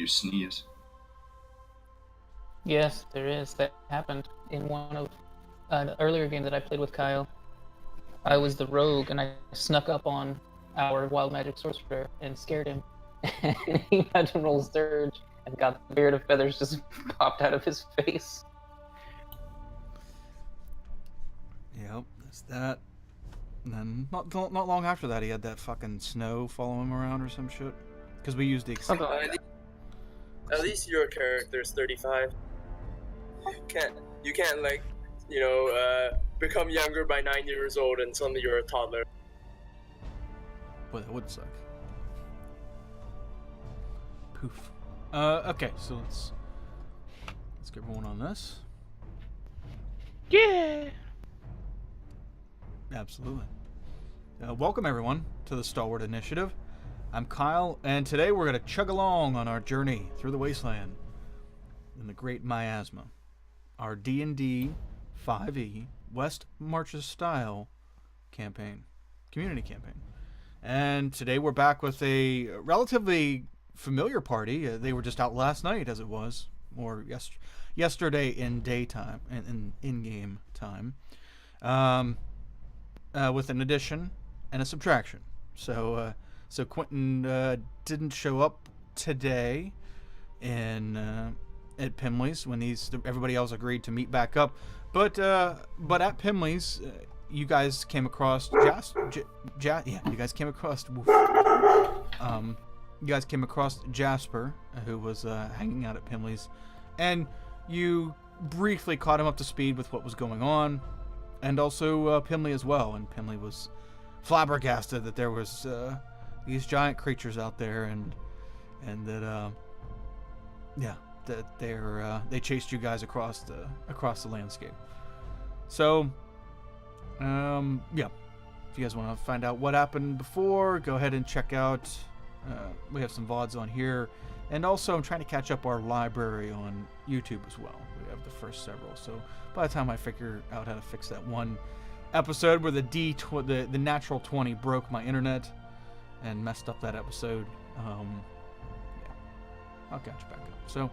you sneeze. Yes, there is. That happened in one of an earlier game that I played with Kyle. I was the rogue, and I snuck up on our wild magic sorcerer and scared him. And he had to roll surge, and got the beard of feathers just popped out of his face. Yep, that's that. And then not long after that, he had that fucking snow follow him around or some shit. Because we used the. At least your character is 35. You can't like, become younger by 9 years old and suddenly you're a toddler. Boy, that would suck. Poof. Okay, so let's get rolling on this. Yeah. Absolutely. Welcome everyone to the Stalwart Initiative. I'm Kyle, and today we're going to chug along on our journey through the wasteland in the Great Miasma, our D&D 5e West Marches style campaign, community campaign. And today we're back with a relatively familiar party. They were just out last night, as it was, or yesterday in daytime, in-game time, with an addition and a subtraction. So Quentin didn't show up today at Pimley's when everybody else agreed to meet back up. But at Pimley's, you guys came across you guys came across Jasper, who was hanging out at Pimley's, and you briefly caught him up to speed with what was going on, and also Pimley as well. And Pimley was flabbergasted that there was these giant creatures out there, and that they chased you guys across the landscape. So if you guys want to find out what happened before, go ahead and check out. We have some VODs on here, and also I'm trying to catch up our library on YouTube as well. We have the first several, so by the time I figure out how to fix that one episode where the natural 20 broke my internet and messed up that episode, I'll catch you back up. So,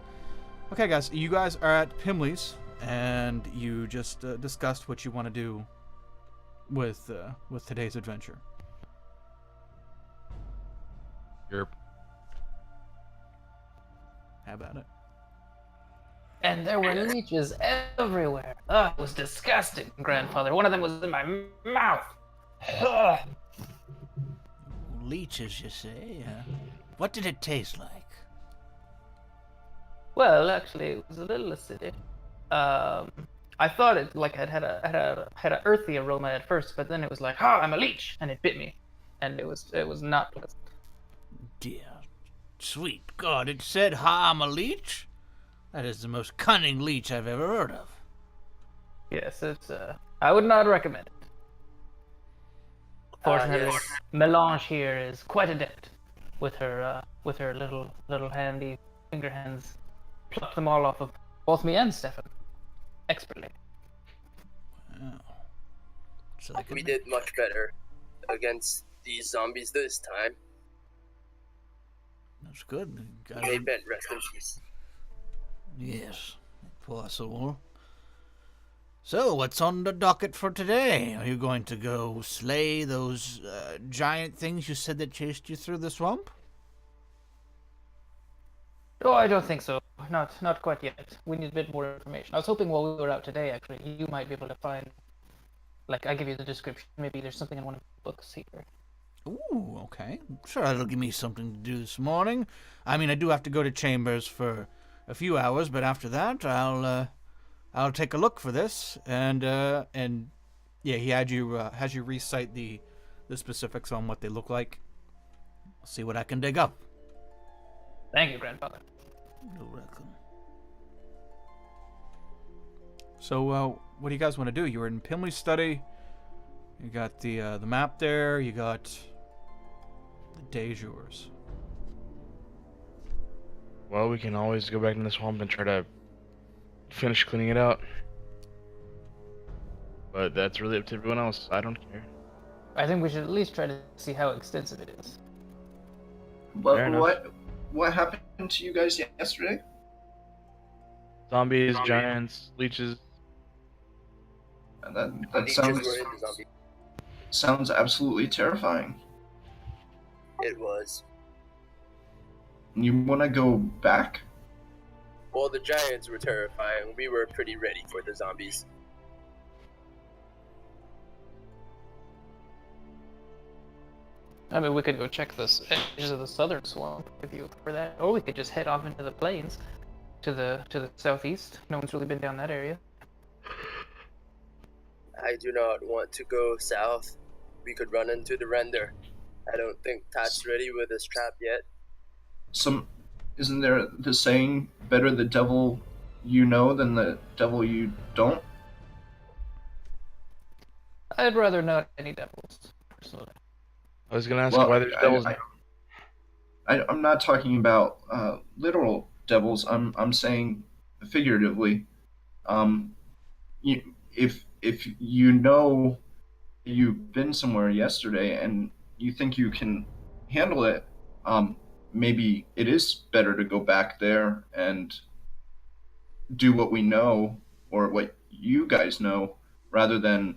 okay guys, you guys are at Pimley's, and you just discussed what you want to do with today's adventure. Yep. How about it? And there were leeches everywhere. Oh, it was disgusting, grandfather. One of them was in my mouth. Ugh. Leeches, you say? What did it taste like? Well, actually, it was a little acidic. I thought it had a earthy aroma at first, but then it was like, I'm a leech, and it bit me, and it was not pleasant. Dear sweet God, it said, I'm a leech? That is the most cunning leech I've ever heard of. Yes, it's I would not recommend it. Fortunately, Yes. Melange here is quite adept with her little handy finger hands. Plucked them all off of both me and Stefan. Expertly. Wow. So they We could- did much better against these zombies this time. That's good. They bent rest in peace. Yes, poor soul. So, what's on the docket for today? Are you going to go slay those giant things you said that chased you through the swamp? Oh, I don't think so. Not quite yet. We need a bit more information. I was hoping while we were out today, actually, you might be able to find, I give you the description. Maybe there's something in one of the books here. Ooh, okay. Sure, that'll give me something to do this morning. I mean, I do have to go to Chambers for a few hours, but after that, I'll take a look for this, and he has you recite the specifics on what they look like. I'll see what I can dig up. Thank you, grandfather. You're welcome. So, what do you guys want to do? You were in Pimley's study. You got the map there. You got the day's yours. Well, we can always go back in the swamp and try to finish cleaning it out. But that's really up to everyone else. I don't care. I think we should at least try to see how extensive it is. Fair enough. What happened happened to you guys yesterday? Zombies, giants, leeches. That Leeches sounds were in the zombie. sounds absolutely terrifying. It was. You want to go back? Well, the giants were terrifying. We were pretty ready for the zombies. I mean, we could go check the edges of the southern swamp if you prefer that, or we could just head off into the plains to the southeast. No one's really been down that area. I do not want to go south. We could run into the render. I don't think Tat's ready with his trap yet. Isn't there the saying, better the devil you know than the devil you don't? I'd rather not any devils, personally. I was gonna ask Well, why there's devils. I'm not talking about literal devils. I'm saying figuratively. If you know you've been somewhere yesterday and you think you can handle it, maybe it is better to go back there and do what we know or what you guys know rather than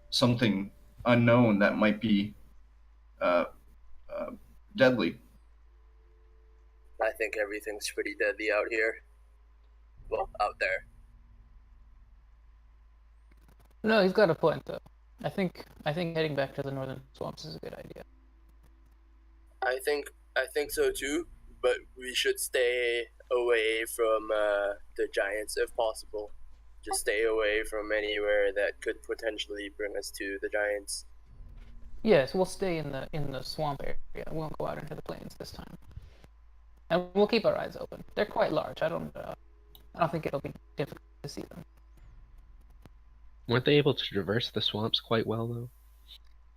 something unknown that might be uh, uh, deadly. I think everything's pretty deadly out here. Well, out there. No, he's got a point though. I think heading back to the northern swamps is a good idea. I think so too, but we should stay away from the giants if possible. Just stay away from anywhere that could potentially bring us to the giants. Yes, we'll stay in the swamp area. We won't go out into the plains this time, and we'll keep our eyes open. They're quite large. I don't think it'll be difficult to see them. Weren't they able to traverse the swamps quite well, though?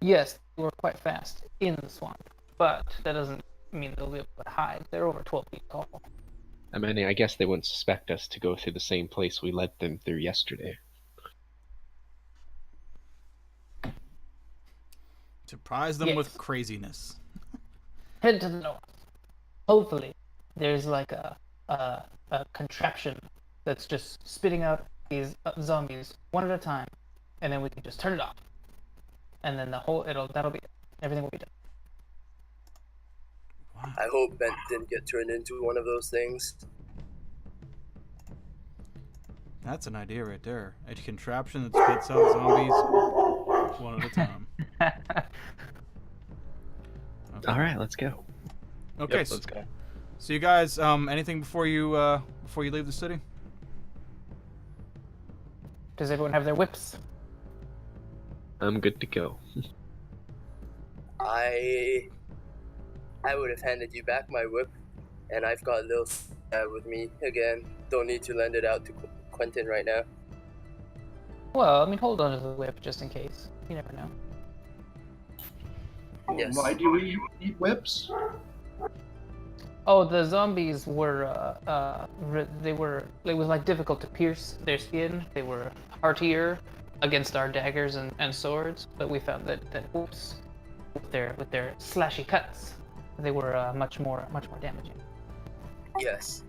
Yes, they were quite fast in the swamp, but that doesn't mean they'll be able to hide. They're over 12 feet tall. I mean, I guess they wouldn't suspect us to go through the same place we led them through yesterday. Surprise them Yes. with craziness. Head to the north. Hopefully, there's like a contraption that's just spitting out these zombies one at a time, and then we can just turn it off, and then that'll be it. Everything will be done. Wow. I hope Bent didn't get turned into one of those things. That's an idea right there. A contraption that spits out zombies one at a time. Okay. All right, let's go. Okay, Yep, let's go. so you guys, anything before you leave the city? Does everyone have their whips? I'm good to go. I would have handed you back my whip, and I've got Lil with me again. Don't need to lend it out to Quentin right now. Well, I mean, hold on to the whip just in case. You never know. Yes. Why do we eat whips? Oh, the zombies were, it was like difficult to pierce their skin. They were heartier against our daggers and swords, but we found that whips, with their slashy cuts, they were much more damaging. Yes.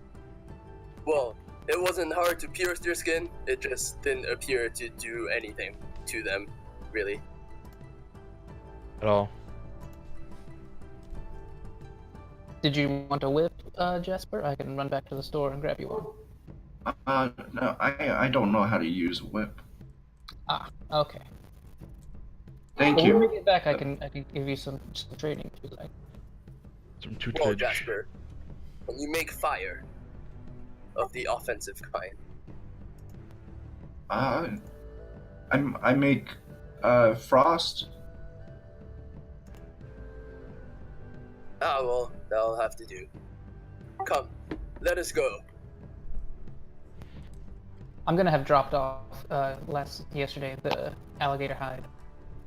Well, it wasn't hard to pierce their skin. It just didn't appear to do anything to them, really. At all. Did you want a whip, Jasper? I can run back to the store and grab you one. No, I don't know how to use a whip. Ah, okay. Thank Well, you. when we get back, I can give you some training if you like. Some Well, tutelage. Jasper, when you make fire of the offensive kind, I make frost. well, that'll have to do. Come, let us go. I'm gonna have dropped off yesterday the alligator hide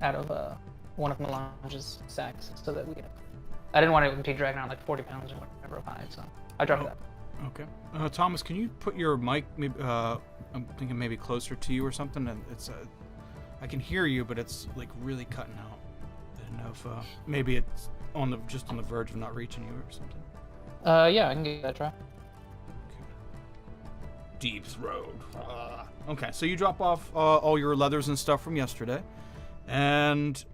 out of one of Melange's sacks so that we could. I didn't want it to be dragging around like 40 pounds or whatever of hide, so I dropped it out. Okay. Thomas, can you put your mic? Maybe, I'm thinking maybe closer to you or something. And it's I can hear you, but it's like really cutting out. I don't know if maybe it's just on the verge of not reaching you or something. Yeah, I can give that a try. Deep's Road. Okay, so you drop off all your leathers and stuff from yesterday, and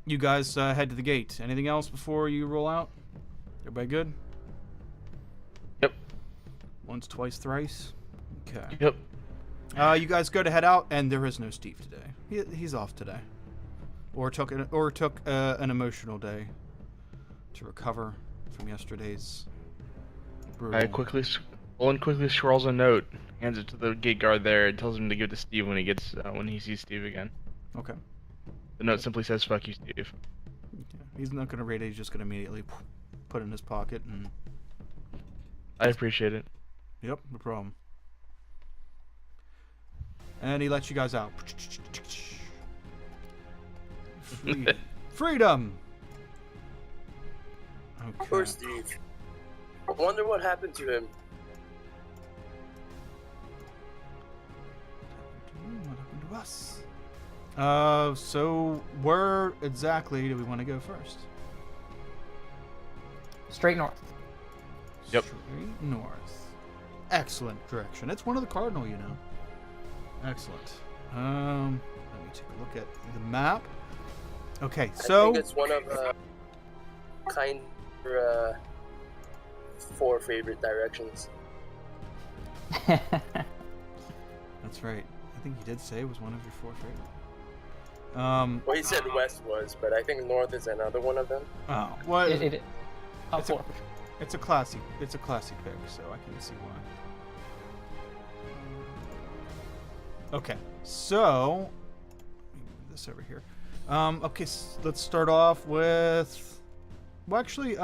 you guys head to the gate. Anything else before you roll out? Everybody good? Yep. Once, twice, thrice. Okay. Yep. You guys go to head out, and there is no Steve today. He's off today, or took an emotional day to recover from yesterday's brutal. Olin quickly scrawls a note, hands it to the gate guard there, and tells him to give it to Steve when he sees Steve again. Okay. The note simply says, "Fuck you, Steve." Yeah, he's not gonna read it. He's just gonna immediately put it in his pocket and. I appreciate it. Yep, no problem. And he lets you guys out. Freedom! Okay. Poor Steve. I wonder what happened to him. What happened to us? So where exactly do we want to go first? Straight north. Yep. Straight north. Excellent direction. It's one of the cardinal, you know. Excellent. Let me take a look at the map. Okay, so I think it's one of four favorite directions. that's right. I think he did say it was one of your four favorite. Well, he said west was, but I think north is another one of them. Oh, well, Top four. it's a classy pick, so I can see why. Okay, so let me move this over here. Okay, let's start off with. Well, actually,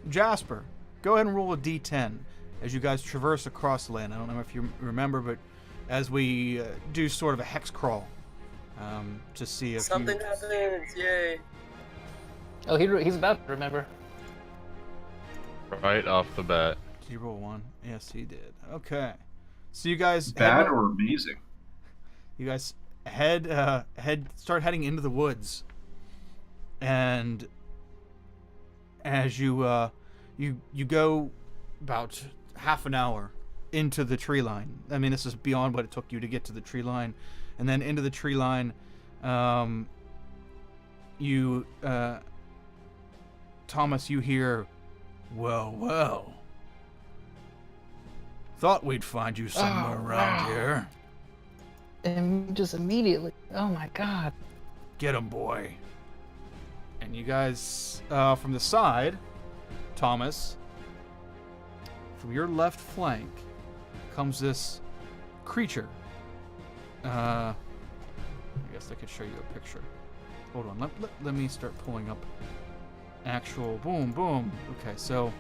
Jasper, go ahead and roll a d10 as you guys traverse across the land. I don't know if you remember, but as we do sort of a hex crawl to see if Something happens! Yay! Oh, he's about to remember. Right off the bat. Did you roll one? Yes, he did. Okay, so you guys Bad or amazing? You guys start heading into the woods, and as you go about half an hour into the tree line. I mean, this is beyond what it took you to get to the tree line, and then into the tree line, Thomas, you hear, well, thought we'd find you somewhere around here. And just immediately, oh my god. Get him, boy. And you guys, from the side, Thomas, from your left flank comes this creature. I guess I could show you a picture. Hold on, let me start pulling up actual boom. Okay, so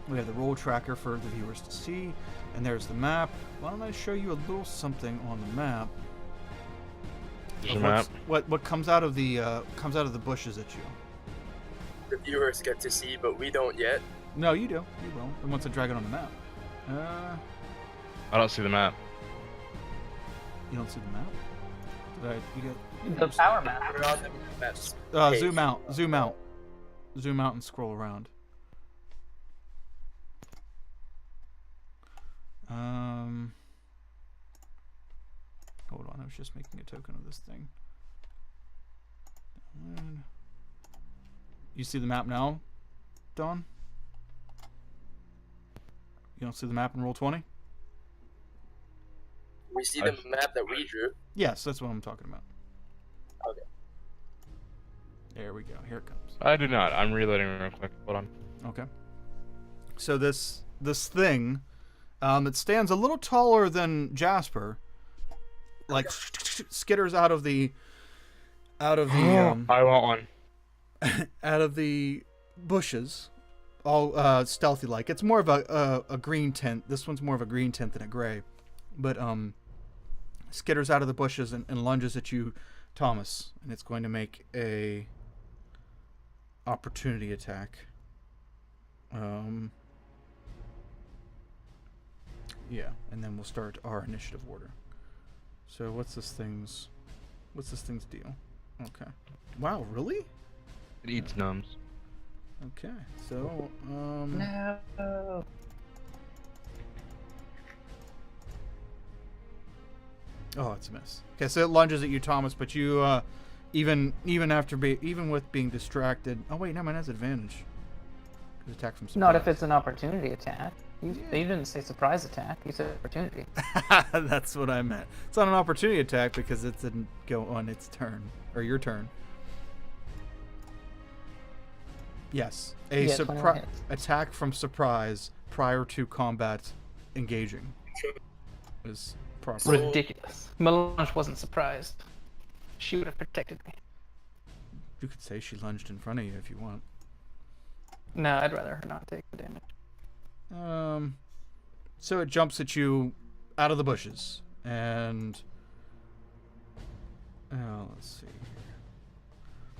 we have the roll tracker for the viewers to see, and there's the map. Why don't I show you a little something on the map? There's a map. What comes out of the bushes at you? The viewers get to see, but we don't yet. No, you do. You will. And once I drag it on the map. I don't see the map. You don't see the map? The power map. We're on the maps. Zoom out. Zoom out and scroll around. Hold on, I was just making a token of this thing. You see the map now, Dawn? You don't see the map in Roll20? We see the map that we drew. Yes, that's what I'm talking about. Okay. There we go. Here it comes. I do not. I'm reloading real quick. Hold on. Okay. So this thing, it stands a little taller than Jasper, like skitters out of the I want one. out of the bushes, all stealthy like. It's more of a green tint. This one's more of a green tint than a gray, but skitters out of the bushes and lunges at you, Thomas, and it's going to make a opportunity attack. Yeah, and then we'll start our initiative order. So what's this thing's deal? Okay. Wow, really? It eats gnomes. Okay, so No. oh, it's a miss. Okay, so it lunges at you, Thomas, but you even with being distracted. Oh wait, no, mine has advantage. 'Cause attack from surprise. Not if it's an opportunity attack. You Yeah. didn't say surprise attack. You said opportunity. That's what I meant. It's not an opportunity attack because it didn't go on its turn or your turn. Yes, a Yeah, 21 hits. attack from surprise prior to combat engaging is proper. Ridiculous. Melange wasn't surprised. She would have protected me. You could say she lunged in front of you if you want. No, I'd rather her not take the damage. So it jumps at you out of the bushes, and let's see here.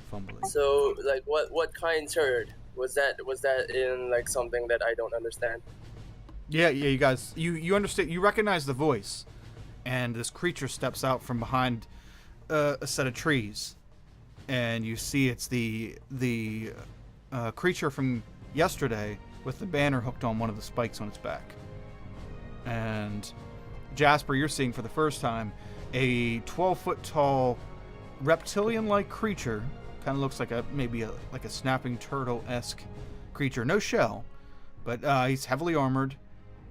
Fumbling. So, like, what kind turd was that? Was that in like something that I don't understand? Yeah, you guys, you understand, you recognize the voice, and this creature steps out from behind a set of trees, and you see it's the creature from yesterday with the banner hooked on one of the spikes on its back. And Jasper, you're seeing for the first time a 12-foot tall reptilian-like creature. Kind of looks like maybe a snapping turtle-esque creature. No shell, but he's heavily armored.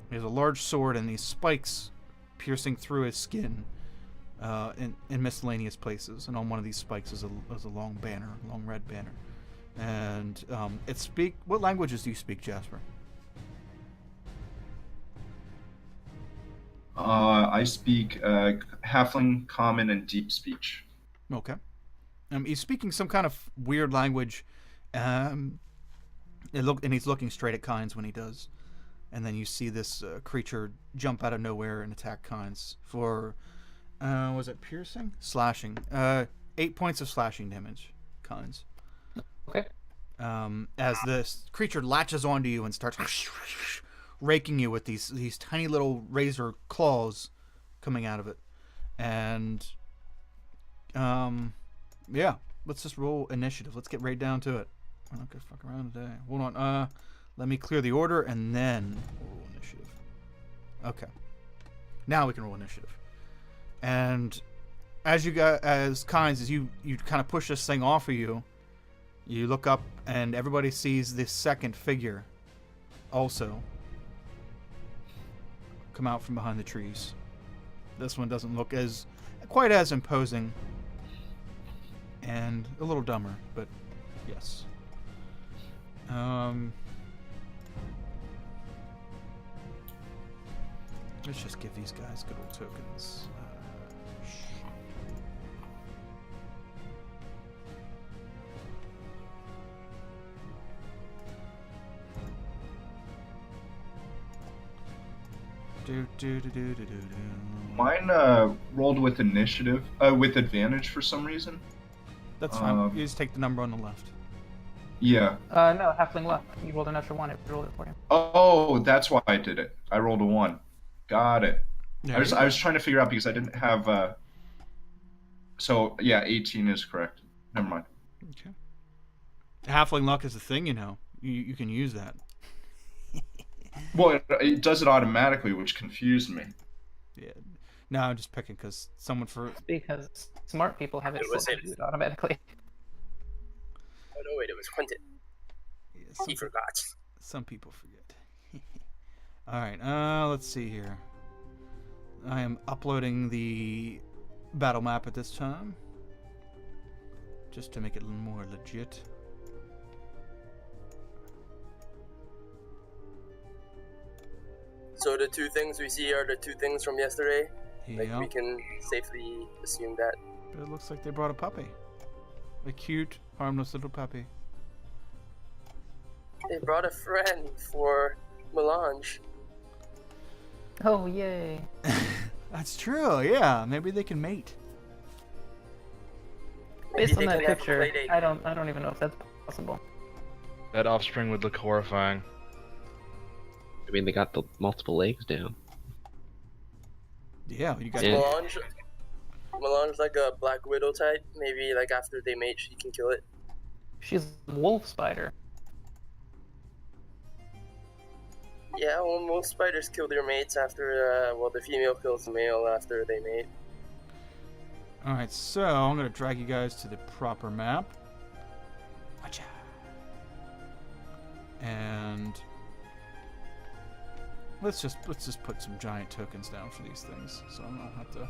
He has a large sword and these spikes piercing through his skin in miscellaneous places. And on one of these spikes is a long banner, long red banner. And what languages do you speak, Jasper? I speak Halfling, Common, and Deep Speech. Okay. He's speaking some kind of weird language, and he's looking straight at Kynes when he does. And then you see this creature jump out of nowhere and attack Kynes for, was it piercing? Slashing. 8 points of slashing damage, Kynes. Okay. As this creature latches onto you and starts raking you with these tiny little razor claws coming out of it. And yeah, let's just roll initiative. Let's get right down to it. I'm not gonna fuck around today. Hold on. Let me clear the order and then we'll roll initiative. Okay. Now we can roll initiative. And as Kynes, as you kind of push this thing off of you, you look up and everybody sees this second figure also come out from behind the trees. This one doesn't look quite as imposing and a little dumber, but yes. Let's just give these guys good old tokens. Mine rolled with initiative, with advantage for some reason. That's fine. You just take the number on the left. Yeah. No, halfling left. You rolled an extra one. It rolled it for you. Oh, that's why I did it. I rolled a 1. Got it. Yeah, I was trying to figure out because I didn't have. So yeah, 18 is correct. Never mind. Okay. Halfling luck is a thing, you know. You can use that. Well, it does it automatically, which confused me. Yeah. No, I'm just picking because Because smart people have it was set to automatically. Oh no, wait, it was Quentin. Yeah, He forgot. some people forget. All right. Let's see here. I am uploading the battle map at this time, just to make it a little more legit. So the two things we see are the two things from yesterday. Like Yeah. we can safely assume that. But it looks like they brought a puppy. A cute, harmless little puppy. They brought a friend for Melange. Oh yay! That's true, yeah. Maybe they can mate. Based Maybe on they that can have a picture, play date. I don't even know if that's possible. That offspring would look horrifying. I mean, they got the multiple legs down. Yeah, you guys. Yeah. Melange like a Black Widow type. Maybe like after they mate, she can kill it. She's a wolf spider. Yeah, well, most spiders kill their mates after, the female kills the male after they mate. Alright, so I'm going to drag you guys to the proper map. Watcha. And let's just put some giant tokens down for these things, so I don't have to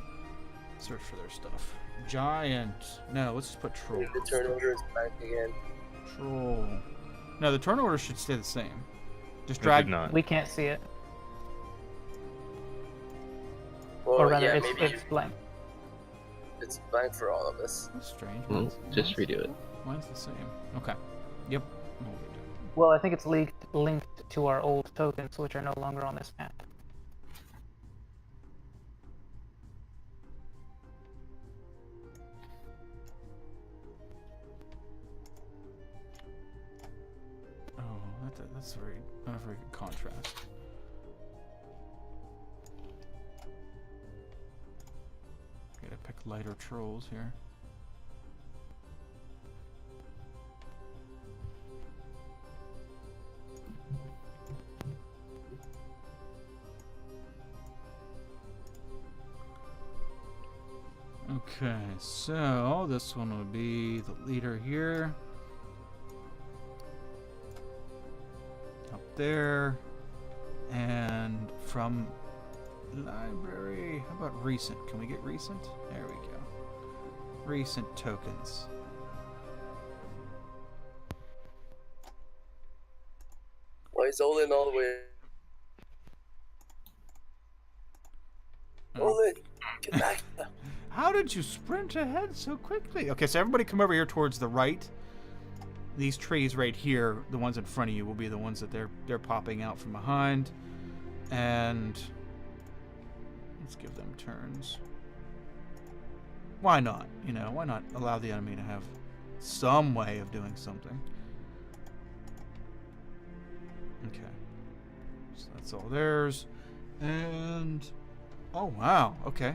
search for their stuff. Giant. No, let's just put troll. The turn order is back again. Troll. No, the turn order should stay the same. Just It drag. did not. We can't see it. Well, Or rather, yeah, it's, maybe it's blank. it's blank for all of us. That's strange. Well, just redo it. Mine's the same. Okay. Yep. We'll redo it. Well, I think it's linked to our old tokens, which are no longer on this map. Oh, that's not a very good contrast. Gotta pick lighter trolls here. Okay, so this one would be the leader here. Up there. And from library, how about recent? Can we get recent? There we go. Recent tokens. Well, he's Olin all the way. Oh. Olin, get back. How did you sprint ahead so quickly? Okay, so everybody come over here towards the right. These trees right here, the ones in front of you, will be the ones that they're popping out from behind. And let's give them turns. Why not? You know, why not allow the enemy to have some way of doing something? Okay. So that's all theirs. And oh wow, okay.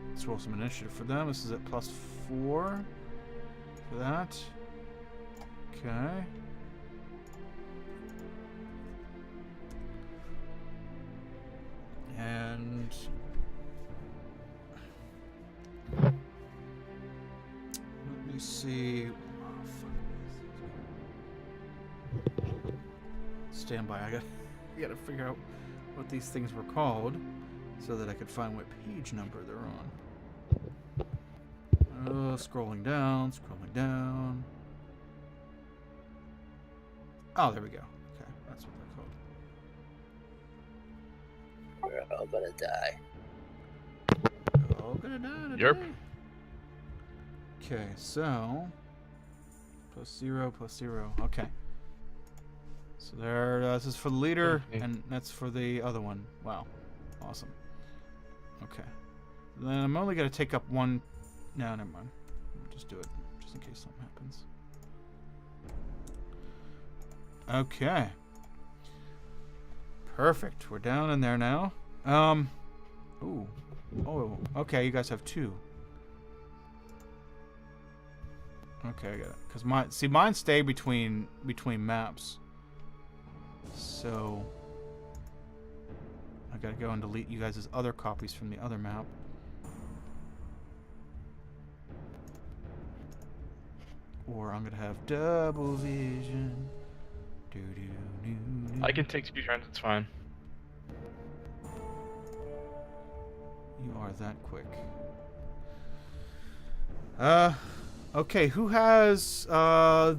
Let's roll some initiative for them. This is at +4 for that. Okay. And let me see. Oh, fuck. Stand by. I gotta figure out what these things were called so that I could find what page number they're on. Scrolling down, scrolling down. Oh, there we go. Okay, that's what they're called. We're all gonna die. All gonna die today. Yep. Okay, so +0, +0. Okay. So there, this is for the leader, Okay. and that's for the other one. Wow, awesome. Okay. Then I'm only gonna take up one. No, never mind. I'll just do it, just in case something happens. Okay. Perfect. We're down in there now. Ooh. Oh. Okay. You guys have 2. Okay, I got it. Cause mine stay between maps. So I gotta go and delete you guys' other copies from the other map. Or I'm gonna have double vision. Doo-doo-doo-doo. I can take 2 turns, it's fine. You are that quick. Okay, who has the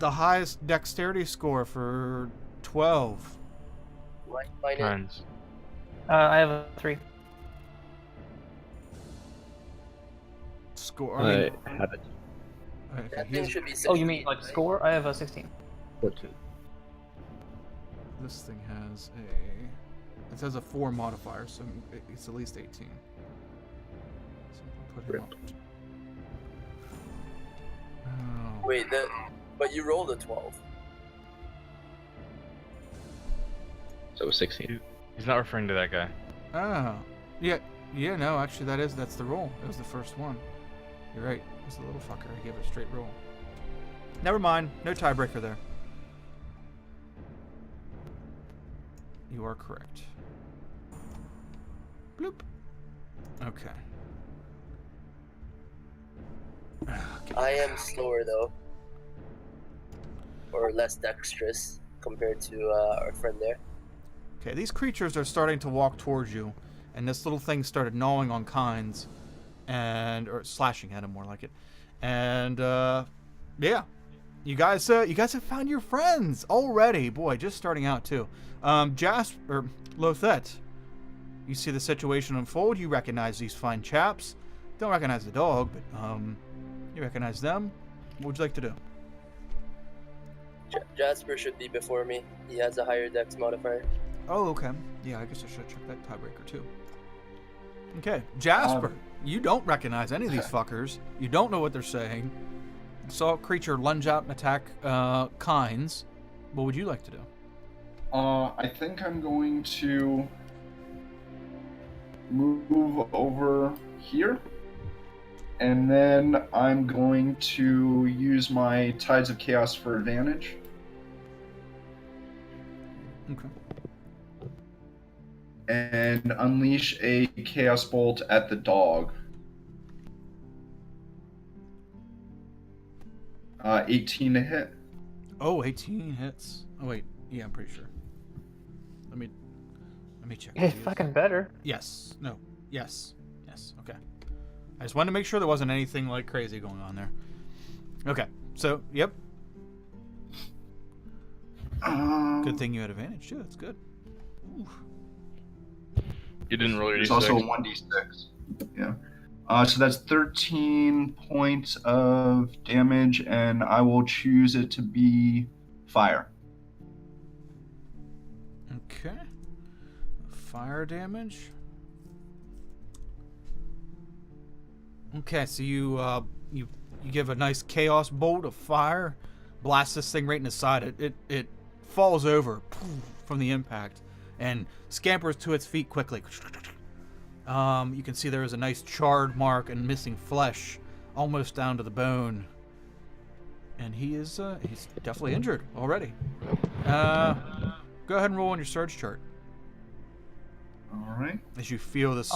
highest dexterity score for 12? Mine Turns. I have a 3. Score. I have it. Okay, that he thing has- should be 16. Oh, you mean like right? score? I have a 16. 14. this thing has it has a 4 modifier, so it's at least 18. So we'll put him up. Oh. Wait, but you rolled a 12. So it was 16. He's not referring to that guy. Oh. Yeah, no, actually that's the roll. It was the first one. You're right. It was the little fucker. I gave it a straight roll. Never mind. No tiebreaker there. You are correct. Bloop. Okay. I am slower though, or less dexterous compared to our friend there. Okay, these creatures are starting to walk towards you, and this little thing started gnawing on Kynes, or slashing at him more like it. And yeah, you guys have found your friends already. Boy, just starting out too. Jasper, Lothet, you see the situation unfold. You recognize these fine chaps. Don't recognize the dog, but you recognize them. What would you like to do? Jasper should be before me. He has a higher dex modifier. Oh, okay. Yeah, I guess I should check that tiebreaker too. Okay, Jasper, you don't recognize any of these fuckers. You don't know what they're saying. You saw a creature lunge out and attack Kynes. What would you like to do? I think I'm going to move over here, and then I'm going to use my Tides of Chaos for advantage. Okay. And unleash a Chaos Bolt at the dog. 18 to hit. Oh, 18 hits. Oh wait, yeah, I'm pretty sure. Let me check. It's fucking better. Yes. No. Yes. Yes. Okay. I just wanted to make sure there wasn't anything like crazy going on there. Okay. So, yep. Good thing you had advantage too. That's good. Ooh. You didn't roll your There's d6. also a 1d6. Yeah. So that's 13 points of damage, and I will choose it to be fire. Okay. Fire damage. Okay, so you give a nice chaos bolt of fire, blast this thing right in the side. It falls over from the impact and scampers to its feet quickly. You can see there is a nice charred mark and missing flesh, almost down to the bone. And he's definitely injured already. Go ahead and roll on your surge chart. All right. As you feel this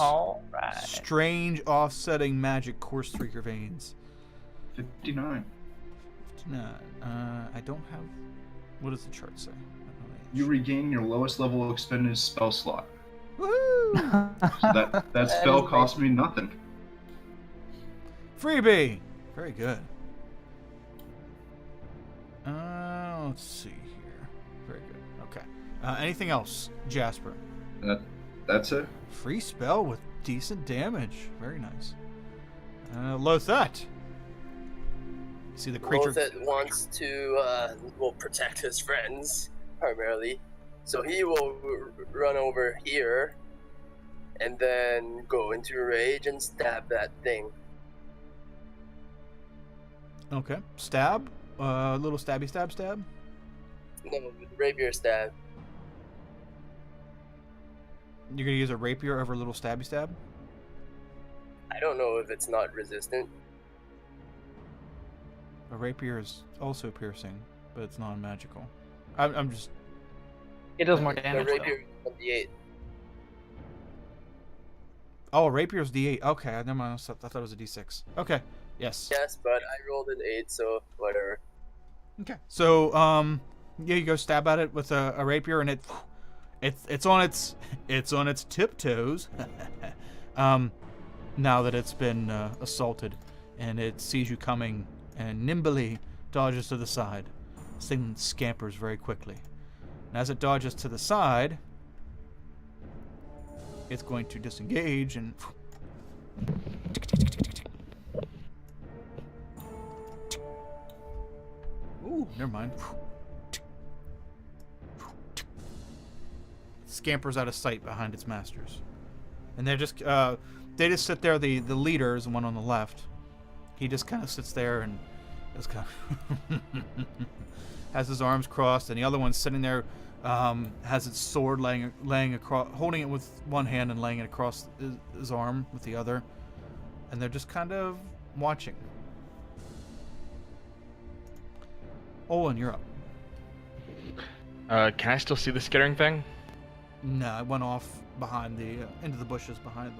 strange offsetting magic course through your veins. 59. 59. I don't have... What does the chart say? You regain your lowest level expended spell slot. Woohoo! So that spell cost me nothing. Freebie! Very good. Let's see here. Very good. Okay. Anything else, Jasper? That's it. Free spell with decent damage. Very nice. Lothet. You see the creature... Lothet wants to, protect his friends, primarily. So he will run over here, and then go into a rage and stab that thing. Okay. Stab? Little stabby stab? No, rapier stab. You're gonna use a rapier over a little stabby stab? I don't know if it's not resistant. A rapier is also piercing, but it's non-magical. I'm just... It does more The damage. rapier is on the 8. Oh, a rapier's D8. Okay, never mind. I thought it was a D6. Okay, yes. Yes, but I rolled an 8, so whatever. Okay. So, yeah, you go stab at it with a rapier, and it's on its tiptoes. Now that it's been assaulted, and it sees you coming, and nimbly dodges to the side. This thing scampers very quickly. And as it dodges to the side, it's going to disengage and... Ooh, never mind. Scampers out of sight behind its masters. And they just sit there, the leader is the one on the left. He just kind of sits there and just kind of has his arms crossed, and the other one's sitting there, has its sword laying across, holding it with one hand and laying it across his arm with the other, and they're just kind of watching. Olin, you're up. Can I still see the skittering thing? No, it went off behind into the bushes behind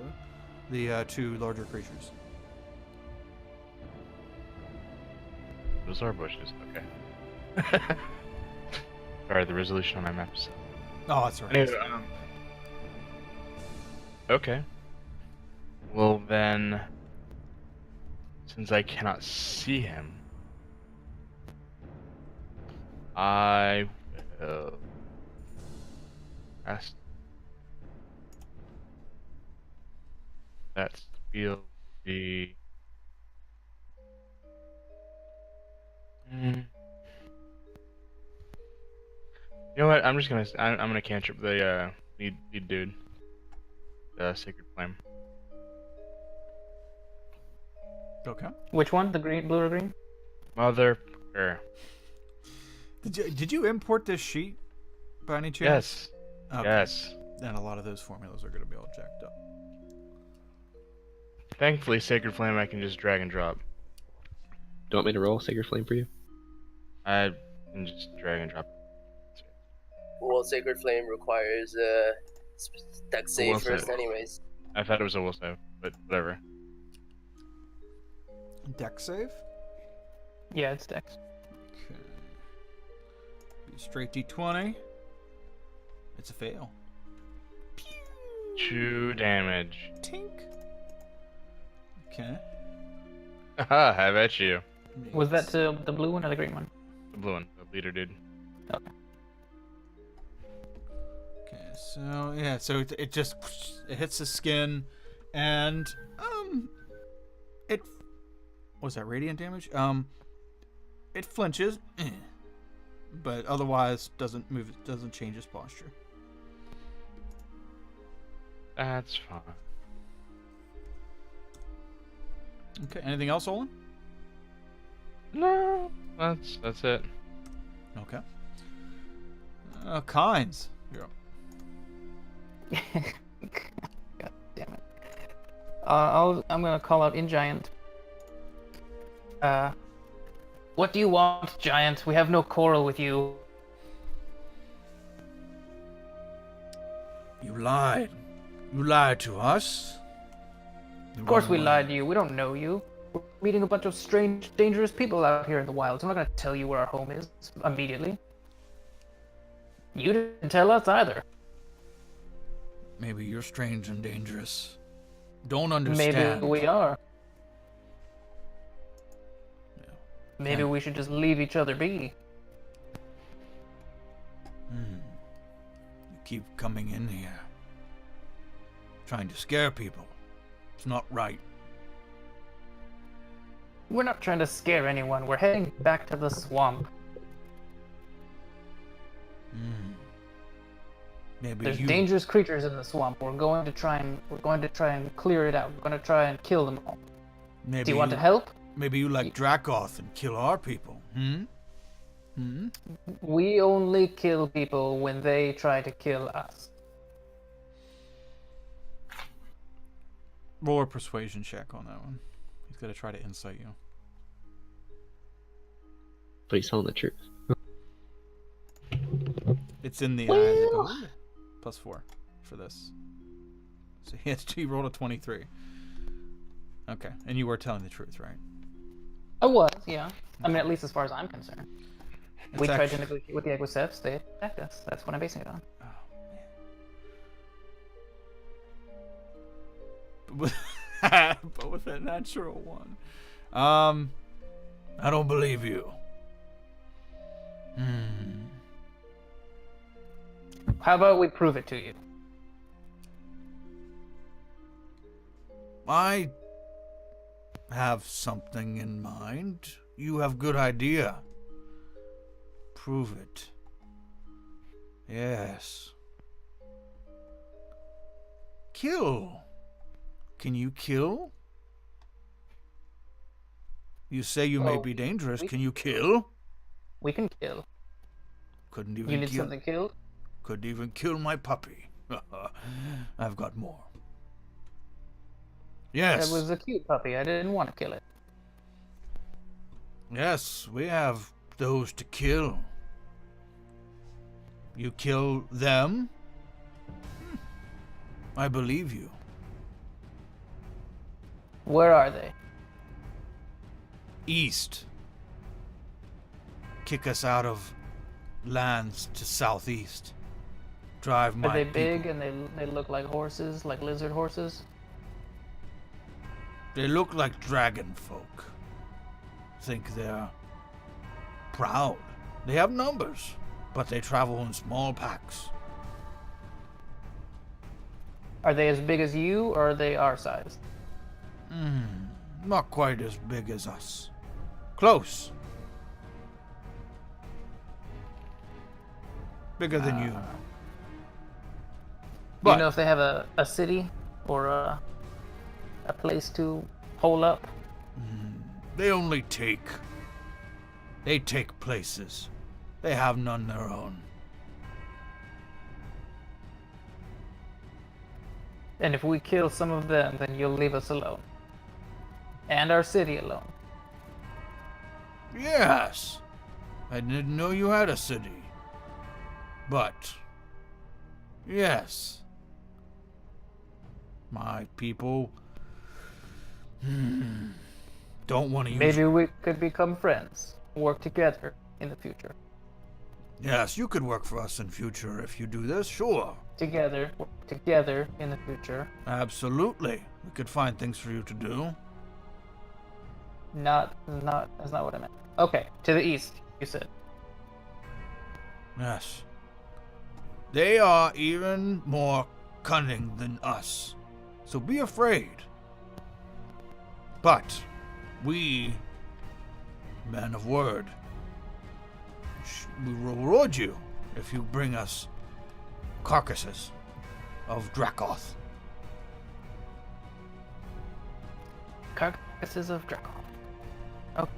the two larger creatures. Those are bushes. Okay. Sorry, the resolution on my maps. Oh, that's right. Anyway, okay. Well then, since I cannot see him, I will ask that spiel will be. You know what? I'm gonna cantrip the lead dude, the sacred flame. Okay. Which one? The green, blue, or green? Mother. Did you import this sheet by any chance? Yes. Okay. Yes. Then a lot of those formulas are going to be all jacked up. Thankfully, sacred flame I can just drag and drop. Do you want me to roll Sacred Flame for you? I can just drag and drop. Well, Sacred Flame requires deck save will first, save. anyways. I thought it was a will save, but whatever. Deck save? Yeah, it's Dex. Okay. Be straight D20. It's a fail. 2 damage. Tink. Okay. Haha, how about you? Was that the blue one or the green one? The blue one, the leader dude. Okay. Okay, so yeah, so it just it hits the skin, and it was that radiant damage? It flinches, but otherwise doesn't move, doesn't change his posture. That's fine. Okay, anything else, Olin? No, that's it. Okay. Kynes. You're up. God damn it. I'm gonna call out in Giant. What do you want, Giant? We have no quarrel with you. You lied. You lied to us. Of course we lied to you. We don't know you. We're meeting a bunch of strange, dangerous people out here in the wilds. I'm not gonna tell you where our home is immediately. You didn't tell us either. Maybe you're strange and dangerous. Don't understand. Maybe we are. Yeah. Maybe we should just leave each other be. You keep coming in here, trying to scare people. It's not right. We're not trying to scare anyone. We're heading back to the swamp. Maybe There's you. dangerous creatures in the swamp. We're going to try and clear it out. We're going to try and kill them all. Maybe Do you want to help? Maybe you like Dracoth and kill our people. We only kill people when they try to kill us. Roll a persuasion check on that one. He's gonna try to insight you. But he's telling the truth. It's in the eyes. +4 for this. So he rolled a 23. Okay, and you were telling the truth, right? I was, yeah. I mean, at least as far as I'm concerned. We It's tried to negotiate with the Equiseps. They attacked us. That's what I'm basing it on. But with a natural one. I don't believe you. How about we prove it to you? I have something in mind. You have good idea. Prove it. Yes. Kill. Can you kill? You say you may Oh, be dangerous. we- Can you kill? We can kill. Couldn't even You need kill. something killed? Could even kill my puppy. I've got more. Yes. That was a cute puppy. I didn't want to kill it. Yes, we have those to kill. You kill them, I believe you. Where are they? East. Kick us out of lands to southeast. Drive my Are they people. big and they look like horses, like lizard horses? They look like dragon folk. Think they're proud. They have numbers, but they travel in small packs. Are they as big as you, or are they our size? Not quite as big as us. Close. Bigger than you. Do But you know if they have a city or a place to hole up? they only take. They take places. They have none their own. And if we kill some of them, then you'll leave us alone. And our city alone. Yes. I didn't know you had a city. But yes. My people don't want to use. Maybe we could become friends, work together in the future. Yes, you could work for us in future if you do this, sure. Work together in the future. Absolutely. We could find things for you to do. That's not what I meant. Okay, to the east, you said. Yes. They are even more cunning than us. So be afraid. But we, men of word, we will reward you if you bring us carcasses of Dracoth. Carcasses of Draco. Okay.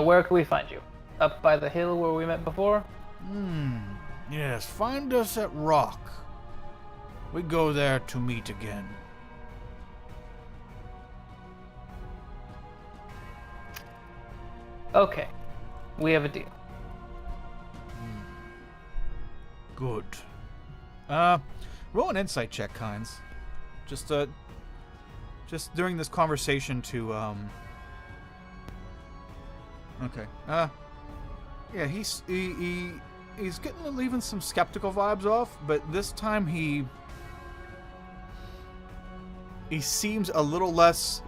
Where can we find you? Up by the hill where we met before? Yes, find us at Rock. We go there to meet again. Okay. We have a deal. Good. Roll an insight check, Kynes. Just during this conversation to Okay. Yeah, he's getting leaving some skeptical vibes off, but this time he seems a little less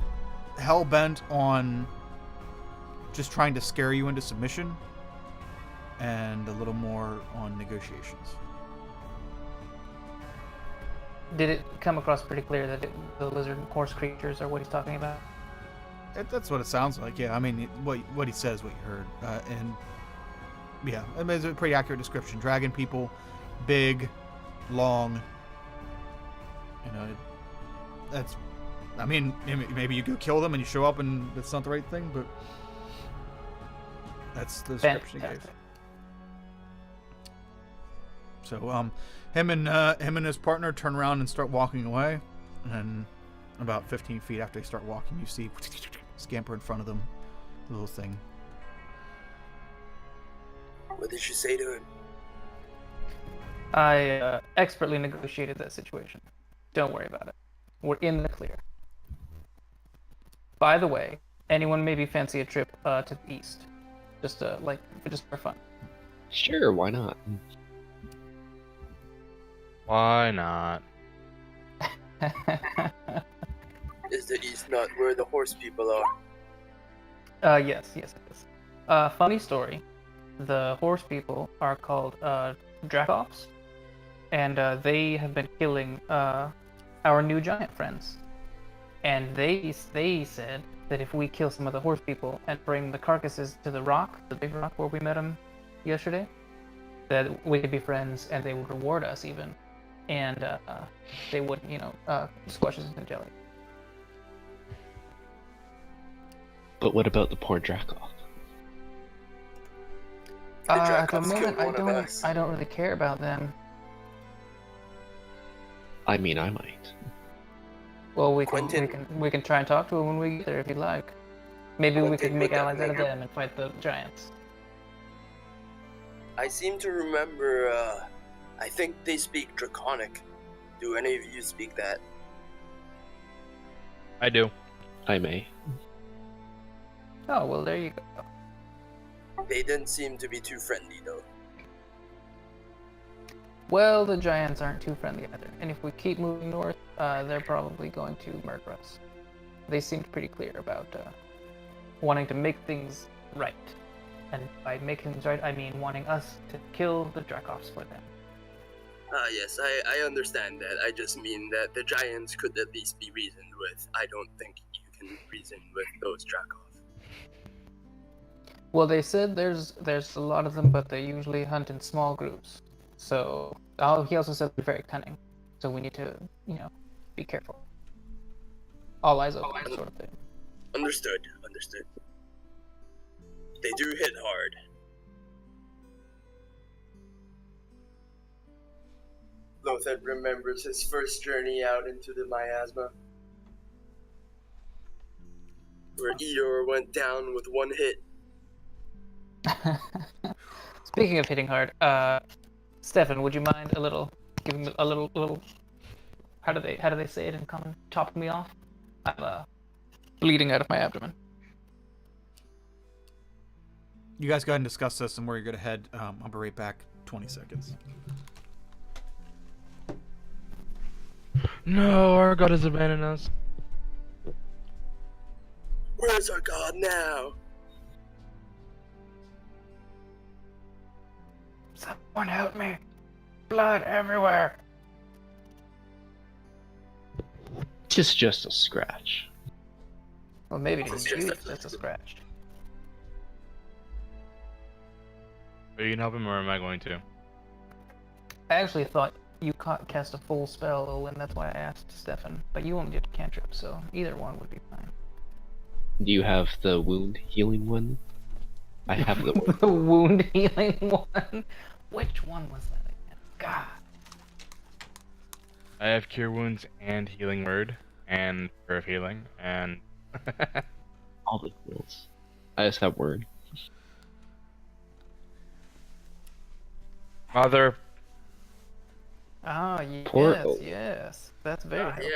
hell-bent on just trying to scare you into submission and a little more on negotiations. Did it come across pretty clear that the lizard and horse creatures are what he's talking about? That's what it sounds like. Yeah, I mean, what he says, what you heard, and yeah, I mean, it's a pretty accurate description. Dragon people, big, long. You know, that's. I mean, maybe you go kill them and you show up and it's not the right thing, but that's the description he gave. So, him and his partner turn around and start walking away, and about 15 feet after they start walking, you see scamper in front of them, the little thing. What did you say to him? I expertly negotiated that situation. Don't worry about it. We're in the clear. By the way, anyone maybe fancy a trip to the east? Just for fun. Sure, why not? Why not? Is the east not where the horse people are? Yes, it is. Funny story. The horse people are called Dracoffs, and they have been killing our new giant friends. And they said that if we kill some of the horse people and bring the carcasses to the rock, the big rock where we met them yesterday, that we could be friends and they would reward us even. And they would, squash us into jelly. But what about the poor Dracoth? At the Dracoffs moment, killed one of us. I don't really care about them. I mean, I might. Well, we Quentin. can try and talk to them when we get there if you'd like. Maybe we Quentin could make would allies out of definitely- them and fight the giants. I seem to remember I think they speak Draconic. Do any of you speak that? I do. I may. Oh, well, there you go. They didn't seem to be too friendly, though. Well, the giants aren't too friendly either, and if we keep moving north, they're probably going to murder us. They seemed pretty clear about wanting to make things right. And by making things right, I mean wanting us to kill the Dracoffs for them. Yes, I understand that. I just mean that the giants could at least be reasoned with. I don't think you can reason with those Dracoff. Well, they said there's a lot of them, but they usually hunt in small groups. So, he also said they're very cunning. So we need to, be careful. All eyes open, sort of thing. Understood. They do hit hard. Lothar remembers his first journey out into the miasma, where Eeyore went down with one hit. Speaking of hitting hard, Stefan, would you mind giving me a little? How do they say it in common? Top me off. I'm bleeding out of my abdomen. You guys go ahead and discuss this and where you're going to head. I'll be right back. 20 seconds. No, our god has abandoned us. Where's our god now? Someone help me! Blood everywhere! Tis just a scratch. Well, maybe It's it's just a scratch. Are you gonna help him or am I going to? I actually thought you cast a full spell, Olin. That's why I asked Stefan. But you only did a cantrip, so either one would be fine. Do you have the wound healing one? I have the one. The wound healing one? Which one was that again? God. I have Cure Wounds and Healing Word and Prayer of Healing and All the heals. I just have word. Mother. Ah, yes, Portal. yes. That's very helpful.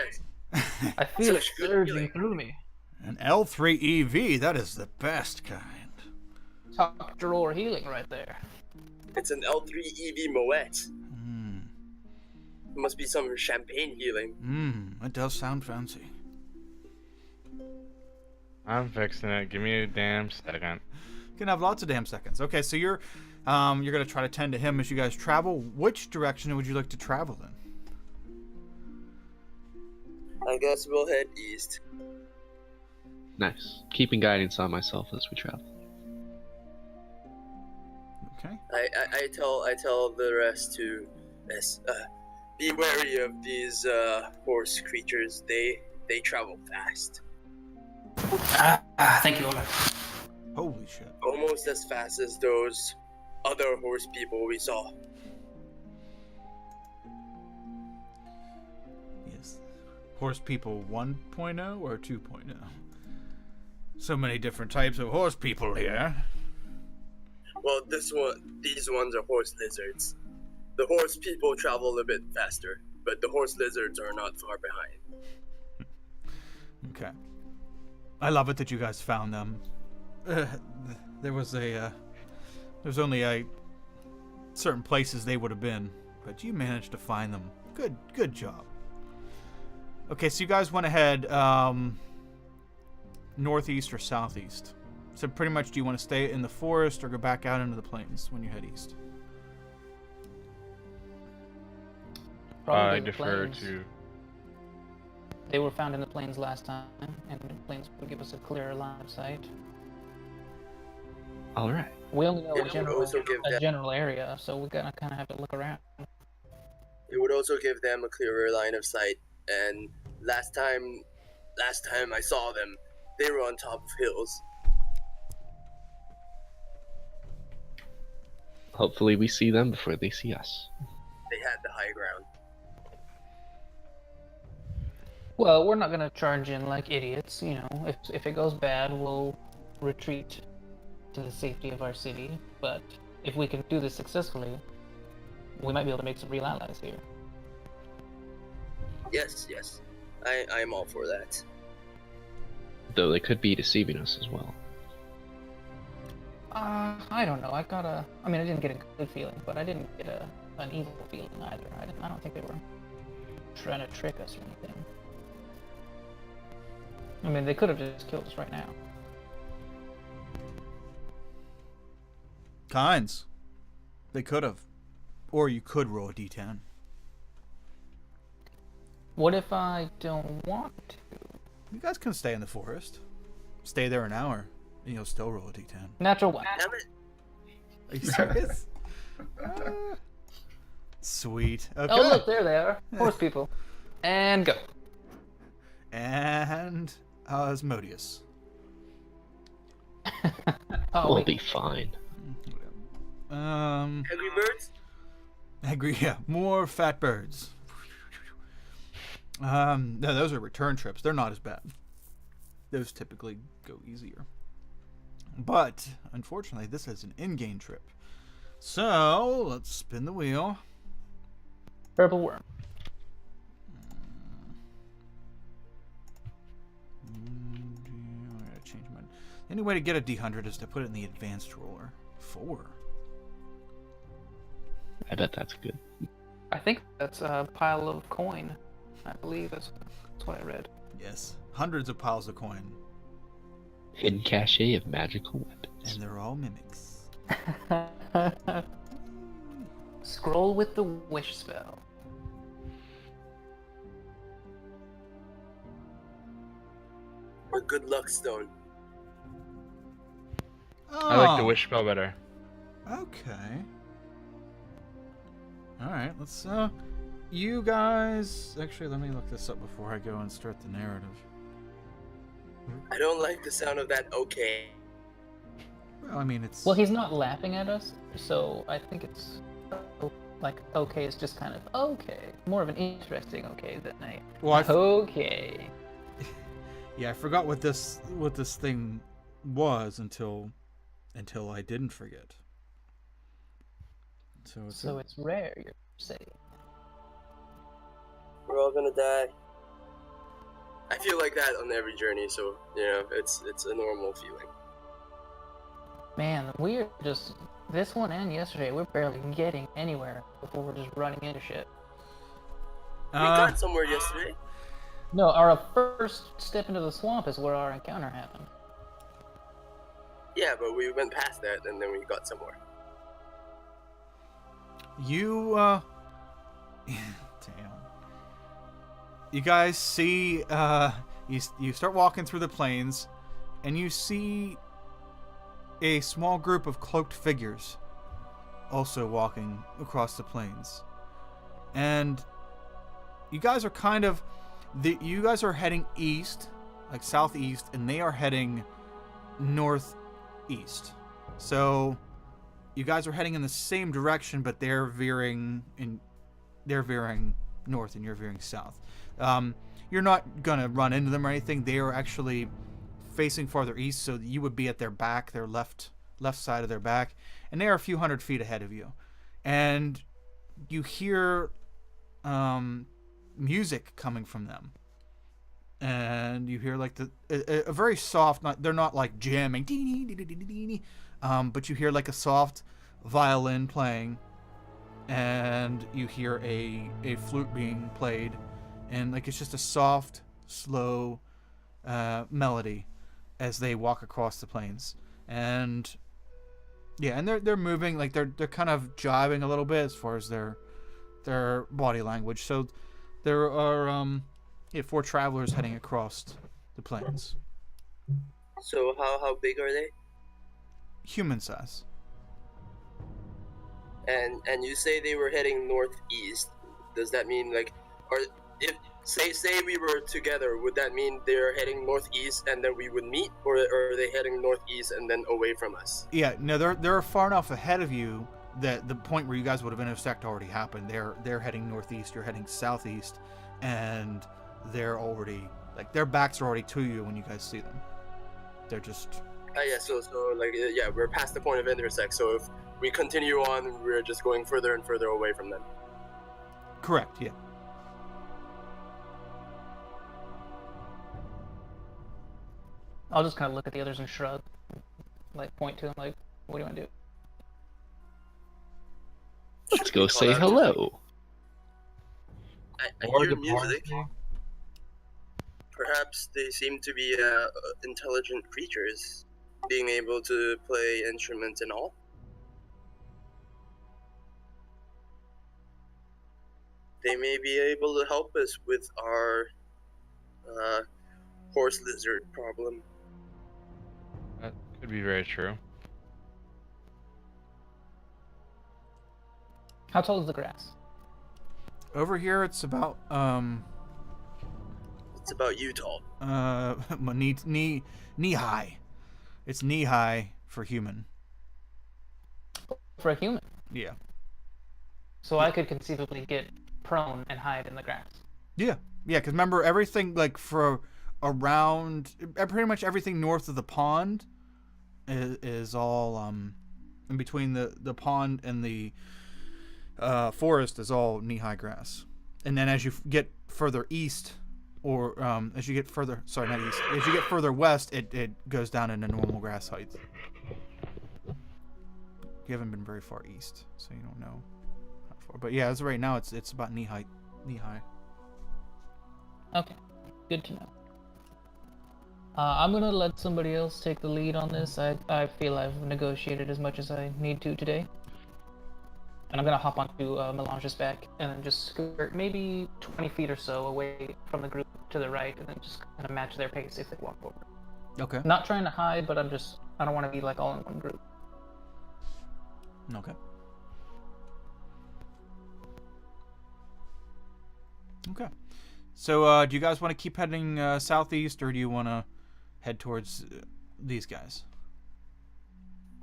Yes. I feel it Such good surging feeling. through me. An L3 EV, that is the best kind. Top drawer healing right there. It's an L3 EV Moet. Mmm. Must be some champagne healing. That does sound fancy. I'm fixing it. Give me a damn second. You can have lots of damn seconds. Okay, so you're gonna try to tend to him as you guys travel. Which direction would you like to travel in? I guess we'll head east. Nice. Keeping guidance on myself as we travel. Okay. I tell the rest to be wary of these horse creatures. They travel fast. Thank you, Ola. Holy shit. Almost as fast as those other horse people we saw. Yes. Horse people 1.0 or 2.0? So many different types of horse people here. Well, these ones are horse lizards. The horse people travel a bit faster, but the horse lizards are not far behind. Okay. I love it that you guys found them. There's only certain places they would have been, but you managed to find them. Good job. Okay, so you guys went ahead northeast or southeast. So pretty much, do you want to stay in the forest or go back out into the plains when you head east? Probably I the defer plains. to. They were found in the plains last time, and the plains would give us a clearer line of sight. Alright. We only know It would also give a them- general area, so we're gonna kind of have to look around. It would also give them a clearer line of sight. And last time I saw them, they were on top of hills. Hopefully we see them before they see us. They had the high ground. Well, we're not gonna charge in like idiots, you know. If it goes bad, we'll retreat to the safety of our city. But if we can do this successfully, we might be able to make some real allies here. Yes, yes. I'm all for that. Though they could be deceiving us as well. I don't know. I didn't get a good feeling, but I didn't get an evil feeling either. I don't think they were trying to trick us or anything. I mean, they could have just killed us right now. Kinds. They could have. Or you could roll a d10. What if I don't want to? You guys can stay in the forest. Stay there an hour, and you'll still roll a d10. Natural one. Damn it. Are you serious? Sweet. Okay. Oh, look, there they are. Horse people. And go. And Asmodeus. Oh, We'll wait. be fine. Angry birds? Yeah, more fat birds. No, those are return trips. They're not as bad. Those typically go easier. But, unfortunately, this is an in-game trip. So, let's spin the wheel. Purple worm. I gotta change my... The only way to get a D100 is to put it in the advanced roller. 4. I bet that's good. I think that's a pile of coin. I believe that's what I read. Yes. Hundreds of piles of coin. Hidden cache of magical weapons. And they're all mimics. Scroll with the wish spell. Or good luck stone. I like the wish spell better. Okay. Alright, let's, you guys... Actually, let me look this up before I go and start the narrative. I don't like the sound of that okay. Well, I mean, it's... Well, he's not laughing at us, so I think it's like okay. It's just kind of okay, more of an interesting okay than a okay. Yeah, I forgot what this thing was until I didn't forget. So it's rare, you're saying. We're all gonna die. I feel like that on every journey, so it's a normal feeling. Man, we're just this one and yesterday. We're barely getting anywhere before we're just running into shit. We got somewhere yesterday. No, our first step into the swamp is where our encounter happened. Yeah, but we went past that and then we got somewhere. You, damn. You guys see, you start walking through the plains, and you see a small group of cloaked figures also walking across the plains. And you guys are you guys are heading east, like southeast, and they are heading northeast. So you guys are heading in the same direction, but they're veering north and you're veering south. You're not gonna run into them or anything. They are actually facing farther east, so you would be at their back, their left side of their back, and they are a few hundred feet ahead of you. And you hear music coming from them, and you hear like a very soft. They're not like jamming, but you hear like a soft violin playing, and you hear a flute being played, and like it's just a soft, slow melody as they walk across the plains. And yeah, and they're moving, like they're kind of jiving a little bit as far as their body language. So there are 4 travelers heading across the plains. So how big are they? Human size. And you say they were heading northeast. Does that mean like, or if say we were together, would that mean they're heading northeast and then we would meet, or are they heading northeast and then away from us? Yeah, no, they're far enough ahead of you that the point where you guys would have intersect already happened. They're heading northeast, you're heading southeast, and they're already like their backs are already to you when you guys see them. They're just Yeah. So like yeah, we're past the point of intersect. So if we continue on, we're just going further and further away from them. Correct. Yeah. I'll just kind of look at the others and shrug, like point to them, like, what do you want to do? Let's go say hello. I Or hear the music. party. Perhaps they seem to be intelligent creatures, being able to play instruments and all. They may be able to help us with our horse lizard problem. That could be very true. How tall is the grass? Over here, it's about It's about you, tall. knee high. It's knee high for human. For a human. Yeah. So I could conceivably get prone and hide in the grass. Yeah. Yeah. Because remember, everything like for around, pretty much everything north of the pond is all in between the pond and the forest is all knee high grass. And then as you get further east, or as you get further, sorry, not east, as you get further west, it goes down into normal grass heights. You haven't been very far east, so you don't know how far. But yeah, as of right now, it's about knee high. Okay, good to know. I'm gonna let somebody else take the lead on this. I feel I've negotiated as much as I need to today. And I'm gonna hop onto Melange's back and then just skirt maybe 20 feet or so away from the group to the right, and then just kind of match their pace if they walk forward. Okay. Not trying to hide, but I don't want to be like all in one group. Okay. Okay. So, do you guys want to keep heading southeast, or do you want to head towards these guys?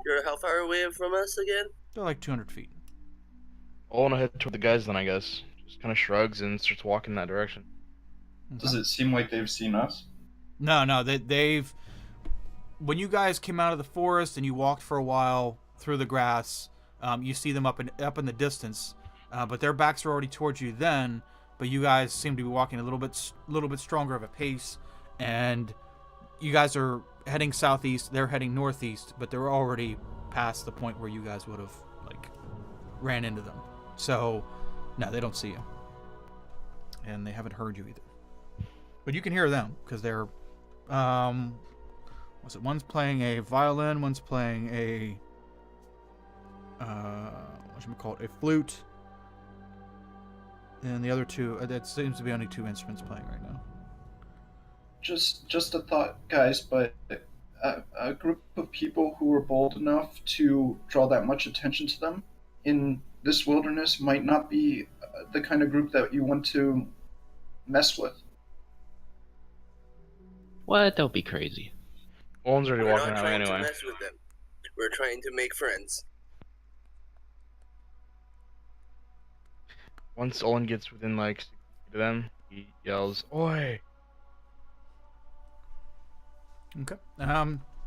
You're how far away from us again? They're like 200 feet. I want to head toward the guys then, I guess. Just kind of shrugs and starts walking in that direction. Does it seem like they've seen us? No, they've. When you guys came out of the forest and you walked for a while through the grass, you see them up in the distance, but their backs are already towards you then. But you guys seem to be walking a little bit stronger of a pace, and you guys are heading southeast. They're heading northeast, but they're already past the point where you guys would have like ran into them. So, no, they don't see you, and they haven't heard you either. But you can hear them because they're, what's it? One's playing a violin, one's playing a, a flute. And the other two, that seems to be only two instruments playing right now. Just a thought, guys, but a group of people who were bold enough to draw that much attention to them in this wilderness might not be the kind of group that you want to mess with. What? Don't be crazy. Owen's already We're walking not out trying anyway. to mess with them. We're trying to make friends. Once Owen gets within like 60 feet of them, he yells, "Oi!" Okay.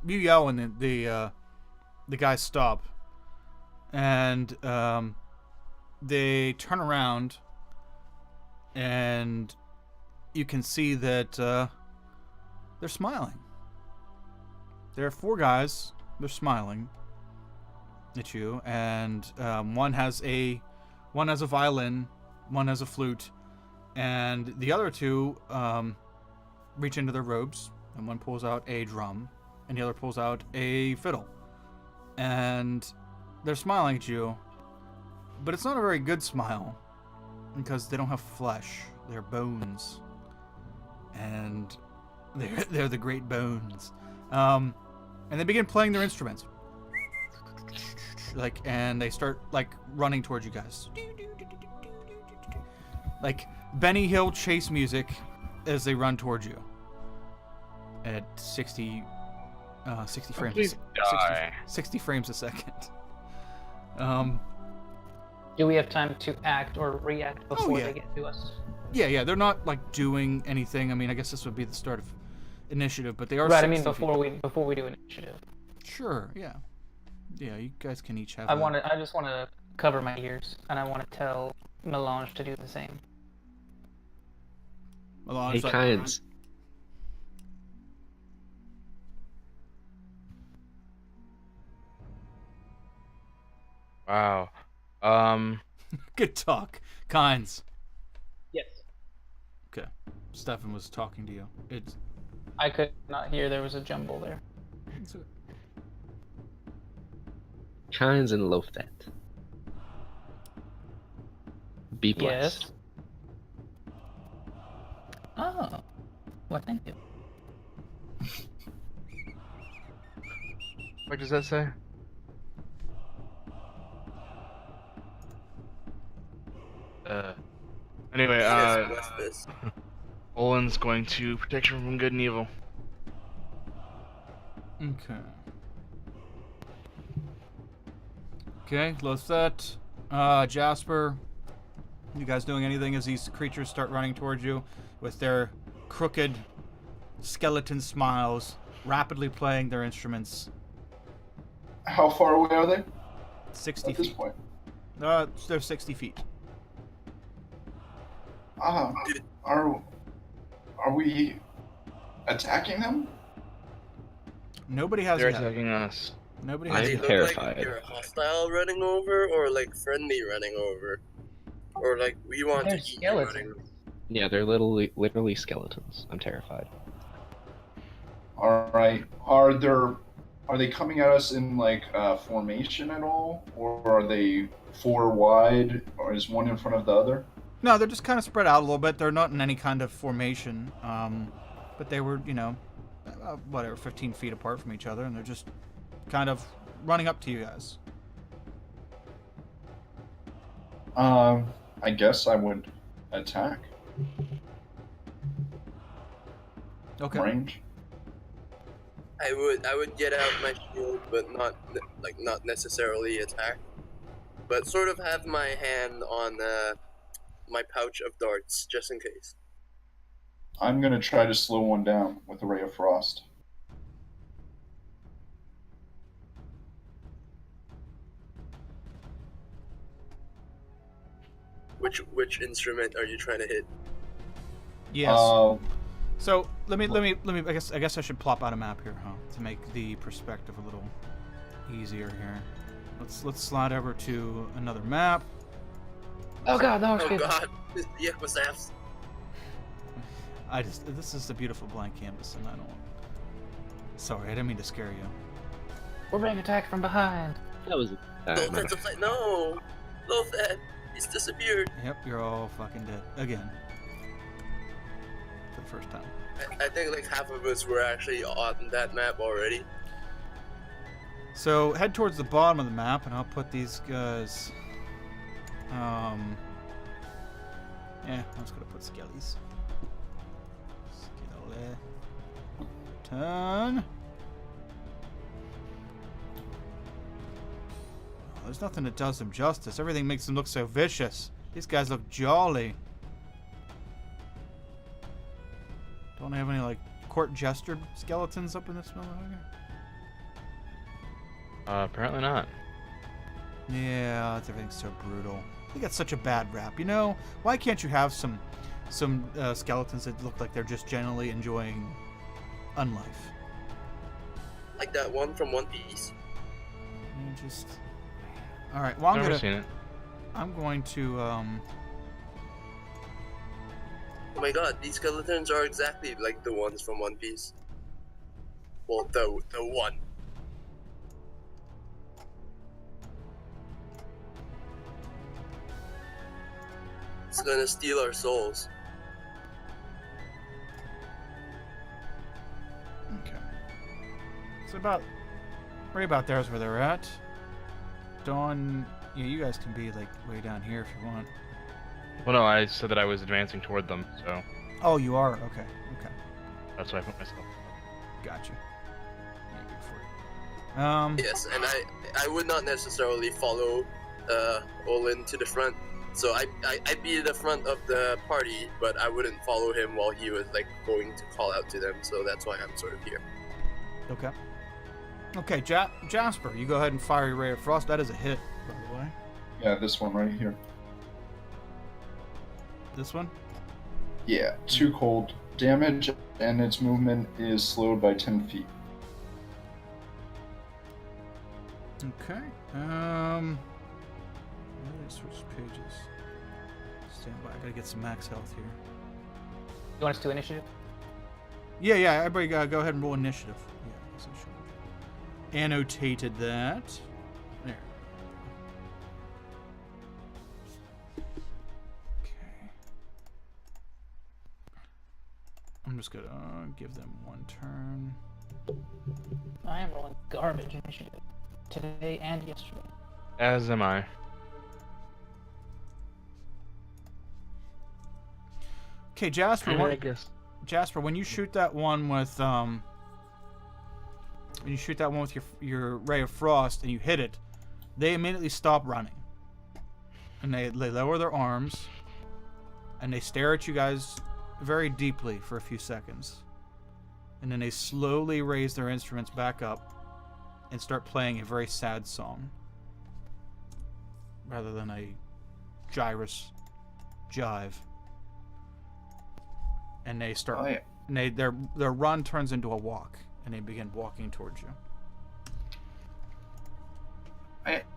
You yell and the guys stop, and they turn around, and you can see that they're smiling. There are four guys. They're smiling at you, and one has a violin, one has a flute, and the other two reach into their robes, and one pulls out a drum, and the other pulls out a fiddle, and they're smiling at you, but it's not a very good smile because they don't have flesh; they're bones, and they're the great bones. And they begin playing their instruments. And they start running towards you guys. Like Benny Hill chase music as they run towards you. At 60 frames. Please die. 60 frames a second. Do we have time to act or react before yeah. they get to us? Yeah, they're not doing anything. I mean, I guess this would be the start of initiative, but they are. Right, I mean 60 feet. before we do initiative. Sure. Yeah. Yeah. You guys can each have. I just want to cover my ears, and I want to tell Melange to do the same. Melange, Hey, Kynes. Wow. Good talk, Kynes. Yes. Okay. Stefan was talking to you. It's. I could not hear. There was a jumble there. Kynes and Lothat. Be blessed. Yes. Oh. Well, thank you. What does that say? Anyway, Yes, bless this. Olin's going to protect you from good and evil. Okay. Okay, Lothat, Jasper, you guys doing anything as these creatures start running towards you with their crooked skeleton smiles, rapidly playing their instruments? How far away are they 60 at this feet. point? They're 60 feet. Are we attacking them? Nobody has They're yet. attacking us. Nobody I'm has They yet. look terrified. like you're hostile running over, or like friendly running over, or like we want They're to eat you running. skeletons. Yeah, they're literally skeletons. I'm terrified. All right. Are they coming at us in like formation at all, or are they four wide, or is one in front of the other? No, they're just kind of spread out a little bit. They're not in any kind of formation, but they were, whatever, 15 feet apart from each other, and they're just kind of running up to you guys. I guess I would attack. Okay. Range. I would get out my shield, but not necessarily attack, but sort of have my hand on my pouch of darts just in case. I'm gonna try to slow one down with a ray of frost. Which instrument are you trying to hit? Yes. Uh, So let me. I guess I should plop out a map here, huh, to make the perspective a little easier here. Let's slide over to another map. Oh god, no, Oh excuse me. god, yeah, what's that? This is a beautiful blank canvas, and I don't. Sorry, I didn't mean to scare you. We're being attacked from behind. That was. Lothat's upside. No, Lothat, he's disappeared. Yep, you're all fucking dead again. For the first time. I think like half of us were actually on that map already. So head towards the bottom of the map, and I'll put these guys. Yeah, I'm just gonna put skellies. Skeleton. Oh, there's nothing that does them justice. Everything makes them look so vicious. These guys look jolly. Don't have any like court jester skeletons up in this motherfucker? Apparently not. Yeah, everything's so brutal. They got such a bad rap, you know? Why can't you have some skeletons that look like they're just generally enjoying unlife? Like that one from One Piece. All right. Well, Never seen it. I'm going to Oh my god, these skeletons are exactly like the ones from One Piece. Well, the one. It's gonna steal our souls. Okay. So right about there is where they're at. Dawn, yeah, you guys can be like way down here if you want. Well, no, I said that I was advancing toward them, so Oh, you are? Okay. that's why I put myself. Gotcha. Yeah, good for you. Yes, and I would not necessarily follow Olin to the front. So I'd be at the front of the party, but I wouldn't follow him while he was like going to call out to them. So that's why I'm sort of here. Okay. Okay, Jasper, you go ahead and fire your Ray of Frost. That is a hit, by the way. Yeah, this one right here. This one? Yeah, 2 cold damage, and its movement is slowed by 10 feet. Okay. Let's switch pages. Stand by. I gotta get some max health here. You want us to initiative? Yeah. Everybody go ahead and roll initiative. Yeah, I guess I should have annotated that. There. Okay. I'm just gonna give them 1 turn. I am rolling garbage initiative today and yesterday. As am I. Okay, Jasper. I guess. Jasper, when you shoot that one with your Ray of Frost and you hit it, they immediately stop running, and they lower their arms, and they stare at you guys very deeply for a few seconds, and then they slowly raise their instruments back up and start playing a very sad song rather than a gyrus jive. And they start. Oh, yeah. And their run turns into a walk, and they begin walking towards you.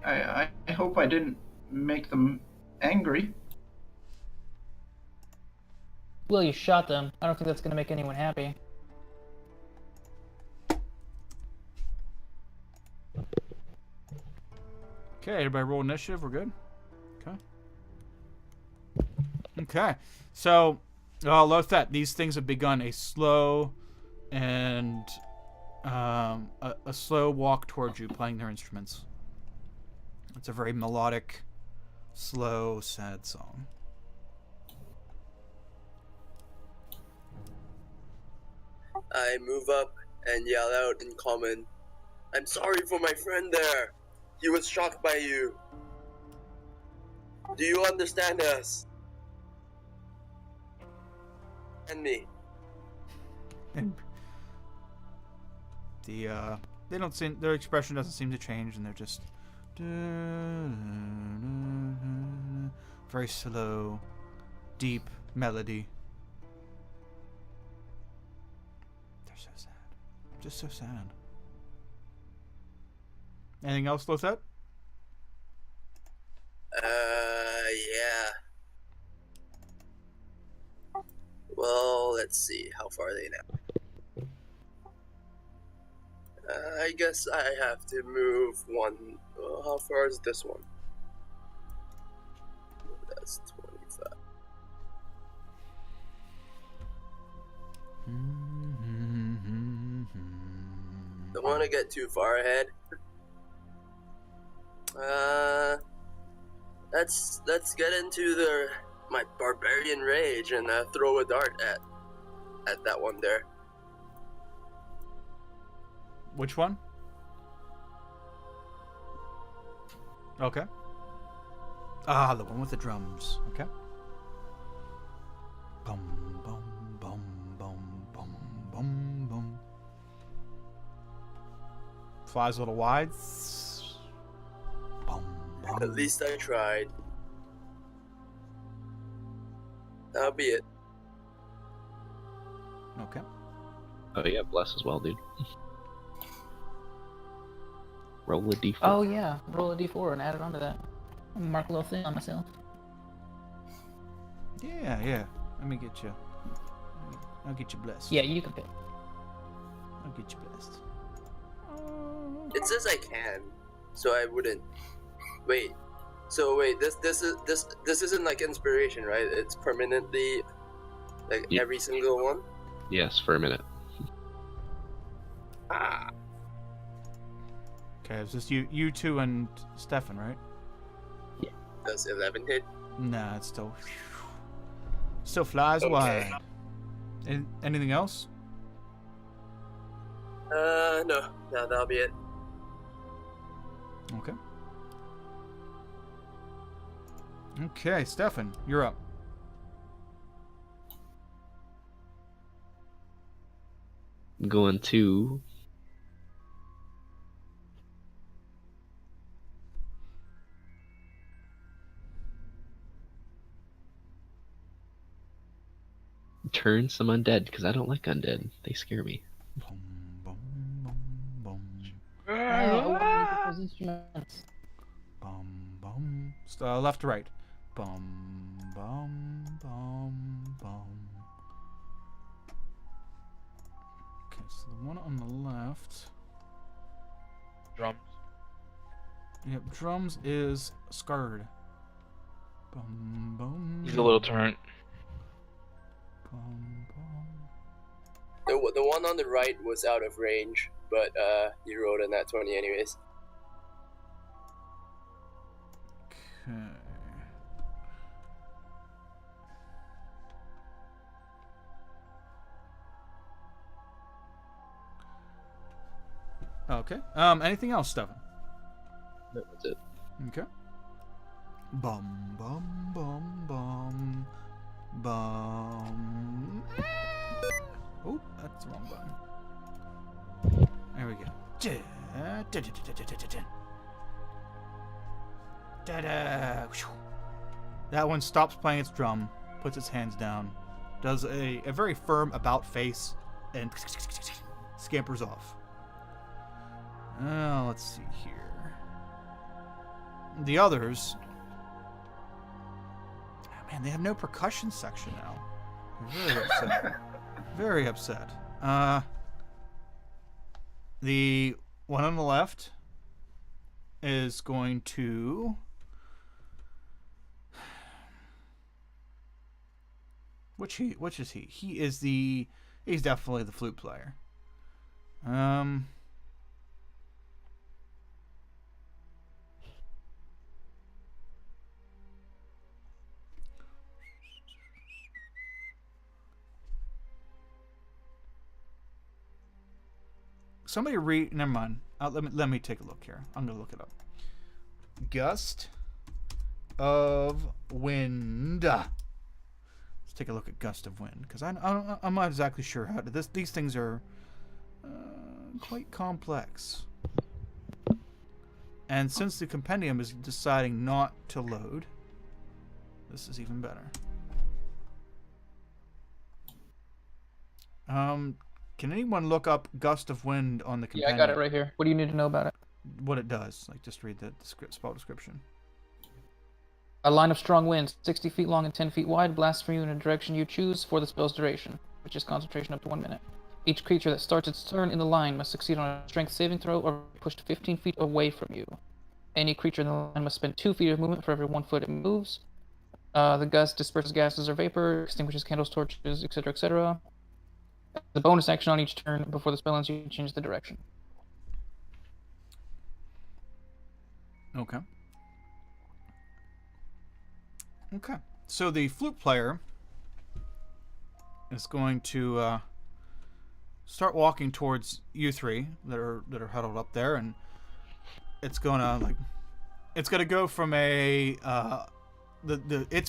I hope I didn't make them angry. Well, you shot them. I don't think that's going to make anyone happy. Okay, everybody roll initiative. We're good. Okay. Okay. So, Lothet, these things have begun a slow and a slow walk towards you, playing their instruments. It's a very melodic, slow, sad song. I move up and yell out in common, "I'm sorry for my friend there. He was shocked by you. Do you understand us? And me." And they don't seem, their expression doesn't seem to change, and they're just very slow, deep melody. They're so sad, just so sad. Anything else, Lothet? Yeah. Well, let's see. How far are they now? I guess I have to move one. How far is this one? That's 25. Don't want to get too far ahead. Let's get into my barbarian rage and throw a dart at that one there. Which one? Okay. Ah, the one with the drums. Okay. Bum bum bum bum bum bum bum. Flies a little wide. Bum bum. At least I tried. That'll be it. Okay. Oh yeah, bless as well, dude. Roll a d4. Oh yeah, roll a d4 and add it onto that. I'll mark a little thing on myself. Yeah. Let me get you. I'll get you blessed. Yeah, you can pick. I'll get you blessed. It says I can, so I wouldn't. Wait. So wait, this isn't like inspiration, right? It's permanently like Yeah. every single one. Yes, for a minute. Ah. Okay, it's just you two and Stefan, right? Does 11 hit? Nah, it's still flies Okay. wide. Anything else? No, that'll be it. Okay. Okay, Stefan, you're up. I'm going to turn some undead because I don't like undead. They scare me. Bum, bum, bum, bum, Oh, I want to get those instruments. bum. Left to right. Bum, bum, bum, bum. Okay, so the one on the left. Drums. Yep, drums is scarred. Bum, bum. He's a little turnt. Bum, bum. The one on the right was out of range, but you rolled a nat 20 anyways. Okay. Okay. Anything else, Stefan? That was it. Okay. Bum bum bum bum bum. Oh, that's the wrong button. There we go. That one stops playing its drum, puts its hands down, does a very firm about face, and scampers off. Let's see here. The others. Oh, man, they have no percussion section now. They're very upset. Very upset. The one on the left is going to. Which is he? He's definitely the flute player. Somebody read. Never mind. Let me take a look here. I'm gonna look it up. Gust of wind. Let's take a look at gust of wind because I'm not exactly sure how to. These things are quite complex. And since the compendium is deciding not to load, this is even better. Can anyone look up gust of wind on the compendium? Yeah, I got it right here. What do you need to know about it? What it does. Like, just read the spell description. A line of strong winds, 60 feet long and 10 feet wide, blasts from you in a direction you choose for the spell's duration, which is concentration up to 1 minute. Each creature that starts its turn in the line must succeed on a strength saving throw or be pushed 15 feet away from you. Any creature in the line must spend 2 feet of movement for every 1 foot it moves. The gust disperses gases or vapor, extinguishes candles, torches, etc., etc. The bonus action on each turn before the spell ends, you change the direction. Okay. So the flute player is going to start walking towards you three that are huddled up there, and it's gonna go from its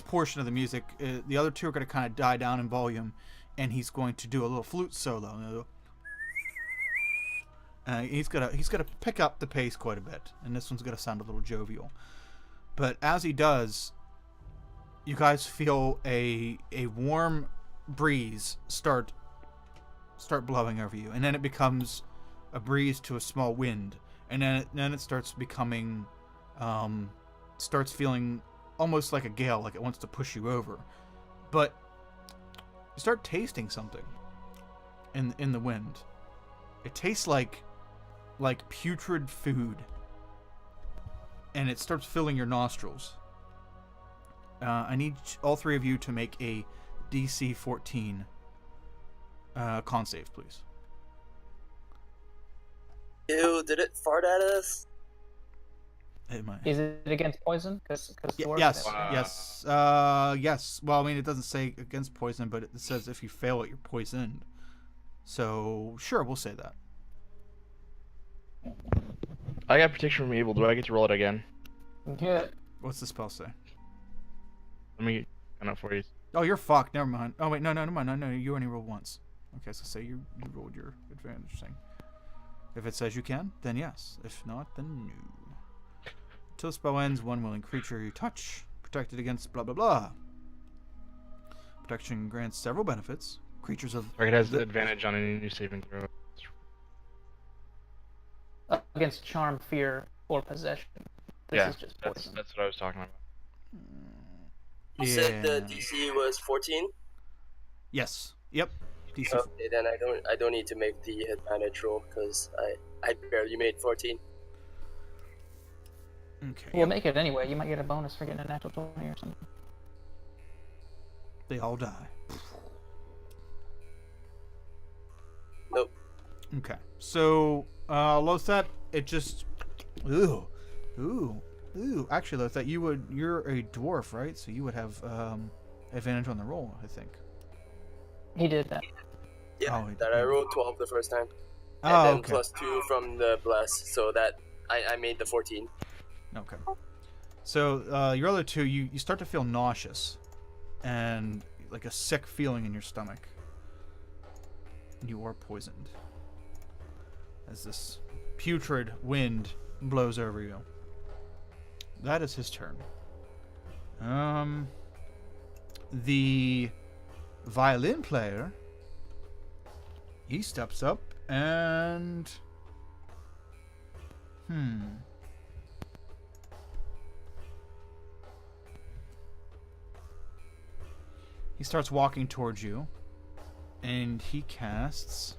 portion of the music. The other two are gonna kind of die down in volume, and he's going to do a little flute solo. He's gonna pick up the pace quite a bit, and this one's gonna sound a little jovial. But as he does, you guys feel a warm breeze start blowing over you, and then it becomes a breeze to a small wind, and then it starts becoming starts feeling almost like a gale, like it wants to push you over. But you start tasting something in the wind. It tastes like putrid food, and it starts filling your nostrils. I need all three of you to make a DC 14 con save, please. Ew, did it fart at us? It might. Is it against poison? Yes. Wow. Yes. Yes. Well, I mean, it doesn't say against poison, but it says if you fail it, you're poisoned. So, sure, we'll say that. I got protection from evil. Do I get to roll it again? Yeah. What's the spell say? Let me kind of for you. Oh, you're fucked. Never mind. Oh, wait. No, never mind. No, you only rolled once. Okay, so say you rolled your advantage thing. If it says you can, then yes. If not, then no. Until the spell ends, one willing creature you touch, protected against blah blah blah. protection grants several benefits. Creatures of Target has advantage on any new saving throw. Against charm, fear, or possession. This is just poison. That's what I was talking about. You said the DC was 14. Yes. Yep. DC. Okay, then I don't need to make the advantage roll because I barely made 14. Okay. We'll make it anyway. You might get a bonus for getting a natural 20 or something. They all die. Nope. Okay. So, Lothat, it just... Ooh. Actually, Lothat, you're a dwarf, right? So you would have advantage on the roll, I think. He did that. Yeah, Oh, that I rolled 12 the first time. And Oh, then okay. plus 2 from the bless, so that I made the 14. Okay. So, your other two, you start to feel nauseous. And like a sick feeling in your stomach. You are poisoned. As this putrid wind blows over you. That is his turn. The violin player, he steps up and he starts walking towards you, and he casts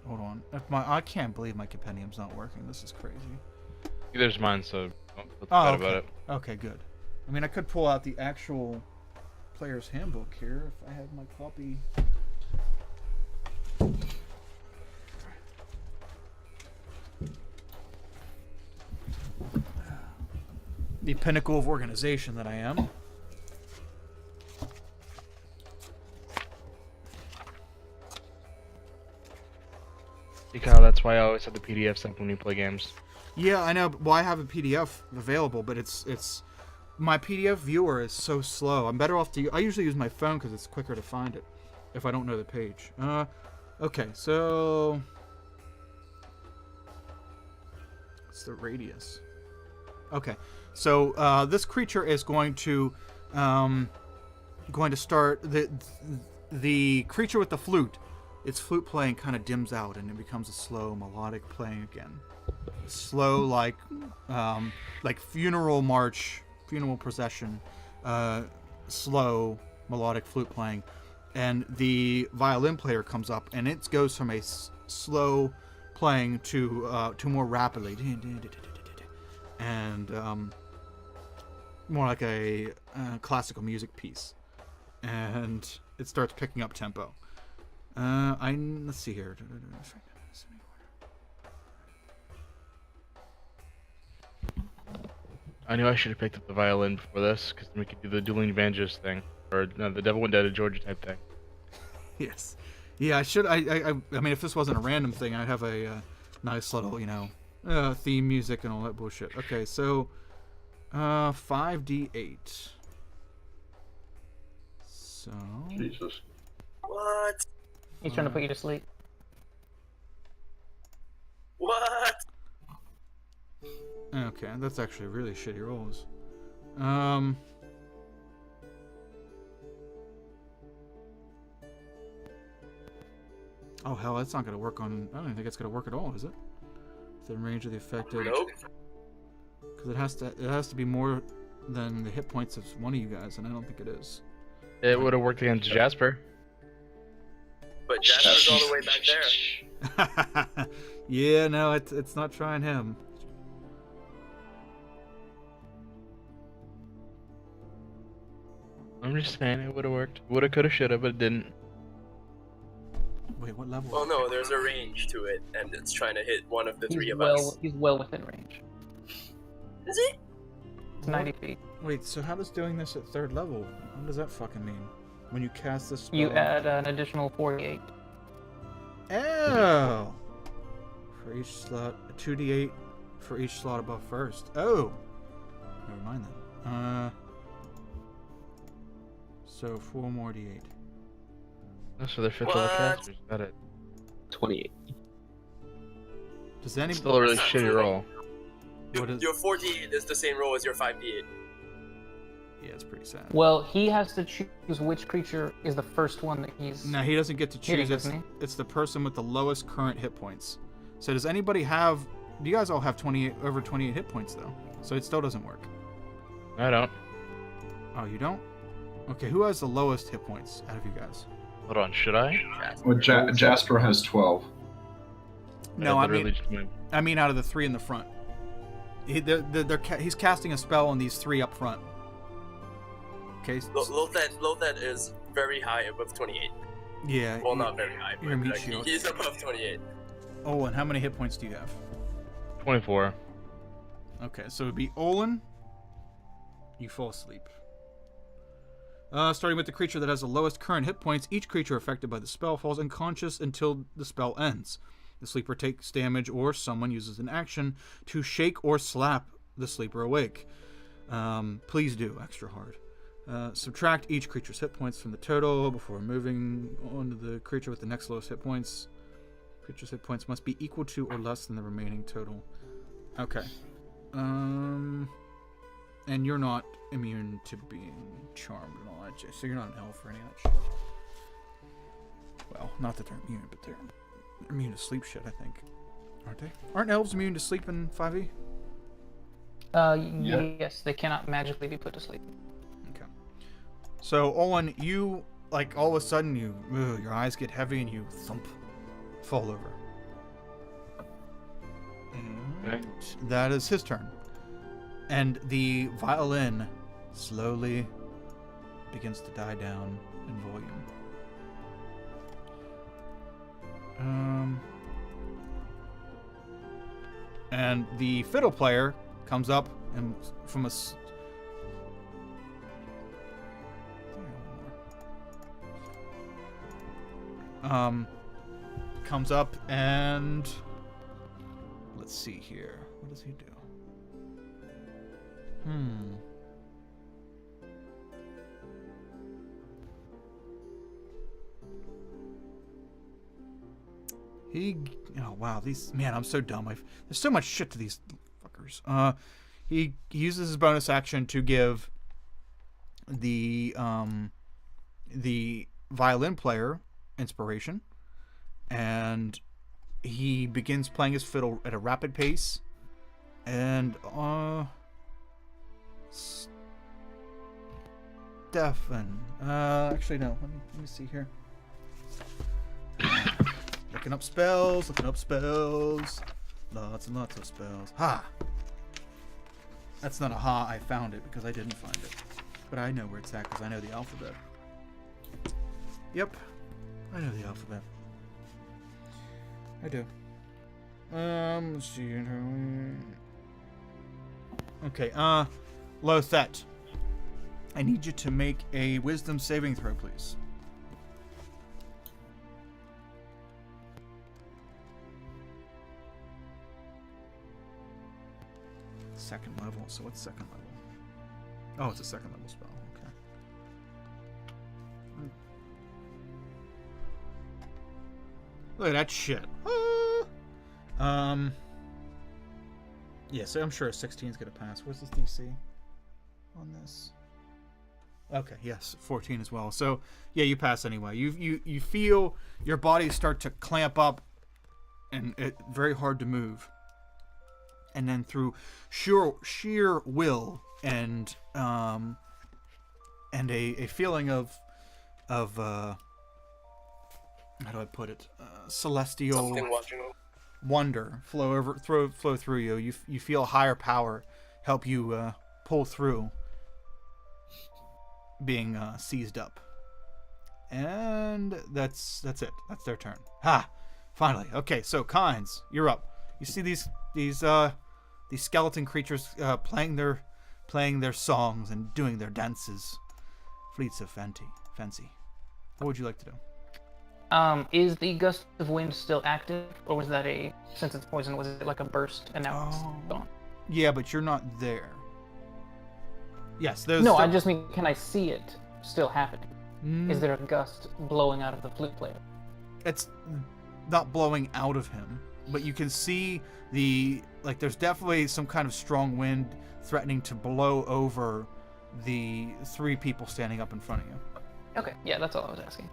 hold on. I can't believe my compendium's not working. This is crazy. Neither's mine, so don't feel Oh, bad okay. about it. Okay, good. I mean, I could pull out the actual player's handbook here if I had my copy. The pinnacle of organization that I am. See, Kyle, that's why I always have the PDFs up when we play games. Yeah, I know. Well, I have a PDF available, but it's my PDF viewer is so slow. I'm better off to. I usually use my phone because it's quicker to find it if I don't know the page. Okay, so it's the radius. Okay, so this creature is going to start the creature with the flute. Its flute playing kind of dims out and it becomes a slow melodic playing again. Slow like funeral march, funeral procession, slow melodic flute playing, and the violin player comes up and it goes from a slow playing to more rapidly and more like a classical music piece, and it starts picking up tempo. Let's see here. I knew I should have picked up the violin before this, because then we could do the dueling banjos thing, or no, the Devil Went Down to Georgia type thing. Yes. Yeah, I should. I mean, if this wasn't a random thing, I'd have a nice little, theme music and all that bullshit. Okay, so 5d8. So. Jesus. What? He's trying to put you to sleep. What? Okay, that's actually really shitty rolls. Oh hell, that's not gonna work on. I don't even think it's gonna work at all, is it? Within range of the affected. Nope. Because it has to be more than the hit points of one of you guys, and I don't think it is. It would have worked against Jasper. But Jasper's all the way back there. Yeah, no, it's not trying him. I'm just saying it would have worked. Woulda, coulda, shoulda, but it didn't. Wait, what level? Well, no, there's a range to it, and it's trying to hit one of the three of well, us. He's well within range. Is it? It's 90 feet. Wait, so how does doing this at 3rd level? What does that fucking mean? When you cast this spell? You add an additional 48. Oh! For each slot, 2d8 for each slot above first. Oh! Never mind then. So 4 more d8. Oh, so they're 5th level What? casters. Got it. 28. Does anybody? Still a really shitty roll. What is? Your 48 is the same roll as your 5d8. Yeah, it's pretty sad. Well, he has to choose which creature is the first one that he's. No, he doesn't get to choose. Hitting, doesn't he? It's the person with the lowest current hit points. So does anybody have? Do you guys all have over 28 hit points though? So it still doesn't work. I don't. Oh, you don't? Okay, who has the lowest hit points out of you guys? Hold on, should I? Well, Jasper has 12. No, I literally mean, just went- I mean out of the 3 in the front. He's casting a spell on these 3 up front. Okay. Lothat is very high above 28. Yeah. Well, not very high, Your but meat like, shield. he's above 28. Oh, and how many hit points do you have? 24. Okay, so it'd be Olin. You fall asleep. Starting with the creature that has the lowest current hit points, each creature affected by the spell falls unconscious until the spell ends. The sleeper takes damage, or someone uses an action to shake or slap the sleeper awake. Please do extra hard. Subtract each creature's hit points from the total before moving on to the creature with the next lowest hit points. Creature's hit points must be equal to or less than the remaining total. Okay. And you're not immune to being charmed and all that, so you're not an elf or any of that shit. Well, not that they're immune, but they're immune to sleep shit, I think. Aren't they? Aren't elves immune to sleep in 5e? Yeah. Yes, they cannot magically be put to sleep. Okay. So, Olin, you, like, all of a sudden, your eyes get heavy and you thump, fall over. Okay. That is his turn. And the violin slowly begins to die down in volume. And the fiddle player comes up and from a comes up and let's see here. What does he do? Oh wow, man, I'm so dumb. There's so much shit to these fuckers. He uses his bonus action to give the violin player inspiration, and he begins playing his fiddle at a rapid pace, and Stefan. Actually no. Let me see here. Looking up spells. Lots and lots of spells. Ha! That's not a ha, I found it because I didn't find it. But I know where it's at because I know the alphabet. Yep. I know the alphabet. I do. Let's see. Okay, Lothet. I need you to make a wisdom saving throw, please. Second level. So what's second level? Oh, it's a second level spell. Okay. Look at that shit. Yeah, so I'm sure a 16 is gonna pass. What's this DC on this? Okay, yes, 14 as well. So yeah, you pass anyway. You feel your body start to clamp up, and it's very hard to move. And then through sheer will and a feeling of how do I put it? Celestial wonder flow through you. You feel higher power help you pull through being seized up. And that's it. That's their turn. Ha! Finally. Okay, so Kynes, you're up. You see these skeleton creatures playing their songs and doing their dances. Fleets of fancy. What would you like to do? Is the gust of wind still active, or was that since it's poison, was it like a burst and now it's gone? Yeah, but you're not there. Yes, there's. No, I just mean, can I see it still happening? Is there a gust blowing out of the flute player? It's not blowing out of him, but you can see the like there's definitely some kind of strong wind threatening to blow over the 3 people standing up in front of you. Okay, yeah, that's all I was asking.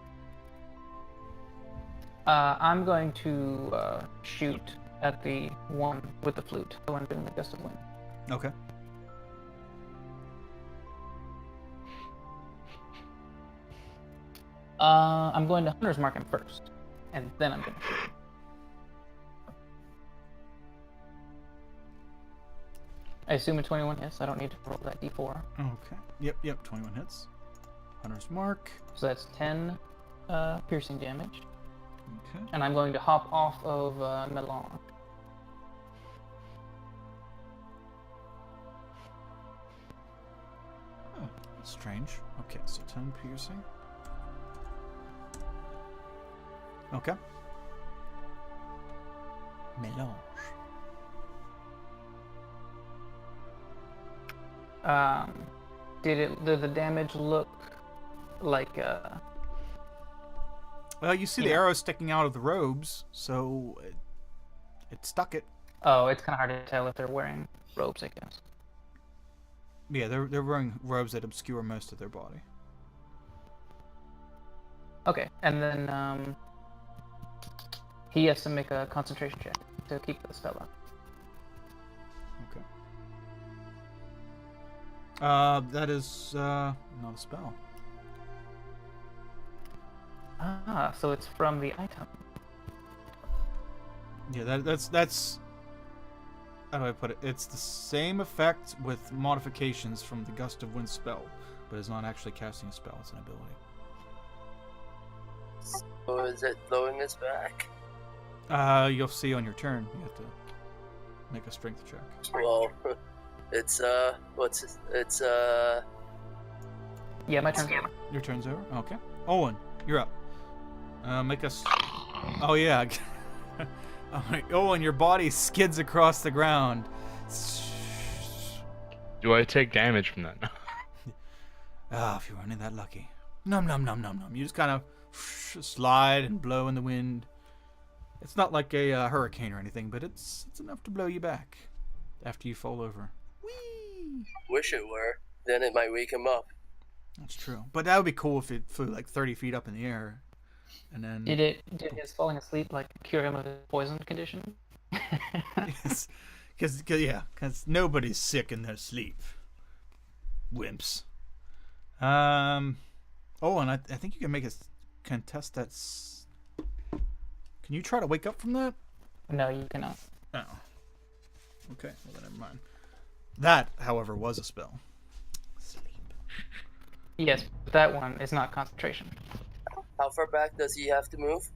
I'm going to shoot at the one with the flute, the one doing the gust of wind. Okay. I'm going to Hunter's Mark him first, and then I'm going to shoot him. I assume a 21 hits. I don't need to roll that d4. Okay. Yep. 21 hits. Hunter's Mark. So that's 10 piercing damage. Okay. And I'm going to hop off of Melon. Oh, that's strange. Okay, so 10 piercing. Okay. Melange. Did the damage look like Well, you see the arrow sticking out of the robes, so it stuck it. Oh, it's kind of hard to tell if they're wearing robes, I guess. Yeah, they're wearing robes that obscure most of their body. Okay, and then he has to make a concentration check to keep the spell up. Okay. That is not a spell. Ah, so it's from the item. Yeah, that's. How do I put it? It's the same effect with modifications from the Gust of Wind spell, but it's not actually casting a spell. It's an ability. So is it blowing us back? You'll see on your turn. You have to make a strength check. Well, it's Yeah, my turn's over. Your turn's over. Okay. Owen, you're up. Make us. Oh yeah. Alright, Owen, your body skids across the ground. Do I take damage from that? If you were only that lucky. Num num num num num. You just kind of slide and blow in the wind. It's not like a hurricane or anything, but it's enough to blow you back after you fall over. Whee! wish it were. Then it might wake him up. That's true. But that would be cool if it flew like 30 feet up in the air. And then Did his falling asleep like cure him of his poison condition? Yes. Because nobody's sick in their sleep. Wimps. Oh, and I think you can make a contest that's. Can you try to wake up from that? No, you cannot. Oh. Okay, well then never mind. That, however, was a spell. Sleep. Yes, but that one is not concentration. How far back does he have to move?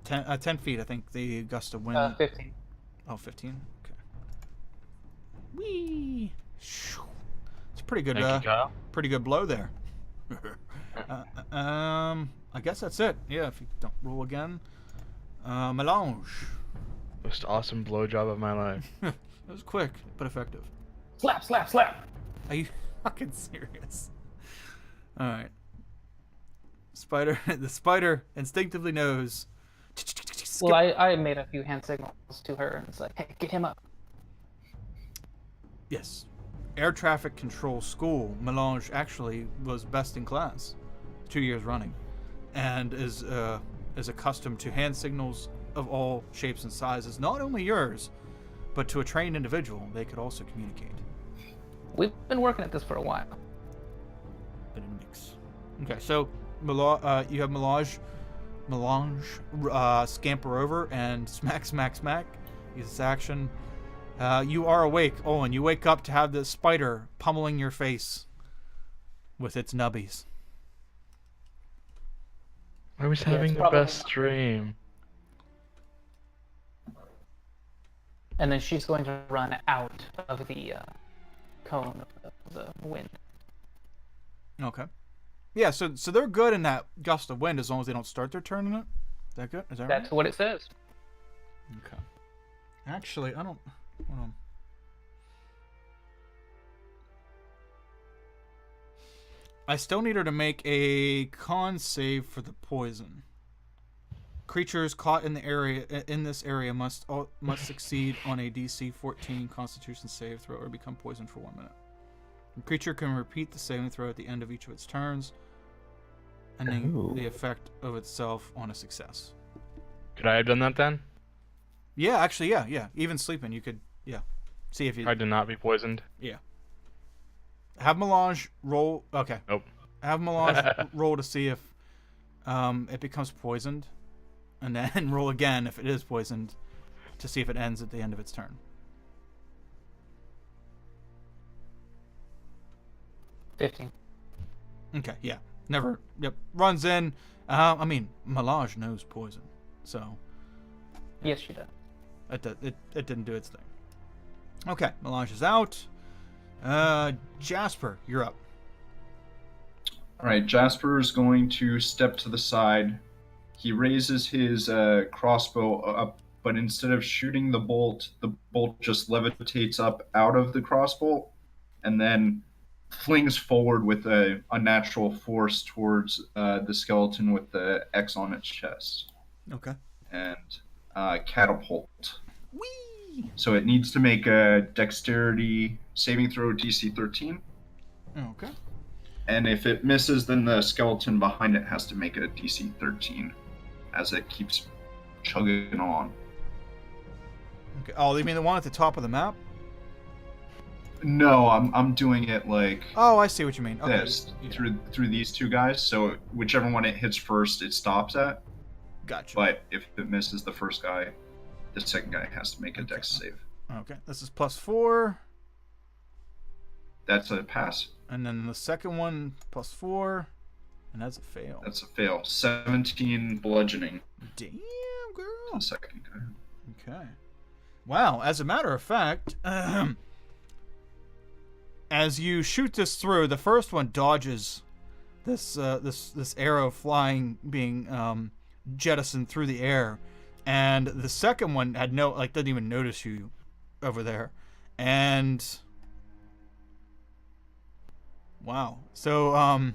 10 feet, I think, the gust of wind. 15. Oh, 15? Okay. Whee! It's a pretty good, Thank you, Kyle. pretty good blow there. I guess that's it. Yeah, if you don't roll again. Melange. Most awesome blowjob of my life. That was quick, but effective. Slap, slap, slap! Are you fucking serious? Alright. The spider instinctively knows. Well, I made a few hand signals to her, and it's like, hey, get him up. Yes. Air Traffic Control School, Melange actually was best in class 2 years running, and is accustomed to hand signals of all shapes and sizes, not only yours, but to a trained individual, they could also communicate. We've been working at this for a while. But in a mix. Okay, so you have Melange scamper over and smack, smack, smack. Use this action. You are awake, Owen. You wake up to have the spider pummeling your face with its nubbies. I was Yeah, having it's the probably best not. dream. And then she's going to run out of the cone of the wind. Okay. Yeah, so they're good in that gust of wind as long as they don't start their turn in it. Is that good? Is that That's what it says. right? Okay. Actually, I don't. Hold on. I still need her to make a con save for the poison. Creatures caught in this area must succeed on a DC 14 Constitution save throw or become poisoned for 1 minute. The creature can repeat the saving throw at the end of each of its turns, ending the effect of itself on a success. Could I have done that then? Yeah, actually, yeah. Even sleeping, you could, see if you. I did not be poisoned. Yeah. Have Melange roll. Okay. Nope. Have Melange roll to see if it becomes poisoned, and then roll again if it is poisoned to see if it ends at the end of its turn. 15. Okay, yeah. Never. Yep. Runs in. I mean, Melange knows poison, so. Yes, she does. It didn't do its thing. Okay, Melange is out. Jasper, you're up. All right, Jasper is going to step to the side. He raises his crossbow up, but instead of shooting the bolt just levitates up out of the crossbow and then flings forward with a unnatural force towards the skeleton with the X on its chest. Okay. And catapult. Whee! So it needs to make a dexterity saving throw DC 13. Okay. And if it misses, then the skeleton behind it has to make a DC 13 as it keeps chugging on. Okay. Oh, you mean the one at the top of the map? No, I'm doing it like Oh, I see what you mean. Okay. this through these two guys. So whichever one it hits first, it stops at. Gotcha. But if it misses the first guy, the second guy has to make a dex save. Okay. This is +4. That's a pass. And then the second one +4. And that's a fail. That's a fail. 17 bludgeoning. Damn, girl. The second guy. Okay. Wow. As a matter of fact, as you shoot this through, the first one dodges this arrow flying, being jettisoned through the air, and the second one had doesn't even notice you over there, and wow. So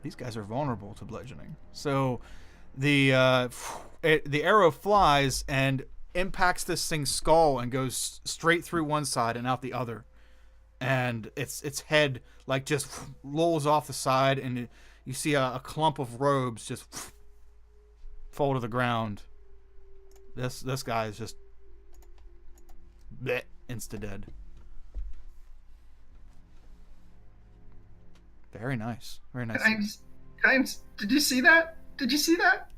these guys are vulnerable to bludgeoning. So the arrow flies and impacts this thing's skull and goes straight through one side and out the other, and its head just rolls off the side, and you see a clump of robes just fall to the ground. This guy is just insta dead. Very nice. Very nice. Did you see that? Did you see that?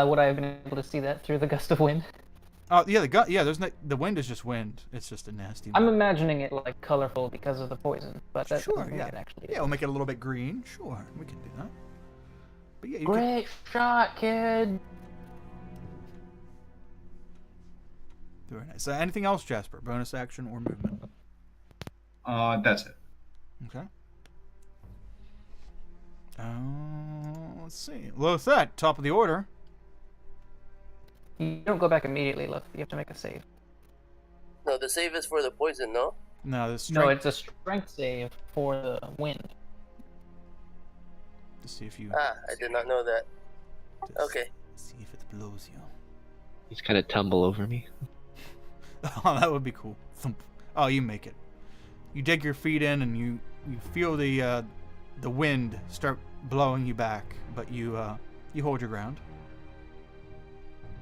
Would I have been able to see that through the gust of wind? Oh yeah, the wind is just wind. It's just a nasty. I'm imagining it colorful because of the poison, but that's sure, something yeah. it actually is. Yeah, we'll make it a little bit green. Sure, we can do that. But yeah, Great shot, kid. Very nice. Anything else, Jasper? Bonus action or movement? That's it. Okay. Let's see. Lothette, top of the order. You don't go back immediately, look. You have to make a save. No, the save is for the poison, no? No, the No, strength. it's a strength save for the wind. To see if you. Ah, I did not know that. Okay. See if it blows you. He's kind of tumble over me. Oh, that would be cool. Thump. Oh, you make it. You dig your feet in, and you feel the wind start blowing you back, but you hold your ground.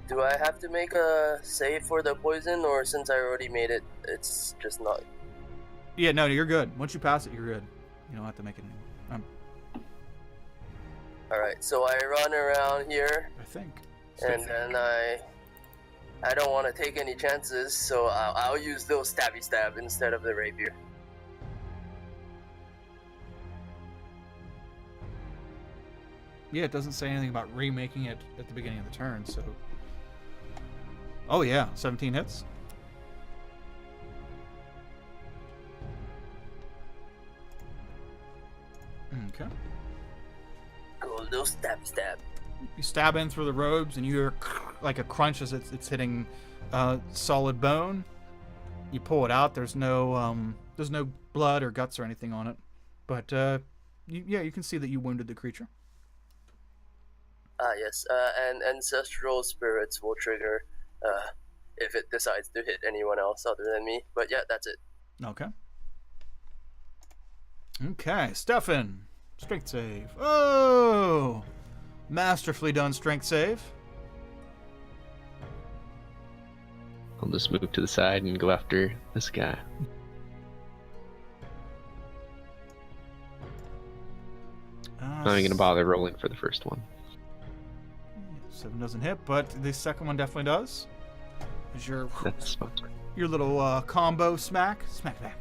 Do I have to make a save for the poison, or since I already made it, it's just not? Yeah, no, you're good. Once you pass it, you're good. You don't have to make it anymore. Alright, so I run around here, I think. and then I don't want to take any chances, so I'll use those stabby stab instead of the rapier. Yeah, it doesn't say anything about remaking it at the beginning of the turn, so. Oh yeah, 17 hits. Okay. Go a little stabby stab. You stab in through the robes, and you hear like a crunch as it's hitting solid bone. You pull it out. There's no blood or guts or anything on it, but you can see that you wounded the creature. Yes. And ancestral spirits will trigger if it decides to hit anyone else other than me. But yeah, that's it. Okay. Okay, Stefan. Strength save. Oh! Masterfully done strength save. I'll just move to the side and go after this guy. I'm not even gonna bother rolling for the first one. 7 doesn't hit, but the second one definitely does. Is your That's fine. your little combo smack back.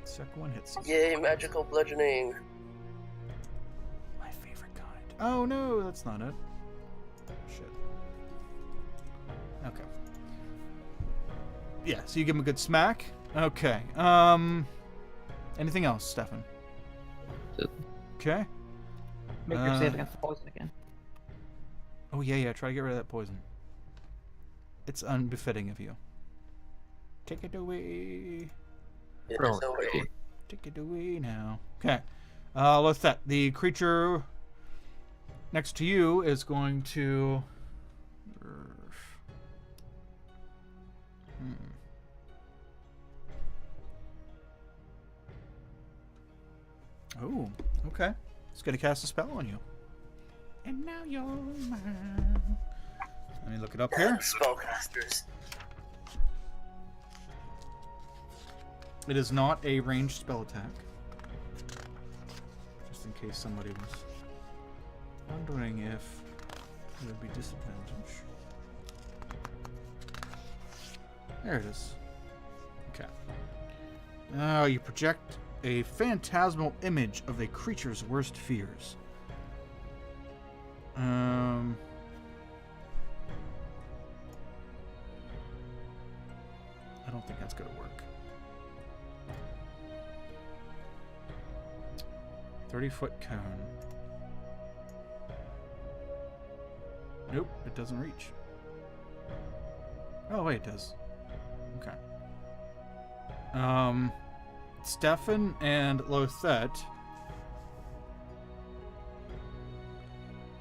Second one hits. Yay, magical bludgeoning. My favorite kind. Oh no, that's not it. Shit. Okay. Yeah, so you give him a good smack. Okay. Anything else, Stefan? That's it. Okay. Make your save against the poison again. Oh yeah, try to get rid of that poison. It's unbefitting of you. Take it away. It Roll is it. away. Take it away now. Okay. Let's that. The creature next to you is going to. Oh, okay. It's going to cast a spell on you. And now you're mine. Let me look it up here. Spellcasters. It is not a ranged spell attack. Just in case somebody was wondering if there would be disadvantage. There it is. Okay. You project a phantasmal image of a creature's worst fears. I don't think that's going to work. 30-foot cone. Nope, it doesn't reach. Oh, wait, it does. Okay. Stefan and Lothet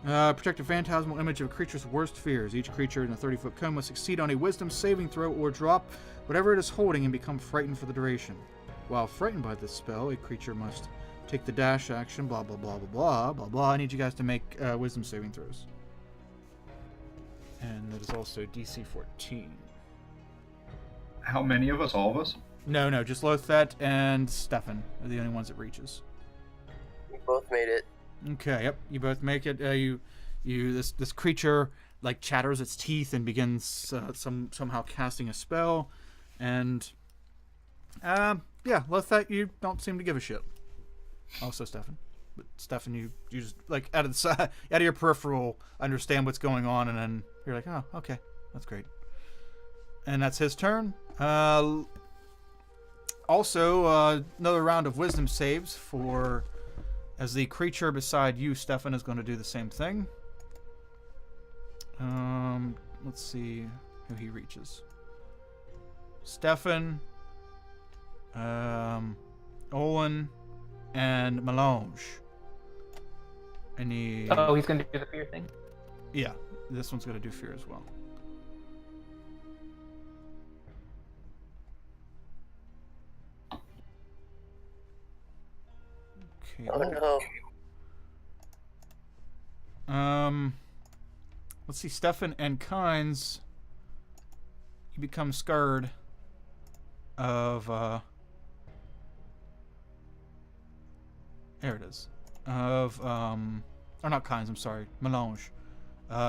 project a phantasmal image of a creature's worst fears. Each creature in a 30-foot cone must succeed on a wisdom saving throw or drop whatever it is holding and become frightened for the duration. While frightened by this spell, a creature must take the dash action, blah, blah, blah, blah, blah, blah, blah. I need you guys to make wisdom saving throws. And that is also DC 14. How many of us? All of us? No, just Lothet and Stefan are the only ones it reaches. We both made it. Okay, yep, you both make it. This creature like chatters its teeth and begins somehow casting a spell, and yeah, Lothet, you don't seem to give a shit. Also, Stefan, but Stefan, you just like out of the side, out of your peripheral, understand what's going on, and then you're like, oh, okay, that's great, and that's his turn. Also, another round of wisdom saves for. As the creature beside you, Stefan, is going to do the same thing. Let's see who he reaches. Stefan, Olin, and Melange. Oh, he's going to do the fear thing? Yeah, this one's going to do fear as well. Okay. Oh no. Let's see, Stefan and Kynes. You become scared of there it is. Of or not Kynes, I'm sorry, Melange.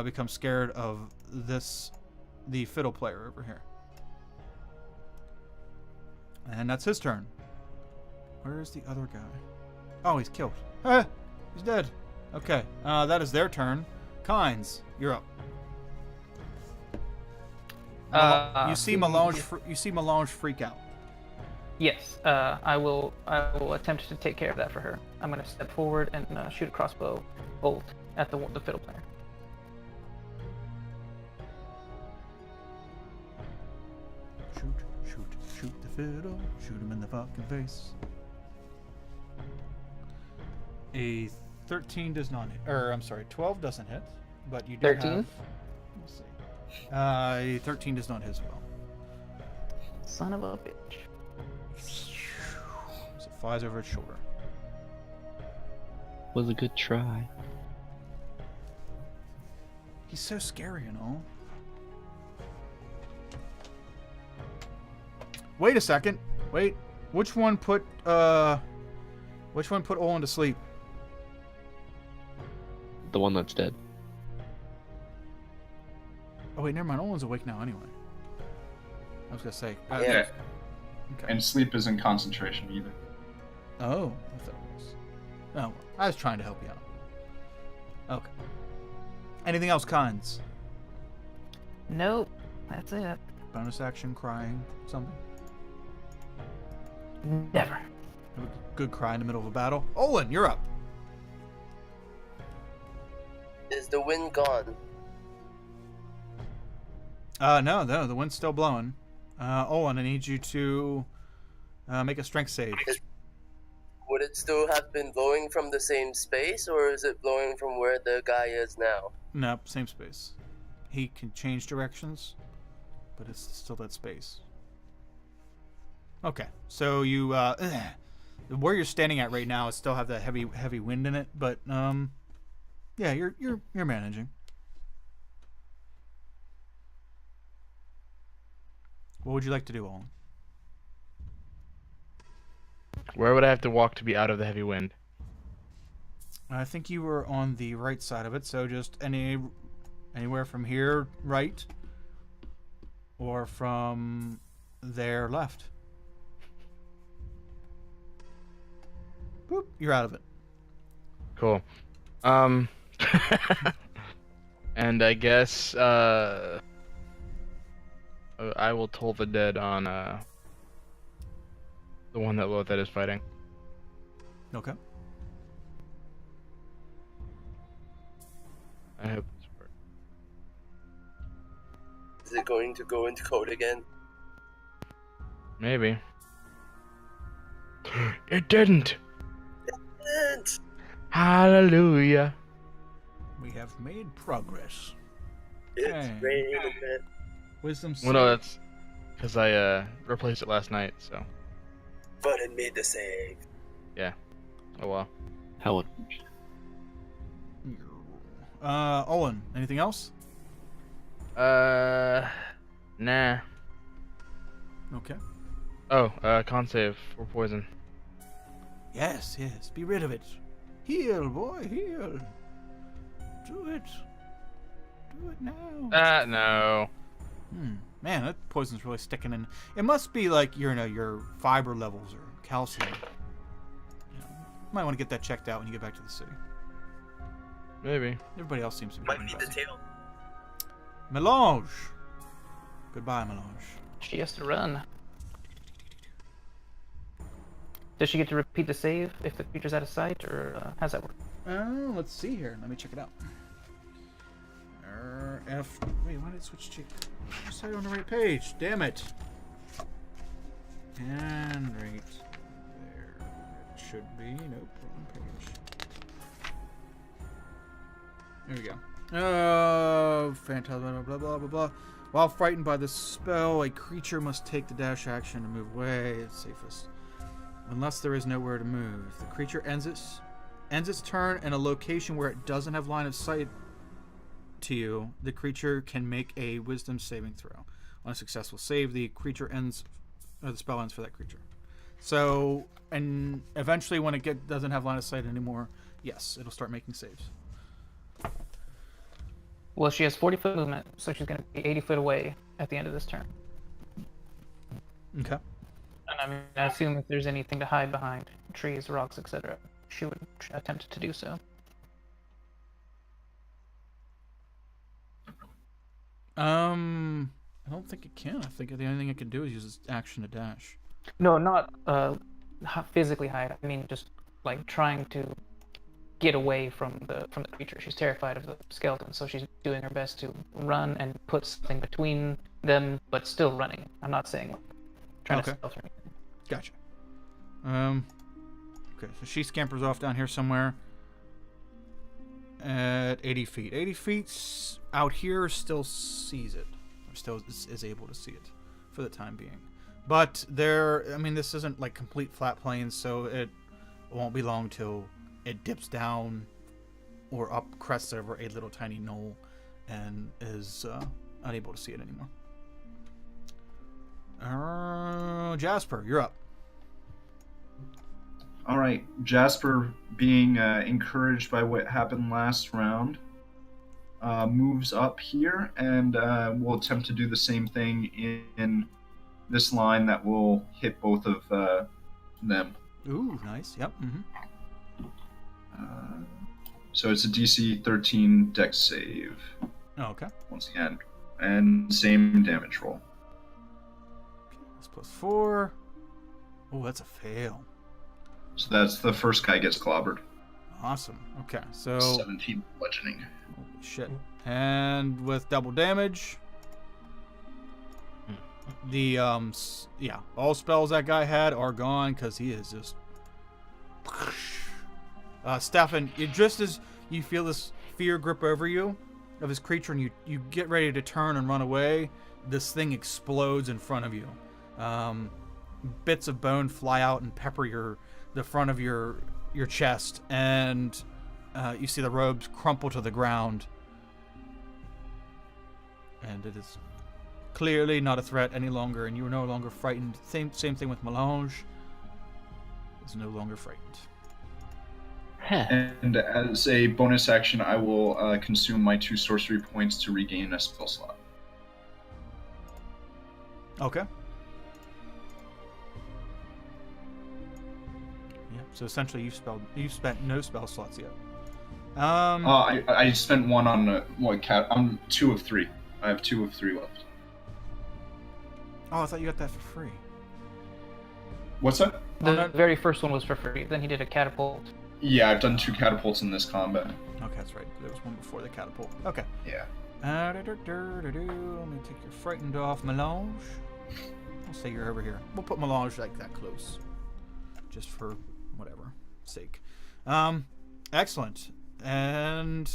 Becomes scared of the fiddle player over here. And that's his turn. Where's the other guy? Oh, he's killed. Ah, he's dead. Okay, that is their turn. Kynes, you're up. You see Melange freak out. Yes, I will attempt to take care of that for her. I'm going to step forward and shoot a crossbow bolt at the fiddle player. Shoot the fiddle. Shoot him in the fucking face. A 13 does not hit. Or, I'm sorry, 12 doesn't hit. But you do 13? have... Let's see. 13 does not hit as well. Son of a bitch. As it flies over its shoulder. Was a good try. He's so scary and all. Wait a second. Wait. Which one put Olin to sleep? The one that's dead. Oh wait, never mind. Olin's awake now anyway. I was gonna say. Yeah. Okay. And sleep isn't concentration either. Oh, I thought it was. Oh, well, I was trying to help you out. Okay. Anything else, Cons? Nope. That's it. Bonus action, crying, something. Never. Good cry in the middle of a battle. Olin, you're up. Is the wind gone? No, the wind's still blowing. Olin, I need you to make a strength save. Would it still have been blowing from the same space, or is it blowing from where the guy is now? Nope, same space. He can change directions, but it's still that space. Okay, so you where you're standing at right now, it still have that heavy wind in it, but yeah, you're managing. What would you like to do, Olin? Where would I have to walk to be out of the heavy wind? I think you were on the right side of it, so just anywhere from here right, or from there left. Boop, you're out of it. Cool. And I guess I will toll the dead on the one that Lothar is fighting. Okay. I hope this works. Is it going to go into code again? Maybe. It didn't! And Hallelujah. We have made progress. it's Okay. raining again. Wisdom Well, no, save. that's because I replaced it last night, so But it made the save. oh well. How Olin, anything else? Nah. Okay. Oh, con save for poison. Yes, be rid of it. Heal, boy, heal. Do it. Do it now. No. Man, that poison's really sticking in. It must be like your fiber levels or calcium. You might want to get that checked out when you get back to the city. Maybe. Everybody else seems to be Might doing need the better. tail. Melange. Goodbye, Melange. She has to run. Does she get to repeat the save if the creature's out of sight, or how's that work? Let's see here. Let me check it out. F. Wait, why did it switch to? I started on the right page. Damn it. And right there. It should be. Nope, wrong page. There we go. Phantasm, blah, blah, blah, blah, blah. While frightened by this spell, a creature must take the dash action to move away. It's safest. Unless there is nowhere to move. The creature ends its turn in a location where it doesn't have line of sight to you. The creature can make a wisdom saving throw. On a successful save, the spell ends for that creature. So, and eventually when it doesn't have line of sight anymore, yes, it'll start making saves. Well, she has 40-foot movement, so she's going to be 80 foot away at the end of this turn. Okay. And I mean, I assume if there's anything to hide behind, trees, rocks, etc., she would attempt to do so. I don't think it can. I think the only thing it can do is use its action to dash. No, not physically hide. I mean, just like trying to get away from the creature. She's terrified of the skeleton, so she's doing her best to run and put something between them, but still running. I'm not saying like trying to stealth or anything. Gotcha. Okay, so she scampers off down here somewhere. at 80 feet. 80 feet out here still sees it. Or still is able to see it for the time being. But this isn't like complete flat plains, so it won't be long till it dips down or up, crests over a little tiny knoll, and is unable to see it anymore. Jasper, you're up. All right, Jasper, being encouraged by what happened last round, moves up here and will attempt to do the same thing in this line that will hit both of them. Ooh, nice. Yep. Mm-hmm. So it's a DC 13 Dex save. Oh, okay. Once again, and same damage roll. That's +4. Oh, that's a fail. So that's the first guy gets clobbered. Awesome. Okay, so 17 bludgeoning. holy shit. And with double damage, the all spells that guy had are gone because he is just. Stefan, just as you feel this fear grip over you of this creature, and you get ready to turn and run away, this thing explodes in front of you. Bits of bone fly out and pepper the front of your chest, and you see the robes crumple to the ground. And it is clearly not a threat any longer, and you are no longer frightened. Same thing with Melange. Is no longer frightened. And as a bonus action, I will consume my 2 sorcery points to regain a spell slot. Okay. Yeah. So essentially, you've spent no spell slots yet. I spent one on I'm 2 of 3. I have 2 of 3 left. Oh, I thought you got that for free. What's that? The very first one was for free. Then he did a catapult. Yeah, I've done 2 catapults in this combat. Okay, that's right. There was one before the catapult. Okay. Yeah. Let me take your frightened off, Melange. I'll say you're over here. We'll put Melange like that close, just for whatever sake. Excellent. And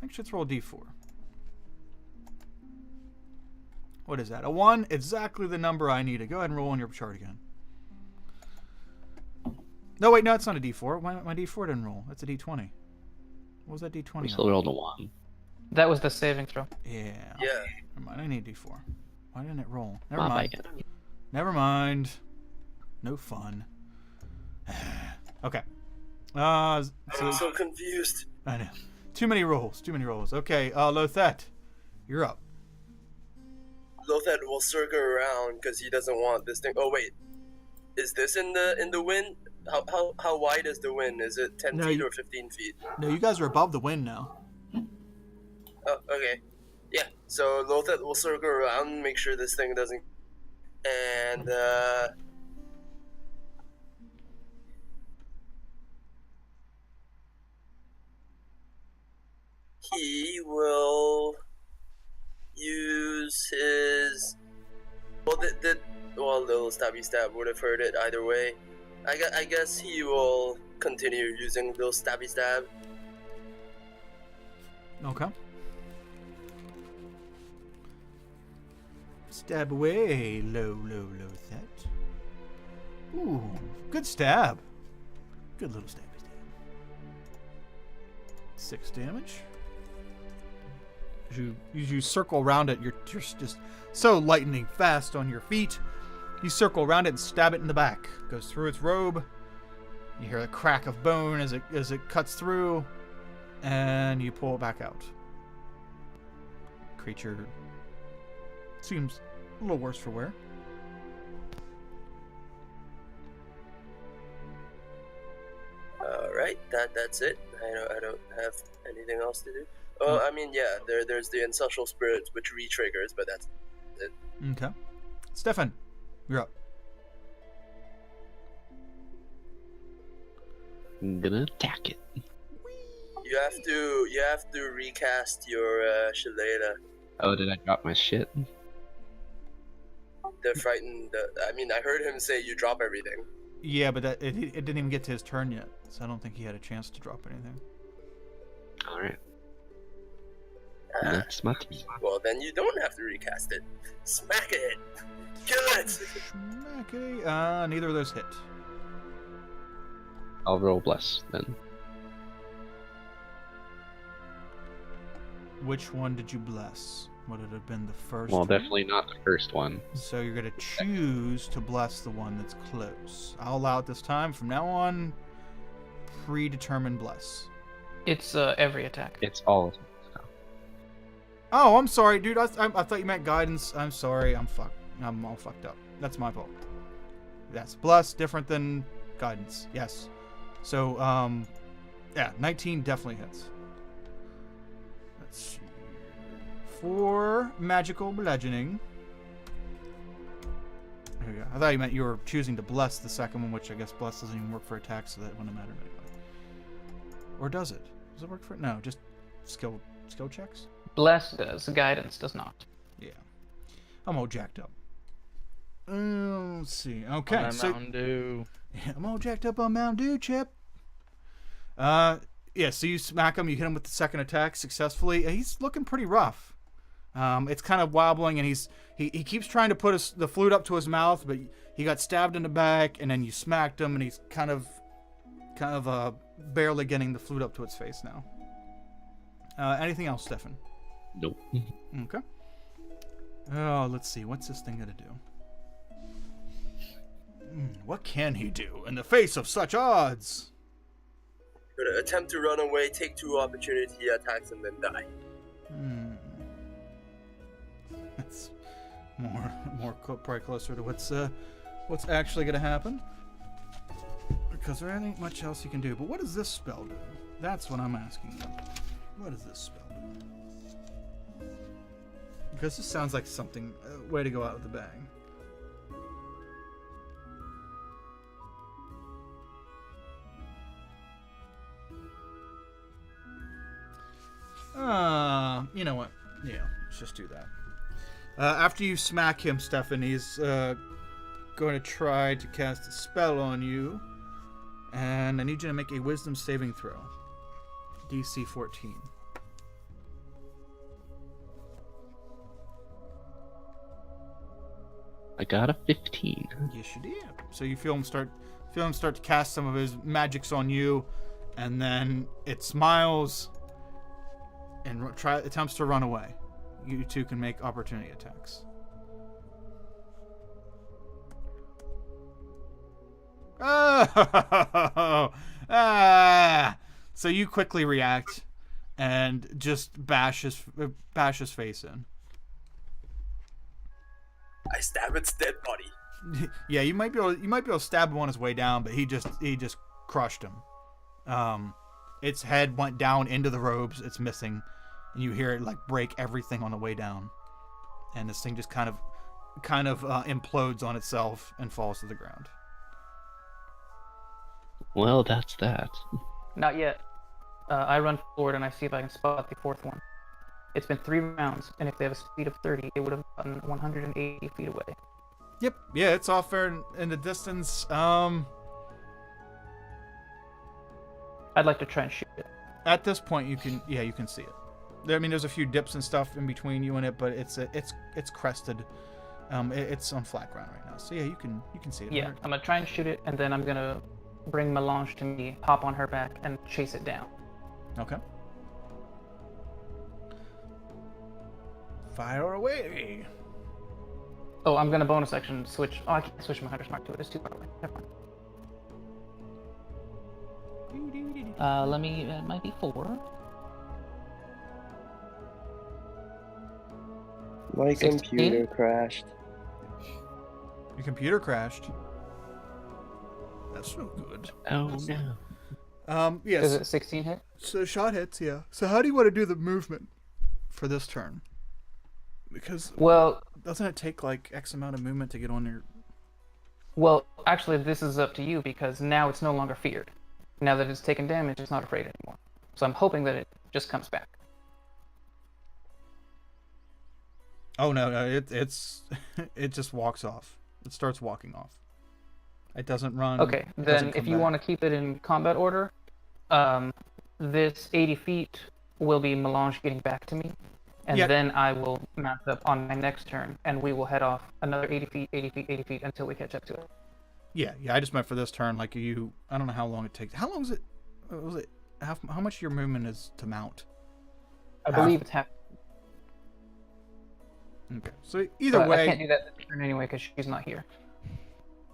actually, let's roll a d4. What is that? A 1? Exactly the number I need. Go ahead and roll on your chart again. No, wait, no, it's not a d4. My d4 didn't roll. That's a d20. What was that d20? We still rolled a 1. That was the saving throw. Yeah. Yeah. Never mind. I need d4. Why didn't it roll? Never My mind. bad. Never mind. No fun. Okay. So, I'm so confused. I know. Too many rolls. Okay, Lothet, you're up. Lothat will circle around because he doesn't want this thing. Oh wait, is this in the wind? How wide is the wind? Is it 10 feet or 15 feet? No, you guys are above the wind now. Oh, okay. Yeah. So Lothat will circle around, make sure this thing doesn't, and he will use his. Well, little stabby stab would have hurt it either way. I guess he will continue using little stabby stab. Okay. Stab away, Lothet. Ooh, good stab. Good little stabby stab. 6 damage. As you circle around it, you're just so lightning fast on your feet. You circle around it and stab it in the back. Goes through its robe. You hear the crack of bone as it cuts through, and you pull it back out. Creature seems a little worse for wear. All right, that's it. I don't have anything else to do. Oh, I mean, yeah, there's the ancestral spirits which re-triggers, but that's it. Okay. Stefan, you're up. I'm gonna attack it. You have to recast your Shalala. Oh, did I drop my shit? The frightened. I mean, I heard him say you drop everything. Yeah, but it didn't even get to his turn yet, so I don't think he had a chance to drop anything. Alright. That's my team. Well, then you don't have to recast it. Smack it! Kill it! Smacky. Neither of those hit. I'll roll bless then. Which one did you bless? Would it have been the first Well, one? definitely not the first one. So you're going to choose to bless the one that's close. I'll allow it this time. From now on, predetermined bless. It's every attack. It's all of them. Oh, I'm sorry, dude. I thought you meant guidance. I'm sorry. I'm all fucked up. That's my fault. Yes, bless different than guidance. Yes. So, yeah, 19 definitely hits. Let's see. 4 magical bludgeoning. There we go. I thought you meant you were choosing to bless the second one, which I guess bless doesn't even work for attacks, so that wouldn't matter anyway. Or does it? Does it work for? No, just skill checks. Bless does, guidance does not. Yeah, I'm all jacked up. Let's see. Okay, On so Mountain Dew. yeah, I'm all jacked up on Mountain Dew, Chip. Yeah. So you smack him. You hit him with the second attack successfully. He's looking pretty rough. It's kind of wobbling, and he keeps trying to put the flute up to his mouth, but he got stabbed in the back, and then you smacked him, and he's kind of barely getting the flute up to its face now. Anything else, Stefan? Nope. Okay. Oh, let's see. What's this thing gonna do? What can he do in the face of such odds? Gonna attempt to run away, take 2 opportunity attacks, and then die. That's probably closer to what's actually gonna happen. Because there ain't much else you can do. But what does this spell do? That's what I'm asking. What does this spell do? Because this sounds like something, a way to go out with a bang. You know what? Yeah, let's just do that. After you smack him, Stefan, he's going to try to cast a spell on you. And I need you to make a wisdom saving throw. DC 14. I got a 15. Yes, you did. So you feel him start to cast some of his magics on you, and then it smiles and attempts to run away. You two can make opportunity attacks. Oh! So you quickly react and just bash his face in. I stab its dead body. Yeah, you might be able to stab him on his way down, but he just crushed him. Its head went down into the robes. It's missing, and you hear it like break everything on the way down, and this thing just kind of implodes on itself and falls to the ground. Well, that's that. Not yet. I run forward and I see if I can spot the 4th one. It's been 3 rounds, and if they have a speed of 30, it would have gotten 180 feet away. Yep. Yeah, it's off there in the distance. I'd like to try and shoot it. At this point, you can see it. I mean, there's a few dips and stuff in between you and it, but it's crested. It's on flat ground right now. So yeah, you can see it. Yeah, I'm gonna try and shoot it, and then I'm gonna bring Melange to me, hop on her back, and chase it down. Okay. Fire away. Oh, I'm gonna bonus action switch. Oh, I can't switch my Hunter's Mark to it. It's too far away. Never mind. It might be 4. My 16? computer crashed. Your computer crashed. That's no good. Oh no. Yes. Is it 16 hit? So shot hits, yeah. So how do you want to do the movement for this turn? Because Well, doesn't it take like X amount of movement to get on your? well, actually, this is up to you because now it's no longer feared. Now that it's taken damage, it's not afraid anymore. So I'm hoping that it just comes back. Oh no, it's it just walks off. It starts walking off. It doesn't run. Okay, it then doesn't if come you back. want to keep it in combat order, this 80 feet will be Melange getting back to me, and Yeah. then I will mount up on my next turn, and we will head off another 80 feet, 80 feet, 80 feet until we catch up to it. Yeah. I just meant for this turn, like I don't know how long it takes. How long is it? Was it how much of your movement is to mount? I believe it's half. Okay. So either But way, I can't do that this turn anyway because she's not here.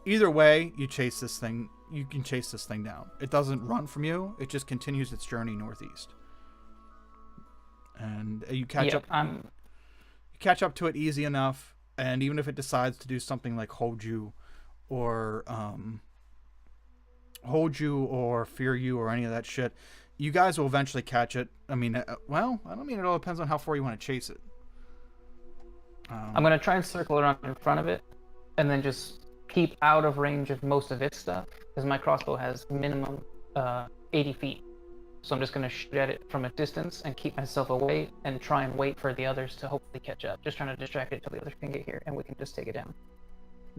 either way, you chase this thing. You can chase this thing down. It doesn't run from you. It just continues its journey northeast. And you catch up. You catch up to it easy enough. And even if it decides to do something like hold you, or fear you, or any of that shit, you guys will eventually catch it. I mean, well, I don't mean it all depends on how far you want to chase it. I'm gonna try and circle around in front of it, and then just keep out of range of most of its stuff, because my crossbow has minimum 80 feet. So I'm just gonna shoot at it from a distance and keep myself away, and try and wait for the others to hopefully catch up. Just trying to distract it till the others can get here, and we can just take it down.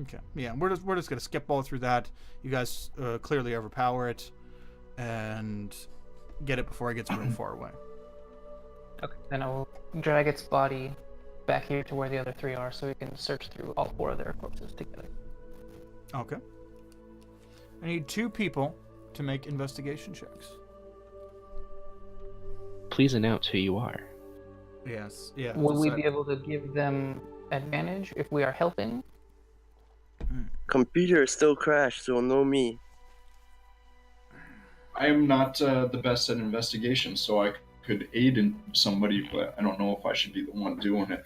Okay. Yeah, we're just gonna skip all through that. You guys clearly overpower it, and get it before it gets real far away. Okay. Then I will drag its body back here to where the other three are, so we can search through all four of their corpses together. Okay. I need 2 people to make investigation checks. Please announce who you are. Yes. Yeah. Will we be able to give them advantage if we are helping? Computer still crashed, so no me. I am not the best at investigation, so I could aid in somebody, but I don't know if I should be the one doing it.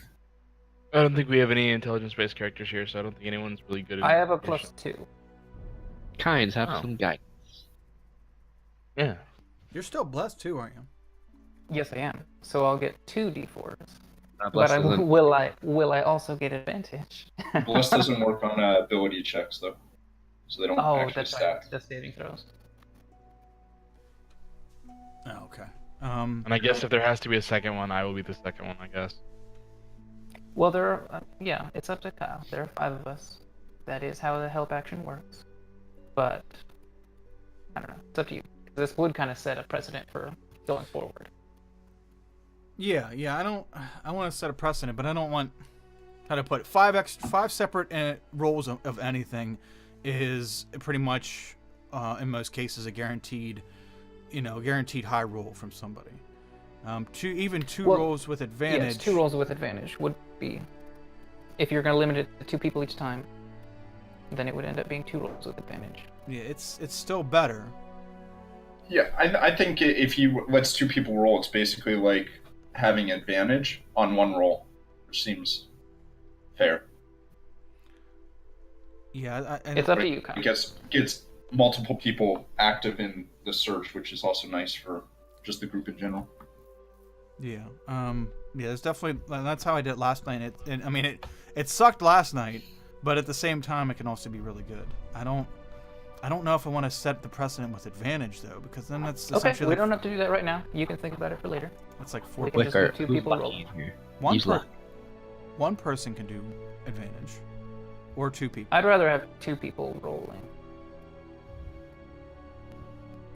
I don't think we have any intelligence-based characters here, so I don't think anyone's really good at I have a investigation. +2. Kynes, have Oh. some guidance. Yeah. You're still blessed too, aren't you? Yes, I am. So I'll get 2 d4s. But Blessed isn't- will I also get advantage? Bless doesn't work on ability checks though, so they don't Oh, actually that's stack. right. Just saving throws. Oh, okay. And I guess if there has to be a second one, I will be the second one, I guess. Well, there are, yeah, it's up to Kyle. There are 5 of us. That is how the help action works. But I don't know. It's up to you. This would kind of set a precedent for going forward. Yeah. I want to set a precedent, but I don't want. How to put it? 5 separate rolls of anything is pretty much, in most cases, a guaranteed high roll from somebody. 2 rolls with advantage. Yes, 2 rolls with advantage would be, if you're going to limit it to 2 people each time, then it would end up being 2 rolls with advantage. Yeah, it's still better. Yeah, I think if he lets 2 people roll, it's basically like having advantage on 1 roll, which seems fair. Yeah, It's up to you, Kyle. It gets multiple people active in the search, which is also nice for just the group in general. Yeah. It's definitely, that's how I did it last night. It sucked last night, but at the same time, it can also be really good. I don't know if I want to set the precedent with advantage though, because then that's Okay, essentially we don't have to do that right now. You can think about it for later. It's like 4 We can people. just do 2 people rolling. One person can do advantage, or 2 people. I'd rather have 2 people rolling.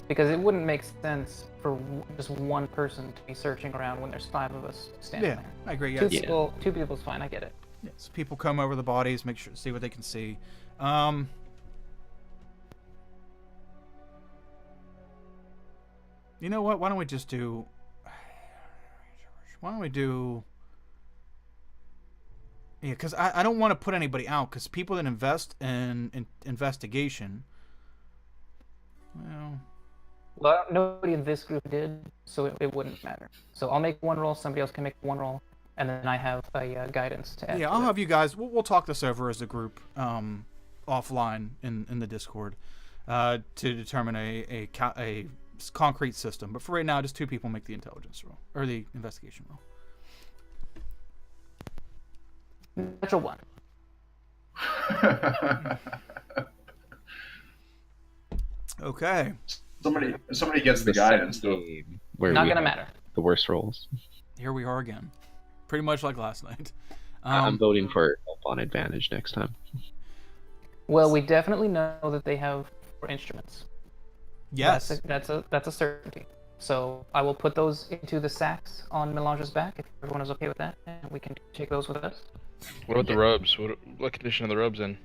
Because it wouldn't make sense for just 1 person to be searching around when there's 5 of us standing Yeah, there. I agree. 2 Yes. people, 2 people's fine. I get it. Yes. People come over the bodies, see what they can see. You know what? Why don't we do? Yeah, because I don't want to put anybody out, because people that invest in investigation, Well, nobody in this group did, so it wouldn't matter. So I'll make 1 roll, somebody else can make 1 roll, and then I have a guidance to add. yeah, to I'll it. have you guys. We'll talk this over as a group, offline in the Discord, to determine a concrete system. But for right now, just 2 people make the intelligence roll or the investigation roll. Natural 1. Okay. Somebody gets the guidance though. game where Not we gonna have matter. the worst rolls. Here we are again. Pretty much like last night. I'm voting for help on advantage next time. Well, we definitely know that they have 4 instruments. Yes. That's a certainty. So I will put those into the sacks on Melange's back if everyone is okay with that, and we can take those with us. What about the robes? What condition are the robes in?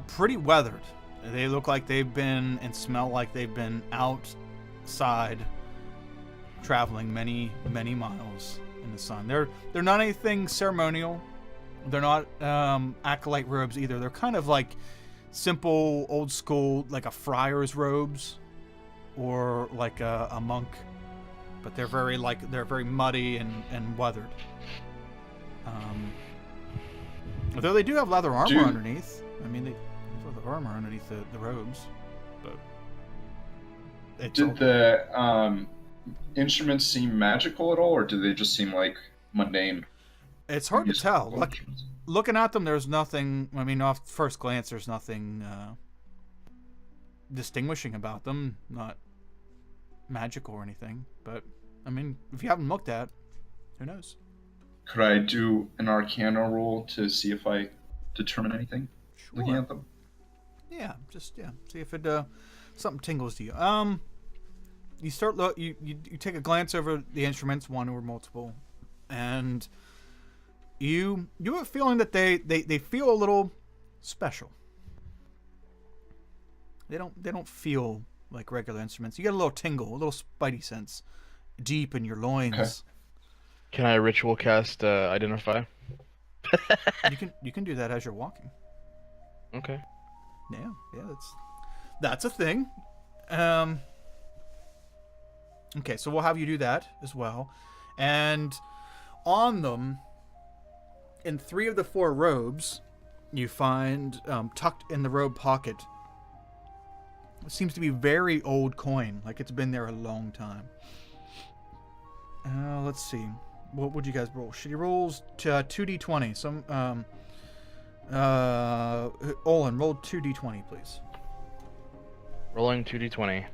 Pretty weathered. They look like they've been and smell like they've been outside, traveling many, many miles in the sun. They're not anything ceremonial. They're not acolyte robes either. They're kind of like simple, old school, like a friar's robes, or like a monk. But they're very muddy and weathered. Although they do have leather armor underneath. I mean, they have leather armor underneath the robes. But Did the instruments seem magical at all, or do they just seem like mundane? it's hard to tell. Functions? Looking at them, there's nothing. I mean, off first glance, there's nothing distinguishing about them. Not magical or anything. But I mean, if you haven't looked at, who knows? Could I do an Arcana roll to see if I determine anything looking at them? Yeah, see if it something tingles to you. You start you take a glance over the instruments, one or multiple, and you have a feeling that they feel a little special. They don't feel like regular instruments. You get a little tingle, a little spidey sense deep in your loins. Okay. Can I ritual cast identify? You can do that as you're walking. Okay. Yeah, that's a thing. Okay, so we'll have you do that as well. And on them, in 3 of the 4 robes, you find tucked in the robe pocket, it seems to be very old coin, like it's been there a long time. Let's see. What would you guys roll? She rolls 2d20. Olin, roll 2d20, please. Rolling 2d20.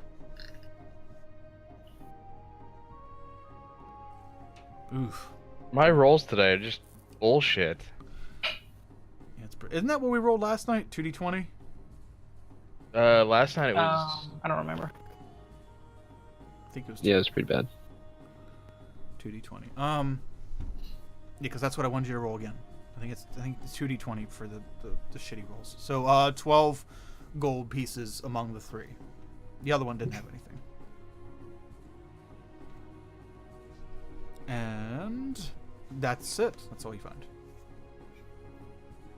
Oof. My rolls today are just bullshit. Yeah, isn't that what we rolled last night? 2d20? Last night it was. I don't remember. I think it was. Yeah, it was pretty bad. 2d20. Yeah, because that's what I wanted you to roll again. I think it's 2d20 for the shitty rolls. So 12 gold pieces among the 3. The other one didn't have anything. And that's it. That's all you find.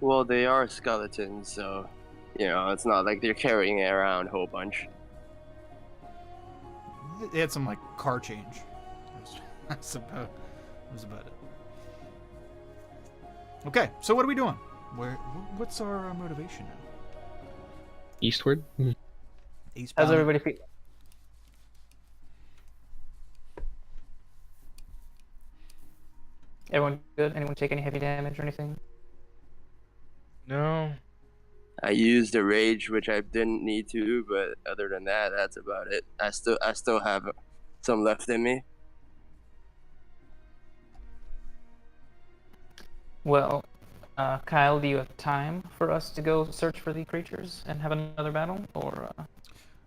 Well, they are skeletons, so it's not like they're carrying it around a whole bunch. They had some like car change. That was about it. Okay, so what are we doing? What's our motivation now? Eastward? Eastbound. How's everybody feel? Everyone good? Anyone take any heavy damage or anything? No. I used a rage, which I didn't need to, but other than that, that's about it. I still have some left in me. Well, Kyle, do you have time for us to go search for the creatures and have another battle, or?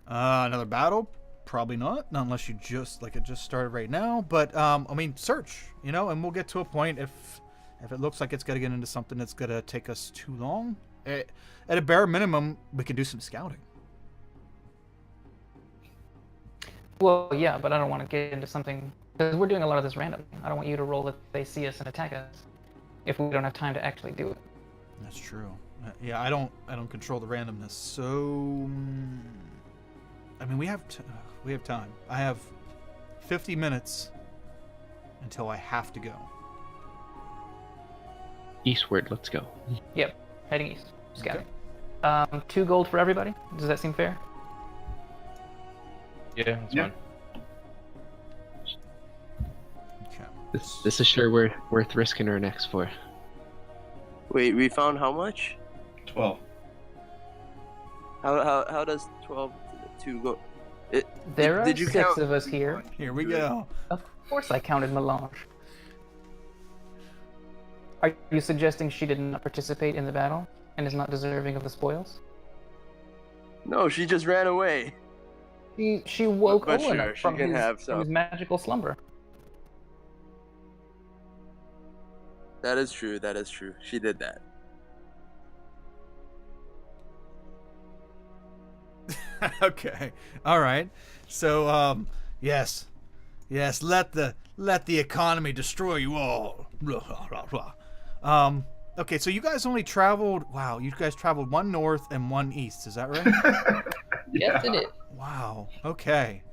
Another battle? Probably not unless you just it just started right now. But I mean, search, and we'll get to a point if it looks like it's gonna get into something that's gonna take us too long. At a bare minimum, we can do some scouting. Well, yeah, but I don't want to get into something because we're doing a lot of this randomly. I don't want you to roll that they see us and attack us if we don't have time to actually do it. That's true. Yeah, I don't control the randomness. So, I mean, we have time. I have 50 minutes until I have to go. Eastward, let's go. Yep, heading east. Scouting. 2 gold for everybody. Does that seem fair? Yeah, that's Yeah. fine. Okay. This is sure worth risking our necks for. Wait, we found how much? 12. How does 12 to go? There are did you 6 count? of us here. Here we go. Of course I counted Melange. Are you suggesting she did not participate in the battle and is not deserving of the spoils? No, she just ran away. She woke But Owen sure, up she from can his have from his some. magical slumber. That is true. That is true. She did that. Okay. All right. So, yes. Yes, let the economy destroy you all. Okay, so you guys only traveled, wow, you guys traveled one north and one east, is that right? Yes, it is. Wow. Okay.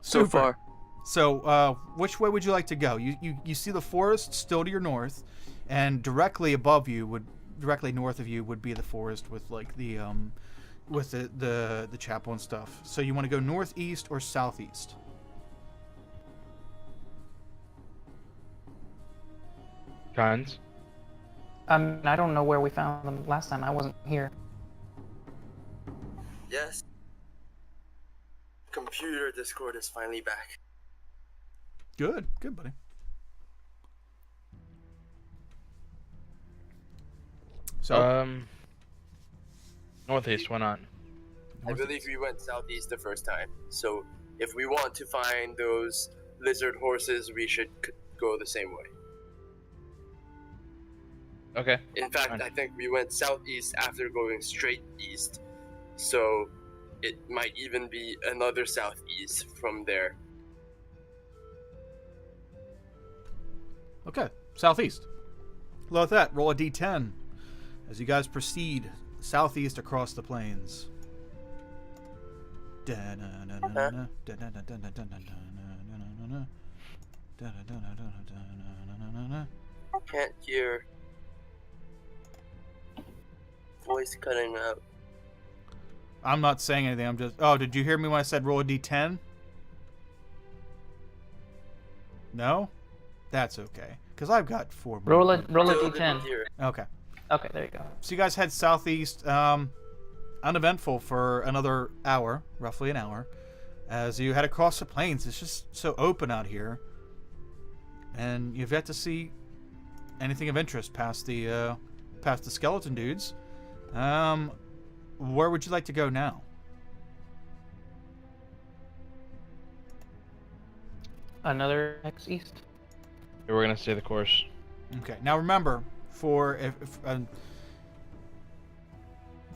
So Super. far. So, which way would you like to go? You see the forest still to your north, and directly north of you would be the forest with like the with the chapel and stuff. So you want to go northeast or southeast? Cons. I don't know where we found them last time. I wasn't here. Yes. Computer Discord is finally back. Good, buddy. So, Northeast. Why not? I believe we went southeast the first time. So if we want to find those lizard horses, we should go the same way. Okay. In fact, Fine. I think we went southeast after going straight east. So it might even be another southeast from there. okay, southeast. With that, roll a d10 as you guys proceed southeast across the plains. I can't hear. Voice cutting out. I'm not saying anything. I'm just. Oh, did you hear me when I said roll a d10? No? That's okay. Because I've got 4 more. Roll a Still didn't d10. hear it. Okay. Okay, there you go. So you guys head southeast, uneventful for another hour, roughly an hour, as you head across the plains. It's just so open out here, and you've yet to see anything of interest past the skeleton dudes. Where would you like to go now? Another X east. We're gonna stay the course. Okay. Now remember, for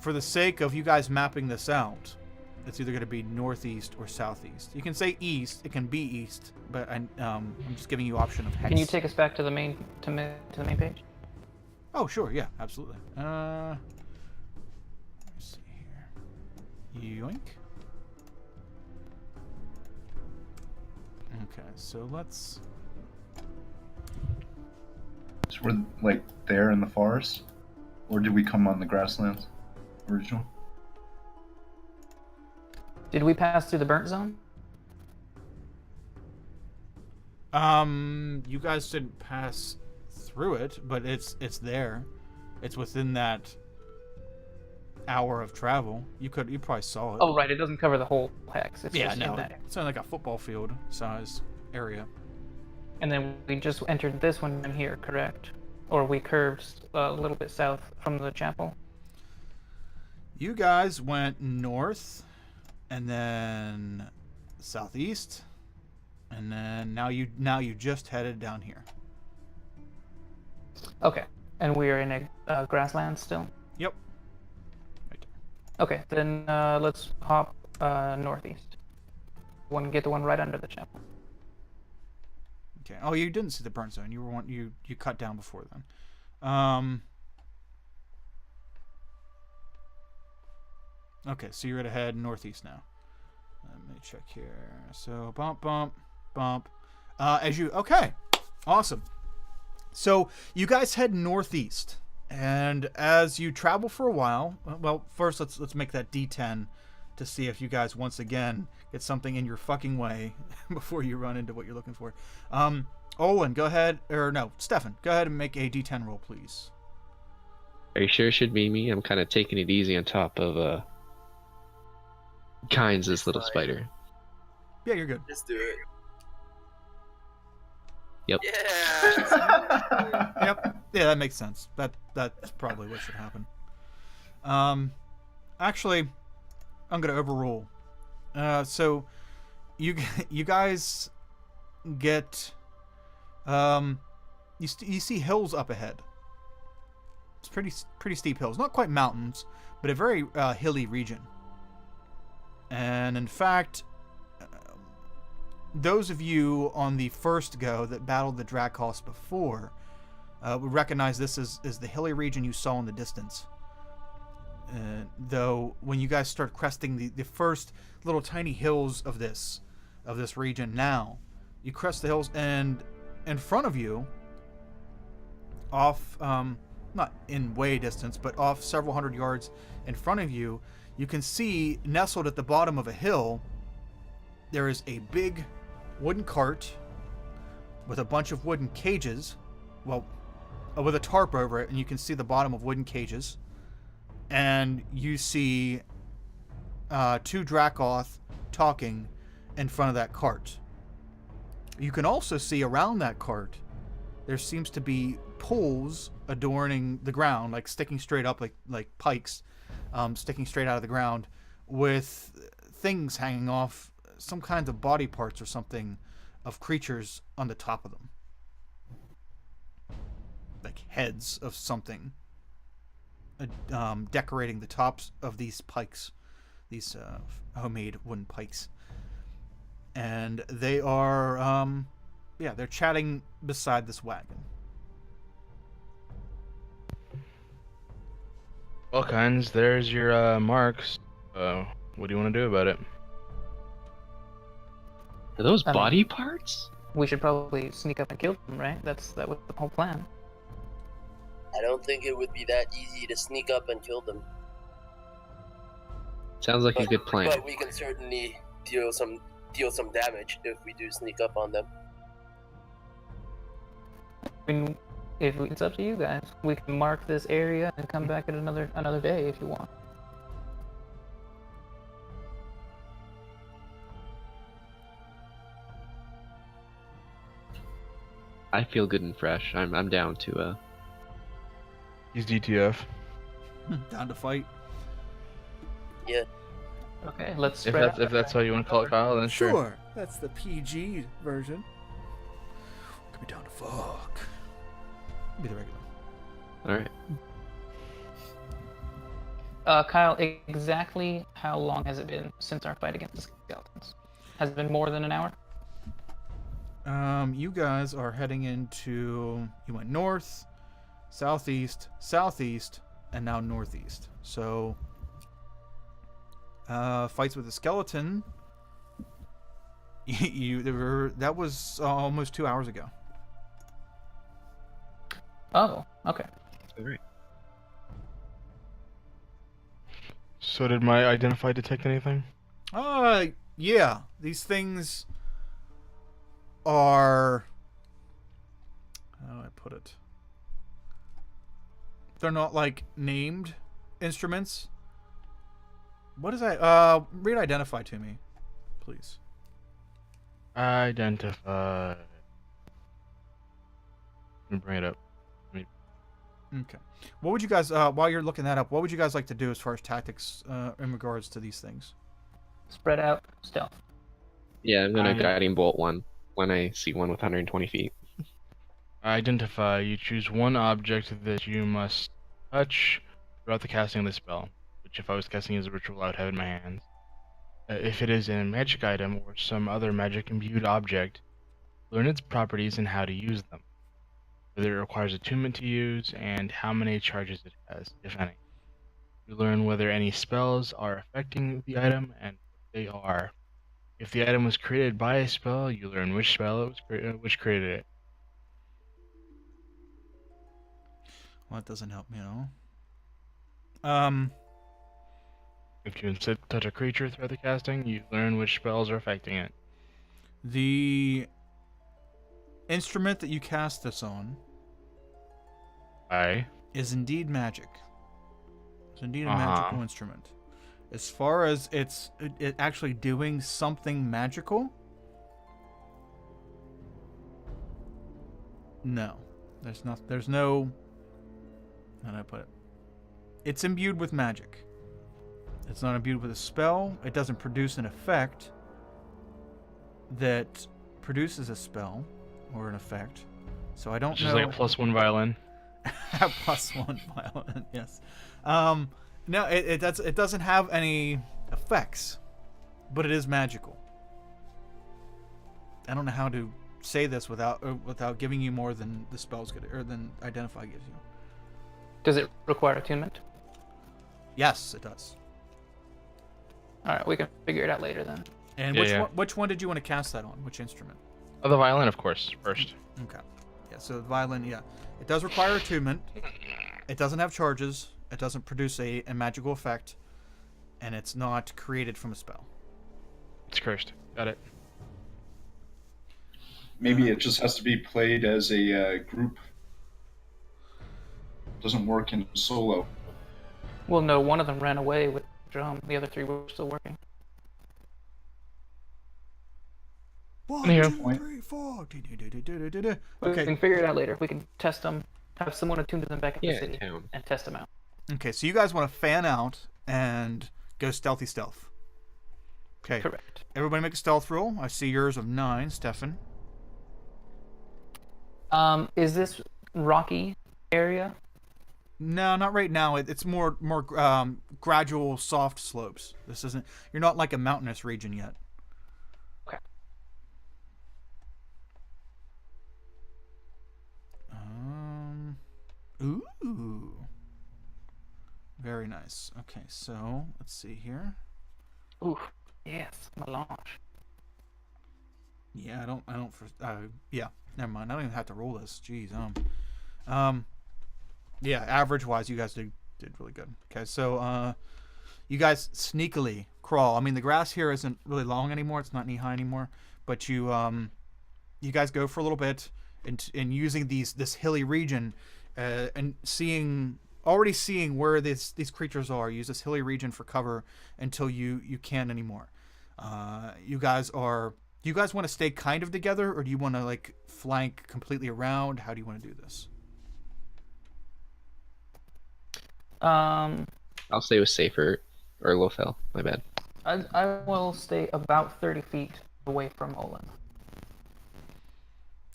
the sake of you guys mapping this out, it's either going to be northeast or southeast. You can say east. It can be east, but I'm just giving you option of hex. Can you take us back to the main to the main page? Oh, sure. Yeah, absolutely. Let's see here. Yoink. Okay, so let's. So we're like there in the forest, or did we come on the grasslands original? Did we pass through the burnt zone? You guys didn't pass through it, but it's there. It's within that hour of travel. You probably saw it. Oh, right. It doesn't cover the whole hex. It's yeah, just no. in that. It's only like a football field size area. And then we just entered this one in here, correct? Or we curved a little bit south from the chapel. You guys went north, and then southeast, and then now you just headed down here. Okay. And we are in a grassland still? Yep. Right there. Okay, then let's hop northeast. Get the one right under the chapel. Okay. Oh, you didn't see the burnt zone. You cut down before then. Okay, so you're gonna head northeast now. Let me check here. So bump. Okay, awesome. So you guys head northeast, and as you travel for a while, well, first let's make that D10 to see if you guys once again get something in your fucking way before you run into what you're looking for. Olin, go ahead, or no, Stefan, go ahead and make a D10 roll, please. Are you sure it should be me? I'm kind of taking it easy on top of Kynes' little Fine. spider. Yeah, you're good. Just do it. Yep. Yeah. Yep. Yeah, that makes sense. That's probably what should happen. Actually, I'm gonna overrule So you you guys get you see hills up ahead. It's pretty steep hills, not quite mountains, but a very hilly region. And in fact, those of you on the first go that battled the Dracos before would recognize this as the hilly region you saw in the distance. Though when you guys start cresting the first little tiny hills of this region, now you crest the hills, and in front of you, off not in way distance, but off several hundred yards in front of you, you can see nestled at the bottom of a hill, there is a big wooden cart with a bunch of wooden cages, well, with a tarp over it, and you can see the bottom of wooden cages. And you see two Dracoth talking in front of that cart. You can also see around that cart, there seems to be poles adorning the ground, like sticking straight up, like pikes, sticking straight out of the ground, with things hanging off, some kinds of body parts or something of creatures on the top of them, like heads of something, decorating the tops of these pikes, these homemade wooden pikes. And they are, they're chatting beside this wagon. Well, Kynes, there's your marks. What do you want to do about it? Are those I mean- body parts? We should probably sneak up and kill them, right? That was the whole plan. I don't think it would be that easy to sneak up and kill them. Sounds like a good plan. But we can certainly deal some damage if we do sneak up on them. I mean, it's up to you guys. We can mark this area and come back at another day if you want. I feel good and fresh. I'm down to He's DTF. Down to fight. Yeah. Okay, let's If spread out. if that's how you want to call it, Kyle, then sure. That's the PG version. Could be down to fuck. Be the regular. all right. Kyle, exactly how long has it been since our fight against the skeletons? Has it been more than an hour? You guys are heading into. You went north, southeast, southeast, and now northeast. So, fights with the skeleton. That was almost 2 hours ago. Oh, okay. All right. So did my identify detect anything? Yeah. These things are. How do I put it? They're not like named instruments. What is that? Read identify to me, please. Identify. Let me bring it up. Okay. What would you guys, while you're looking that up, what would you guys like to do as far as tactics in regards to these things? Spread out, stealth. Yeah, I'm gonna I- guiding bolt one when I see one with 120 feet. Identify. You choose one object that you must touch throughout the casting of the spell, which if I was casting as a ritual, I would have in my hands. If it is a magic item or some other magic-imbued object, learn its properties and how to use them. Whether it requires attunement to use, and how many charges it has, if any. You learn whether any spells are affecting the item and what they are. If the item was created by a spell, you learn which spell it was which created it. Well, that doesn't help me at all. If you instead touch a creature throughout the casting, you learn which spells are affecting it. The instrument that you cast this on is indeed magic. It's indeed a magical instrument. As far as it actually doing something magical, no. There's no, how do I put it? It's imbued with magic. It's not imbued with a spell. It doesn't produce an effect that produces a spell or an effect. So I don't Which know. is like a +1 violin. +1 violin, yes. No, it doesn't have any effects, but it is magical. I don't know how to say this without giving you more than the spells get, or than Identify gives you. Does it require attunement? Yes, it does. All right, we can figure it out later then. And which one did you want to cast that on? Which instrument? Oh, the violin, of course, first. Okay. Yeah, so the violin, yeah. It does require attunement. It doesn't have charges. It doesn't produce a magical effect. And it's not created from a spell. It's cursed. Got it. Maybe it just has to be played as a group. Doesn't work in solo. Well, no, one of them ran away with the drum. The other three were still working. 1, Here. 2, 3, 4. We Okay. can figure it out later. We can test them, have someone attune to them back at the Yeah, city, town. and test them out. Okay, so you guys want to fan out and go stealthy stealth. Okay. Correct. Everybody make a stealth roll. I see yours of 9, Stefan. Is this rocky area? No, not right now. It's more gradual, soft slopes. This isn't. You're not like a mountainous region yet. Okay. Ooh. Very nice. Okay, so let's see here. Ooh, yes, melange. Yeah, I don't. Yeah, never mind. I don't even have to roll this. Jeez. Yeah, average wise, you guys did really good. Okay, so you guys sneakily crawl. I mean, the grass here isn't really long anymore. It's not knee high anymore. But you guys go for a little bit in using this hilly region and already seeing where these creatures are. Use this hilly region for cover until you can't anymore. You guys want to stay kind of together, or do you want to like flank completely around? How do you want to do this? I'll stay with Safer or Lothel. My bad. I will stay about 30 feet away from Olin.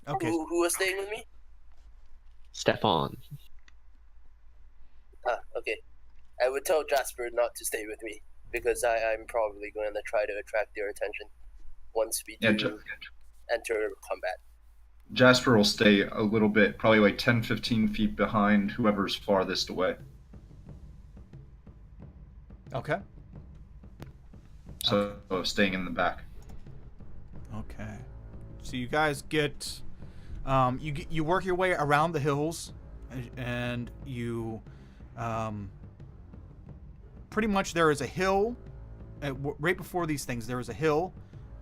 Okay. Who was staying with me? Stefan. Okay. I would tell Jasper not to stay with me because I'm probably going to try to attract their attention once we do enter combat. Jasper will stay a little bit, probably like 10, 15 feet behind whoever's farthest away. Okay. So staying in the back. Okay. So you guys get, you work your way around the hills, and you, pretty much there is a hill, right before these things there is a hill,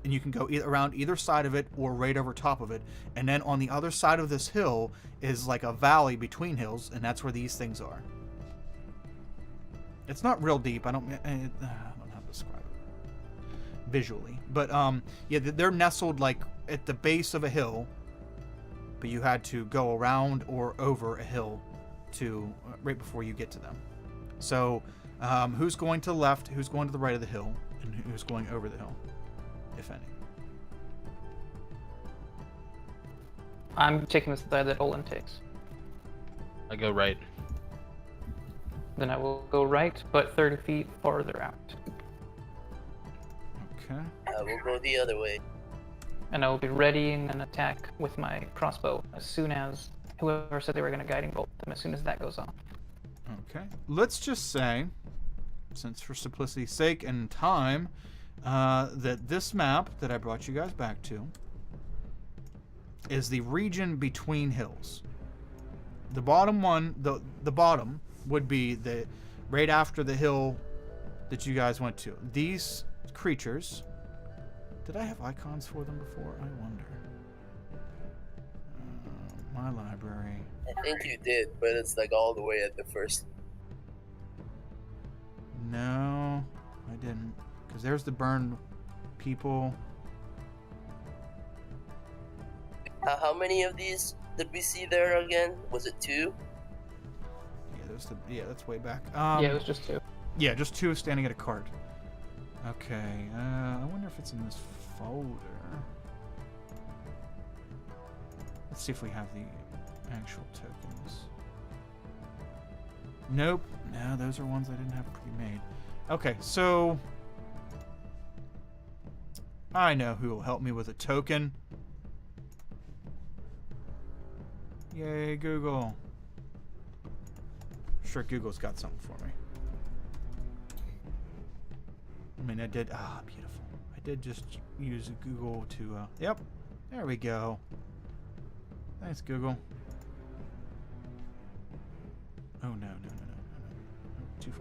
and you can go around either side of it or right over top of it, and then on the other side of this hill is like a valley between hills, and that's where these things are. It's not real deep. I don't know how to describe it visually, but yeah, they're nestled like at the base of a hill, but you had to go around or over a hill to right before you get to them. So who's going to the left, who's going to the right of the hill, and who's going over the hill, if any? I'm taking the side that Olin takes. I go right. Then I will go right, but 30 feet farther out. Okay. I will go the other way. And I will be readying an attack with my crossbow as soon as whoever said they were going to guiding bolt them, as soon as that goes off. Okay. Let's just say, since for simplicity's sake and time, that this map that I brought you guys back to is the region between hills. The bottom one, the bottom would be the right after the hill that you guys went to. These creatures, did I have icons for them before? I wonder. My library. I think you did, but it's like all the way at the first. No, I didn't. Because there's the burned people. How many of these did we see there again? Was it 2? Yeah, that's way back. Yeah, it was just 2. Yeah, just 2 standing at a cart. Okay, I wonder if it's in this folder. Let's see if we have the actual tokens. Nope. No, those are ones I didn't have pre-made. Okay, so I know who will help me with a token. Yay, Google. Sure, Google's got something for me. I mean, I did. Ah, beautiful. I did just use Google to. Yep. There we go. Thanks, Google. Oh, no. Too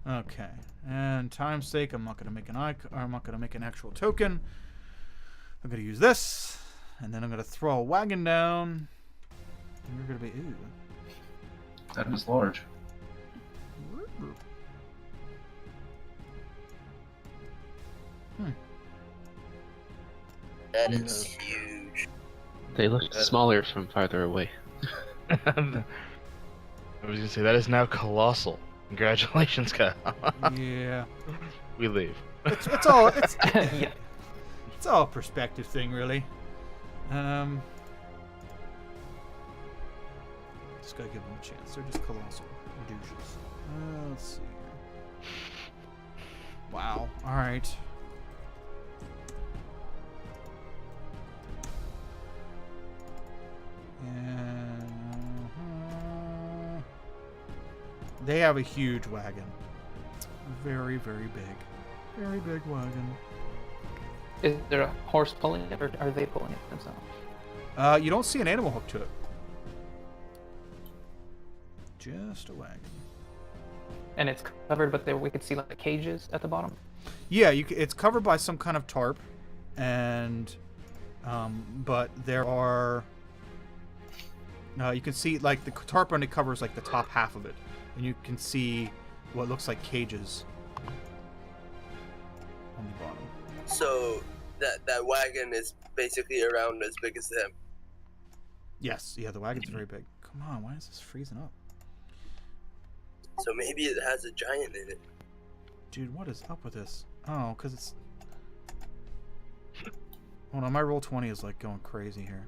far. Okay. And time's sake, I'm not going to make an icon. Or I'm not going to make an actual token. I'm going to use this. And then I'm going to throw a wagon down. And you're going to be. Ooh. That is large. That is huge. They look smaller from farther away. I was gonna say that is now colossal. Congratulations, Kyle. Yeah. We leave. It's all Yeah. it's all a perspective thing, really. Just gotta give them a chance. They're just colossal douches. Let's see here. Wow. All right. And they have a huge wagon. Very, very big. Very big wagon. Is there a horse pulling it, or are they pulling it themselves? You don't see an animal hook to it. Just a wagon. And it's covered, but there we could see like the cages at the bottom. Yeah, it's covered by some kind of tarp, and but there are. You can see like the tarp only covers like the top half of it, and you can see what looks like cages on the bottom. So that wagon is basically around as big as them. Yes, yeah, the wagon's very big. Come on, why is this freezing up? So maybe it has a giant in it. Dude, what is up with this? Oh, because it's... Hold on, my Roll20 is like going crazy here.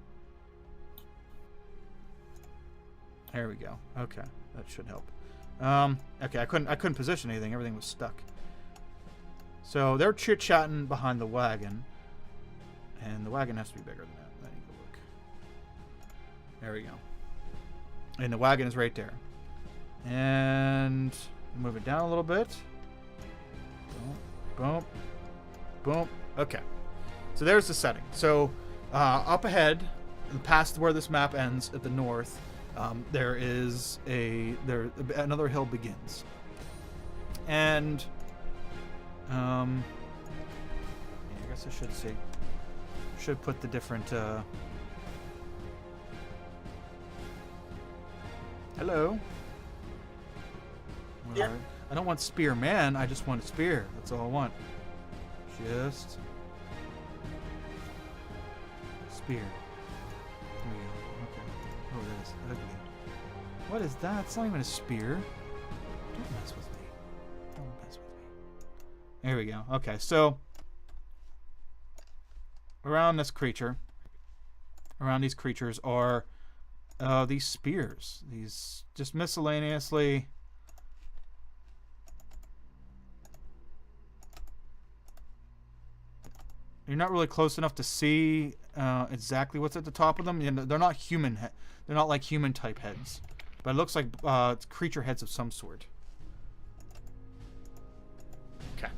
There we go. Okay, that should help. Okay, I couldn't position anything. Everything was stuck. So they're chit-chatting behind the wagon. And the wagon has to be bigger than that. Let me go look. There we go. And the wagon is right there. And move it down a little bit. Boom. Boom. Boom. Okay. So there's the setting. So up ahead, past where this map ends at the north, there is another hill begins. And I guess I should put the different hello. Yeah. I don't want spear man, I just want a spear. That's all I want. Just spear. There we go. Okay. Oh, that is ugly. What is that? It's not even a spear. Don't mess with me. Don't mess with me. There we go. Okay, so around these creatures are these spears. These just miscellaneously. You're not really close enough to see exactly what's at the top of them. They're not human. They're not like human type heads, but it looks like it's creature heads of some sort. Okay.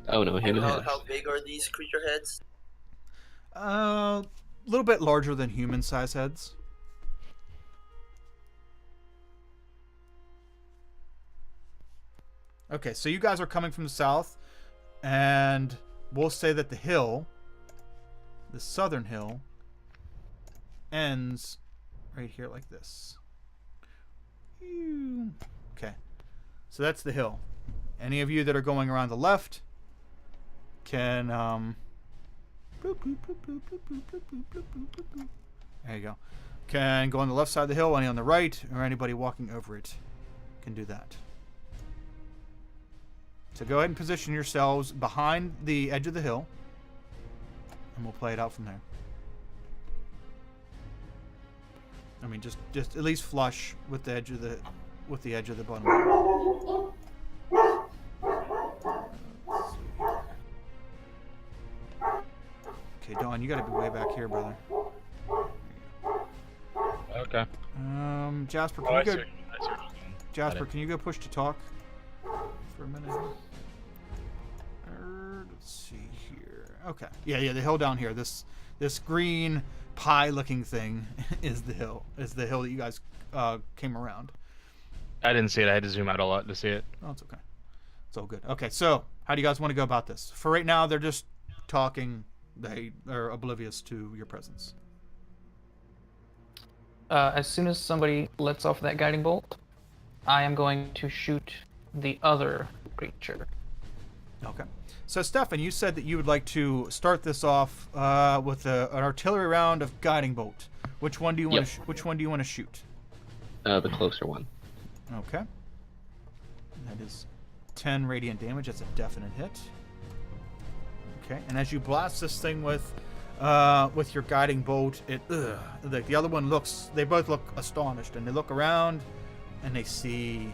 Oh no, And human heads. how big are these creature heads? A little bit larger than human size heads. Okay, so you guys are coming from the south, and we'll say that the hill, the southern hill, ends right here like this. Okay, so that's the hill. Any of you that are going around the left can There you go. Can go on the left side of the hill, any on the right, or anybody walking over it can do that. So go ahead and position yourselves behind the edge of the hill, and we'll play it out from there. I mean, just at least flush with the edge of the bottom. Okay, Dawn, you got to be way back here, brother. Okay. Jasper, Oh, can I you see. go? I see what you're doing. Jasper, can you go push to talk for a minute? Let's see here. Okay. Yeah, the hill down here. This green pie-looking thing is the hill. Is the hill that you guys came around. I didn't see it. I had to zoom out a lot to see it. Oh, it's okay. It's all good. Okay, so how do you guys want to go about this? For right now, they're just talking. They are oblivious to your presence. As soon as somebody lets off that guiding bolt, I am going to shoot the other creature. Okay. So, Stefan, you said that you would like to start this off with an artillery round of guiding bolt. Which one do you want? Yep. Which one do you want to shoot? The closer one. Okay. That is 10 radiant damage. That's a definite hit. Okay. And as you blast this thing with your guiding bolt, the other one looks. They both look astonished, and they look around, and they see.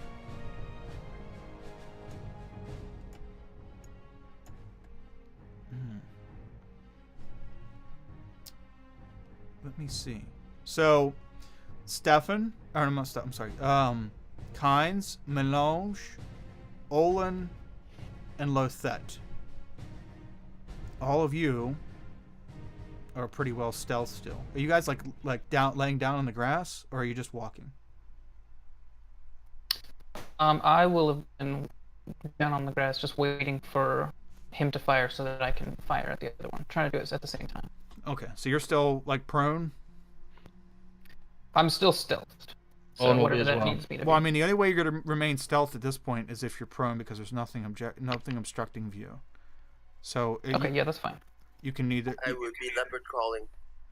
Let me see. So, Stefan, or I'm sorry. Kynes, Melange, Olin, and Lothet. All of you are pretty well stealth still. Are you guys like laying down on the grass, or are you just walking? I will have been down on the grass, just waiting for him to fire so that I can fire at the other one. Trying to do it at the same time. Okay, so you're still like prone. I'm still stealthed. So Owen will be whatever as that well. needs me to Well, I be. mean, the only way you're going to remain stealth at this point is if you're prone, because there's nothing obstructing view. So Okay, yeah, that's fine. you can neither. I would be leopard crawling.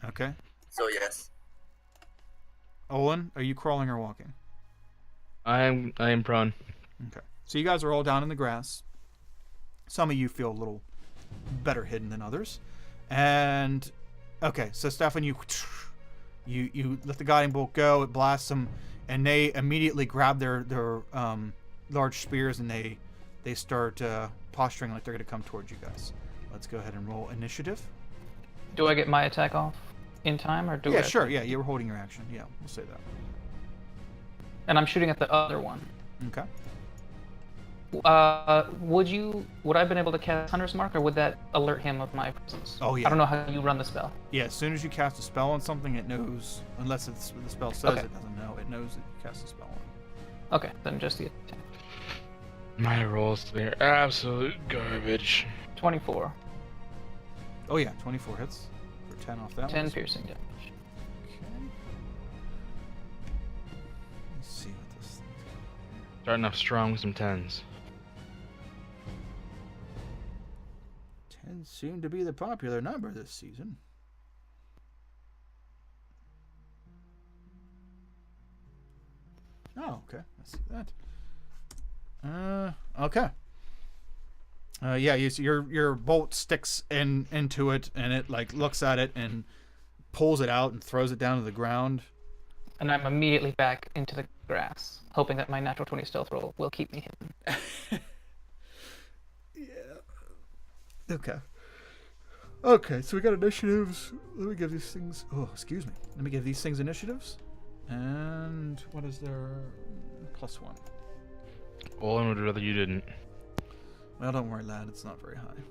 Okay, So yes. Olin, are you crawling or walking? I am prone. Okay, so you guys are all down in the grass. Some of you feel a little better hidden than others, and okay, so Stefan, you let the guiding bolt go. It blasts them, and they immediately grab their large spears, and they start posturing like they're going to come towards you guys. Let's go ahead and roll initiative. Do I get my attack off in time, or do Yeah, I? sure. Yeah, you were holding your action. Yeah, we'll say that. And I'm shooting at the other one. Okay. Would I have been able to cast Hunter's Mark, or would that alert him of my presence? Oh, yeah. I don't know how you run the spell. Yeah, as soon as you cast a spell on something, it knows, unless the spell says Okay. it doesn't know, it knows that you cast a spell on it. Okay, then just the attack. My rolls today are absolute garbage. 24. Oh yeah, 24 hits for 10 off that 10 one. piercing damage. Okay. Let's see what this thing's got. Starting off strong with some 10s. 10 seem to be the popular number this season. Oh, okay. I see that. Okay. Yeah, your bolt sticks into it, and it like looks at it and pulls it out and throws it down to the ground. And I'm immediately back into the grass, hoping that my natural 20 stealth roll will keep me hidden. Yeah. Okay. Okay, so we got initiatives. Let me give these things. Oh, excuse me. Let me give these things initiatives. And what is their +1? Olin would rather you didn't. Well, don't worry, lad. It's not very high.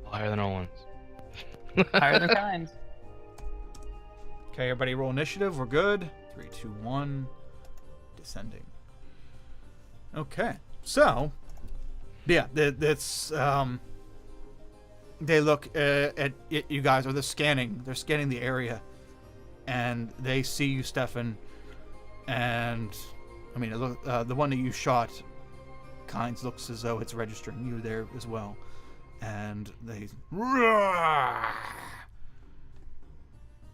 Higher than Olin's. Higher than kinds. Okay, everybody roll initiative. We're good. 3, 2, 1. Descending. Okay, so yeah, that's they look at you guys, or they're scanning the area, and they see you, Stefan, and I mean, the one that you shot, Kynes, looks as though it's registering you there as well, and they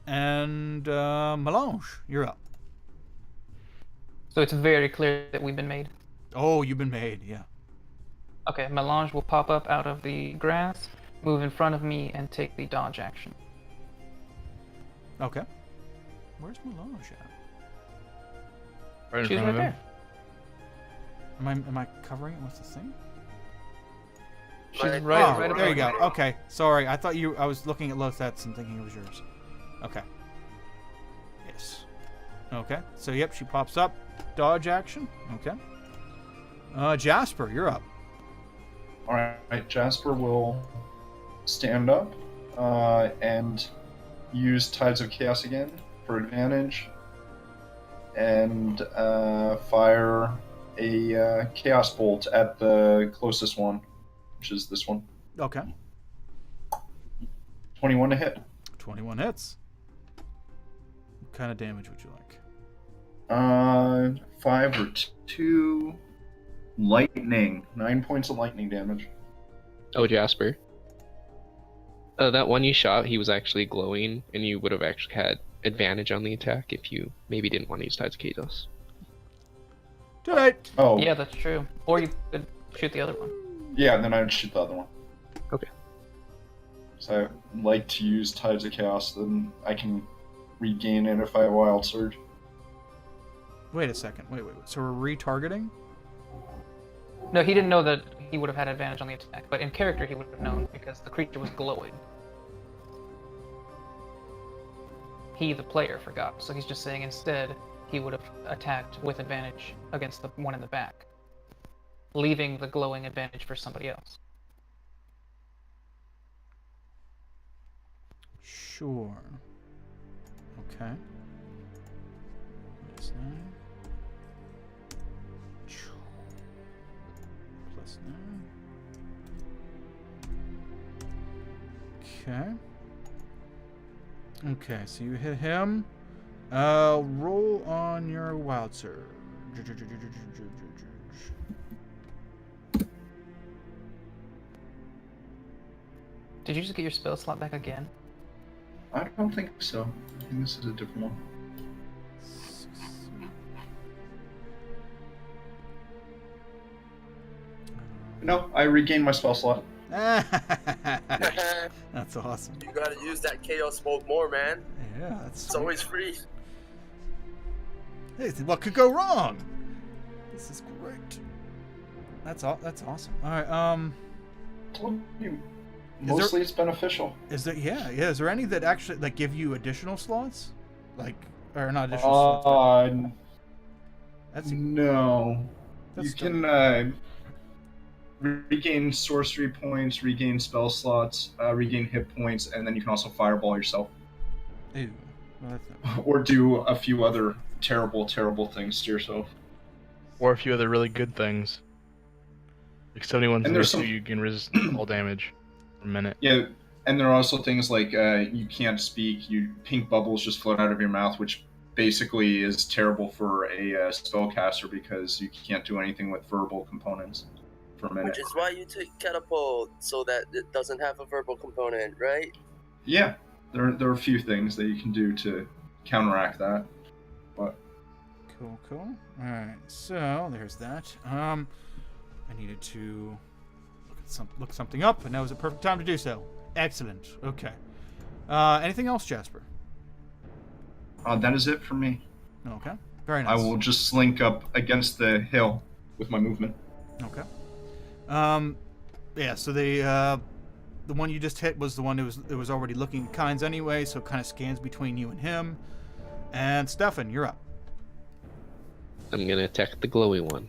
And Melange, you're up. So it's very clear that we've been made. Oh, you've been made, yeah. Okay, Melange will pop up out of the grass, move in front of me, and take the dodge action. Okay. Where's Melange at? Right in She's front right of him. there. Am I covering it with the thing? She's Right- right, Oh, right there you above go. me. Okay, sorry. I thought I was looking at Lotheth's and thinking it was yours. Okay. Yes. Okay. So yep, she pops up. Dodge action. Okay. Jasper, you're up. All right, Jasper will stand up and use Tides of Chaos again for advantage, and fire a Chaos Bolt at the closest one, which is this one. Okay. 21 to hit. 21 hits. What kind of damage would you like? 5 or 2 lightning. 9 points of lightning damage. Oh, Jasper. That one you shot, he was actually glowing, and you would have actually had advantage on the attack if you maybe didn't want to use Tides of Chaos. Too late. Oh, Yeah, that's true. Or you could shoot the other one. yeah, and then I would shoot the other one. Okay. So I like to use Tides of Chaos, then I can regain it if I Wild Surge. Wait a second. Wait. So we're retargeting? No, he didn't know that he would have had advantage on the attack, but in character he would have known because the creature was glowing. He, the player, forgot. So he's just saying instead he would have attacked with advantage against the one in the back, leaving the glowing advantage for somebody else. Sure. Okay. Plus 9. Plus 9. Okay. Okay, so you hit him. Roll on your wild surge. Did you just get your spell slot back again? I don't think so. I think this is a different one. No, I regained my spell slot. That's You awesome. gotta use that Chaos Bolt more, man. Yeah, that's It's always free. Hey, what could go wrong? This is great. That's awesome. All right. Told you. Mostly it's beneficial. Is there is there any that actually like give you additional slots? Like or not additional slots? But that's No. That's You can regain sorcery points, regain spell slots, regain hit points, and then you can also fireball yourself. ew. Well, that's not, Or do a few other terrible, terrible things to yourself. Or a few other really good things. Like 71 And there's to some- you can resist all damage for a minute. Yeah, and there are also things like you can't speak, pink bubbles just float out of your mouth, which basically is terrible for a spellcaster because you can't do anything with verbal components for a minute. Which is why you took Catapult, so that it doesn't have a verbal component, right? Yeah, there are a few things that you can do to counteract that. But cool. All right. So there's that. I needed to look something up, and now is a perfect time to do so. Excellent. Okay. Anything else, Jasper? that is it for me. Okay. Very I nice. will just slink up against the hill with my movement. Okay. Yeah. So the one you just hit was the one that was already looking at Kynes anyway, so it kind of scans between you and him. And Stefan, you're up. I'm gonna attack the glowy one.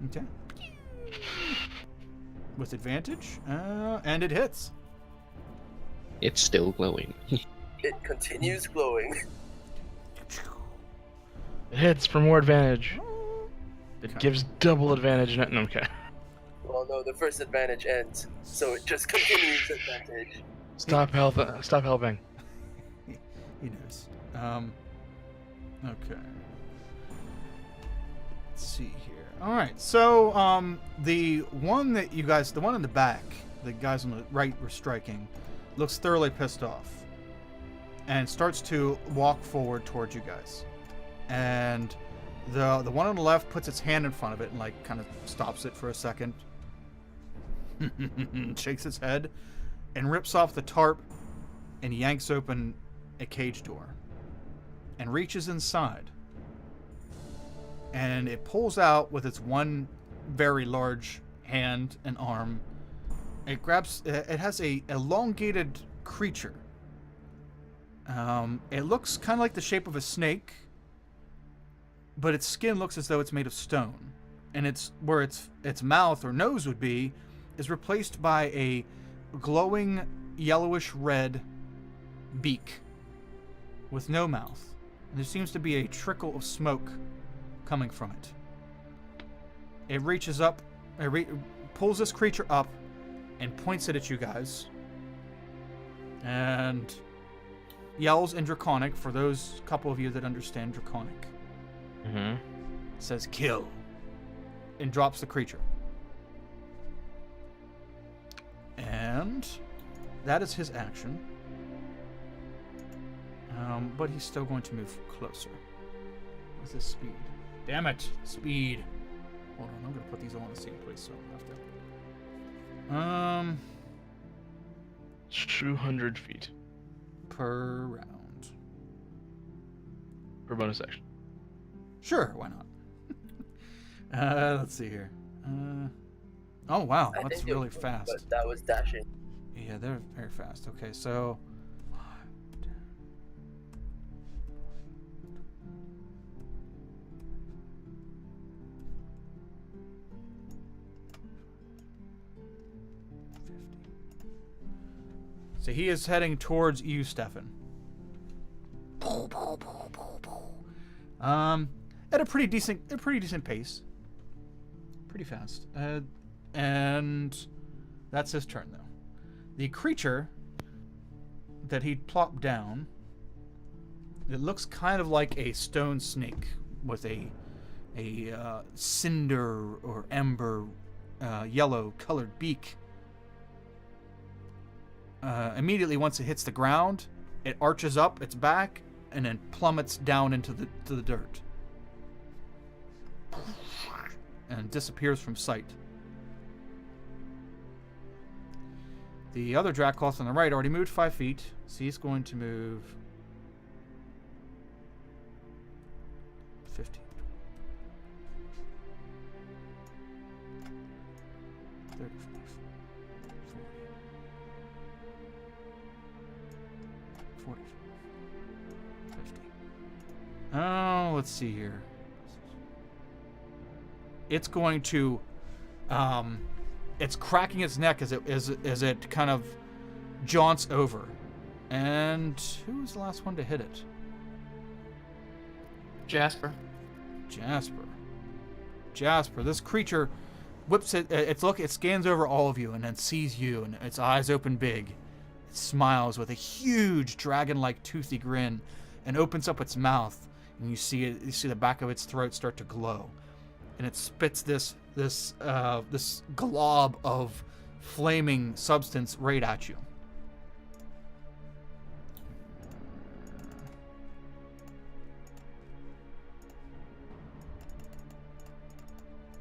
Okay. With advantage, and it hits. It's still glowing. It continues glowing. It hits for more advantage. It Okay. gives double advantage. No, okay. Well, no, the first advantage ends, so it just continues advantage. Stop helping. He knows. Okay. Let's see here. All right. So, the one in the back, the guys on the right were striking, looks thoroughly pissed off. and starts to walk forward towards you guys. And the one on the left puts its hand in front of it and like kind of stops it for a second. Shakes its head and rips off the tarp and yanks open a cage door and reaches inside. And it pulls out with its one very large hand and arm. It grabs. It has a elongated creature. It looks kind of like the shape of a snake, but its skin looks as though it's made of stone, and its mouth or nose would be is replaced by a glowing yellowish red beak with no mouth. And there seems to be a trickle of smoke coming from it. It reaches up, pulls this creature up, and points it at you guys. And yells in Draconic, for those couple of you that understand Draconic. Mm-hmm. Says, kill. And drops the creature. And that is his action. But he's still going to move closer. What's his speed? Damn it! Speed. Hold on, I'm going to put these all in the same place so I don't have to. 200 feet. Per round. Per bonus action. Sure, why not? Let's see here. Oh, wow, I that's think really fast. But that was dashing. Yeah, they're very fast. Okay, so... So he is heading towards you, Stefan. At a pretty decent pace. Pretty fast. And that's his turn, though. The creature that he'd plopped down, it looks kind of like a stone snake with a cinder or ember yellow colored beak. Immediately once it hits the ground, it arches up its back and then plummets down into the dirt and disappears from sight. The other Dracoth on the right already moved 5 feet, so he's going to move 15, 35, 40, 50. Oh, let's see here. It's going to, it's cracking its neck as it kind of jaunts over. And who was the last one to hit it? Jasper. Jasper. This creature whips it. It scans over all of you and then sees you, and its eyes open big. It smiles with a huge dragon-like toothy grin, and opens up its mouth, and you see the back of its throat start to glow. And it spits this glob of flaming substance right at you.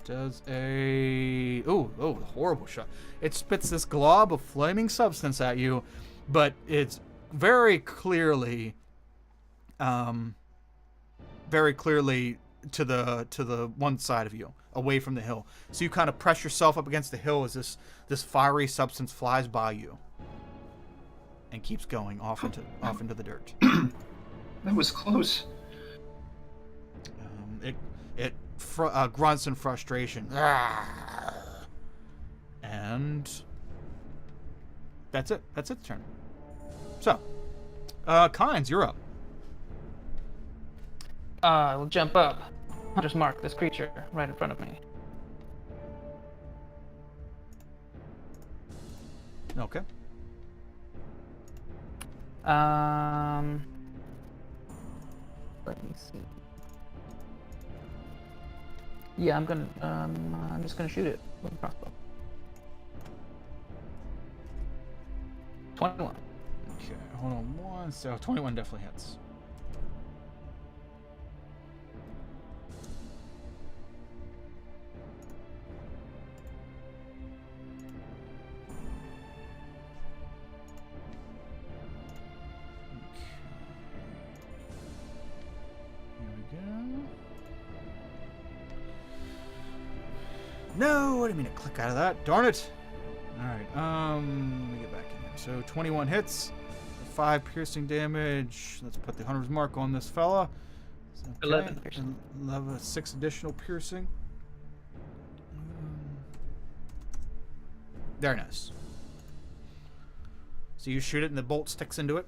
Does a horrible shot. It spits this glob of flaming substance at you, but it's very clearly to the one side of you, away from the hill. So you kind of press yourself up against the hill as this fiery substance flies by you and keeps going off into the dirt. That was close. It grunts in frustration, and that's it. That's its turn. So, Kynes, you're up. We'll jump up. I'll just mark this creature right in front of me. Okay. Let me see. Yeah, I'm just gonna shoot it with a crossbow. 21. Okay. hold on one. So 21 definitely hits. No, I didn't mean to click out of that. Darn it. Alright, let me get back in here. So 21 hits, 5 piercing damage. Let's put the hunter's mark on this fella. Okay. 11 piercing. And level 6 additional piercing. Very nice. So you shoot it and the bolt sticks into it.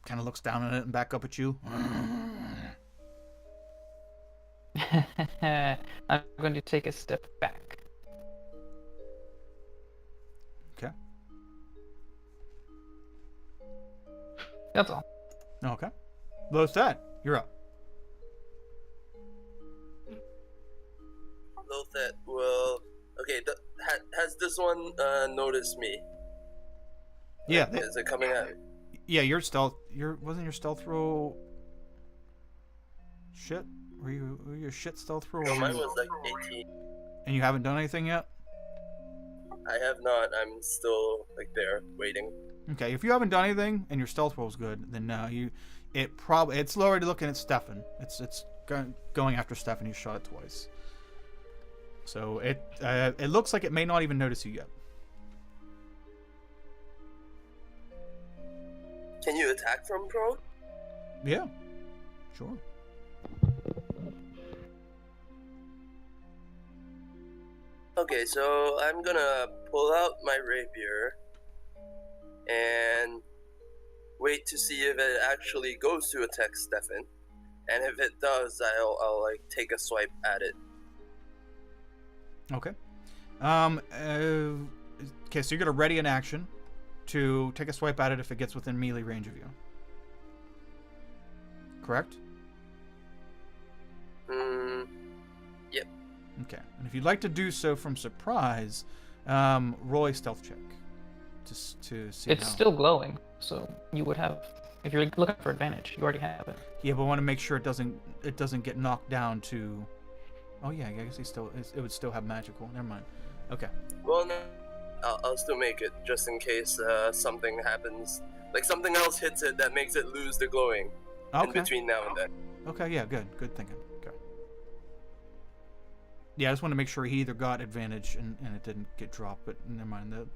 Kind of looks down at it and back up at you. I'm going to take a step back. Okay. That's all. Okay. Lothar, you're up. Lothar will. Okay, has this one noticed me? Yeah. Is it coming at me? Yeah, your stealth. Wasn't your stealth roll shit? Were you shit stealth roll? No, mine was like 18. And you haven't done anything yet? I have not. I'm still like there waiting. Okay, if you haven't done anything and your stealth roll's good, then no, it's already looking at Stefan. It's going after Stefan. You shot it twice. So it looks like it may not even notice you yet. Can you attack from prone? Yeah, sure. Okay, so I'm gonna pull out my rapier and wait to see if it actually goes to attack Stefan, and if it does, I'll like take a swipe at it. Okay. Okay, so you're gonna ready an action to take a swipe at it if it gets within melee range of you. Correct? Yep. Okay, and if you'd like to do so from surprise, roll a stealth check to see. It's still glowing, so you would have. If you're looking for advantage, you already have it. Yeah, but I want to make sure it doesn't get knocked down to. Oh yeah, I guess it would still have magical. Never mind. Okay. Well, no, I'll still make it just in case something happens, like something else hits it that makes it lose the glowing in Okay. between now and then. Okay. Yeah. Good thinking. Okay. Yeah, I just want to make sure he either got advantage and it didn't get dropped, but never mind. The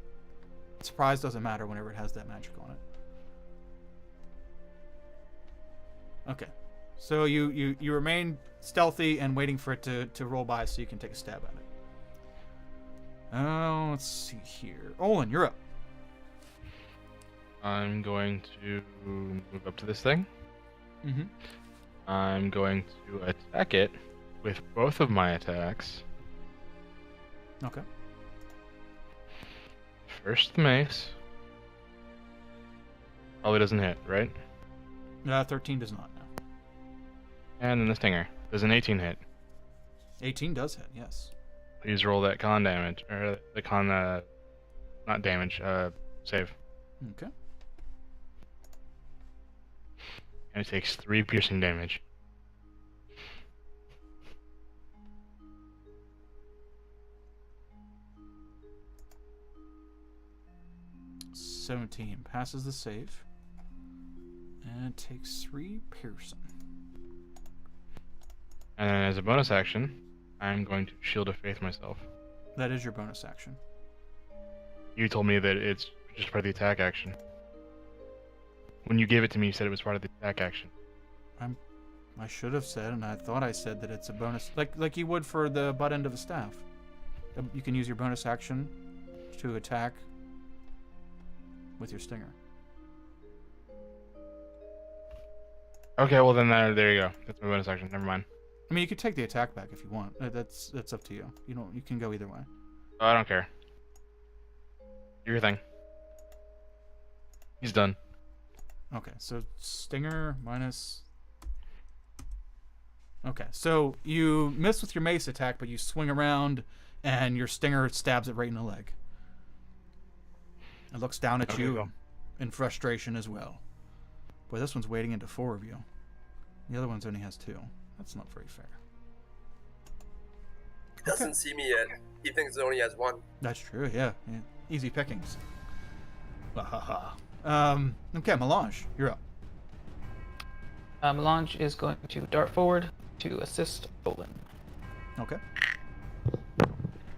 surprise doesn't matter whenever it has that magic on it. Okay. So you remain stealthy and waiting for it to roll by so you can take a stab at it. Let's see here. Olin, you're up. I'm going to move up to this thing. Mm-hmm. I'm going to attack it with both of my attacks. Okay. First the mace. Probably doesn't hit, right? 13 does not, no. And then the stinger. Does an 18 hit? 18 does hit, yes. Please roll that con damage. Or the con, not damage, save. Okay. And it takes 3 piercing damage. $17 passes the save. And takes 3 piercing. And then as a bonus action, I'm going to Shield of Faith myself. That is your bonus action. You told me that it's just part of the attack action. When you gave it to me, you said it was part of the attack action. I should have said, and I thought I said that it's a bonus, like you would for the butt end of a staff. You can use your bonus action to attack with your stinger. Okay, well then there you go. That's my bonus action. Never mind. I mean, you could take the attack back if you want. That's up to you. You can go either way. Oh, I don't care. Do your thing. He's done. Okay, so stinger minus. Okay, so you miss with your mace attack, but you swing around, and your stinger stabs it right in the leg. It looks down at Okay, you. cool. in frustration as well. Boy, this one's wading into 4 of you. The other one's only has 2. That's not very fair. He doesn't see me yet. He thinks it only has 1. That's true, yeah. Easy pickings. Okay, Melange, you're up. Melange is going to dart forward to assist Olin. Okay.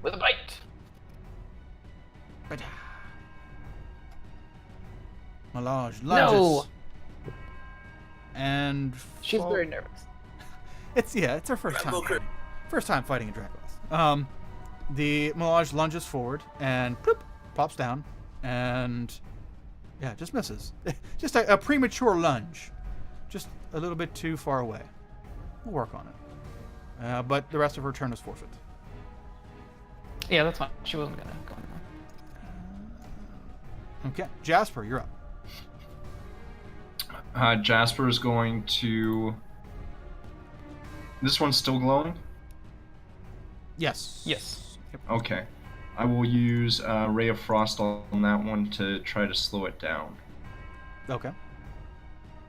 With a bite! Melange lunges. No! And She's very nervous. It's her first time. Okay. First time fighting a Dracoth. The Melange lunges forward and bloop, pops down, and yeah, just misses. Just a premature lunge, just a little bit too far away. We'll work on it. But the rest of her turn is forfeit. Yeah, that's fine. She wasn't gonna go anymore. Okay, Jasper, you're up. Jasper is going to. This one's still glowing? Yes. Yes. Yep. Okay. I will use Ray of Frost on that one to try to slow it down. Okay.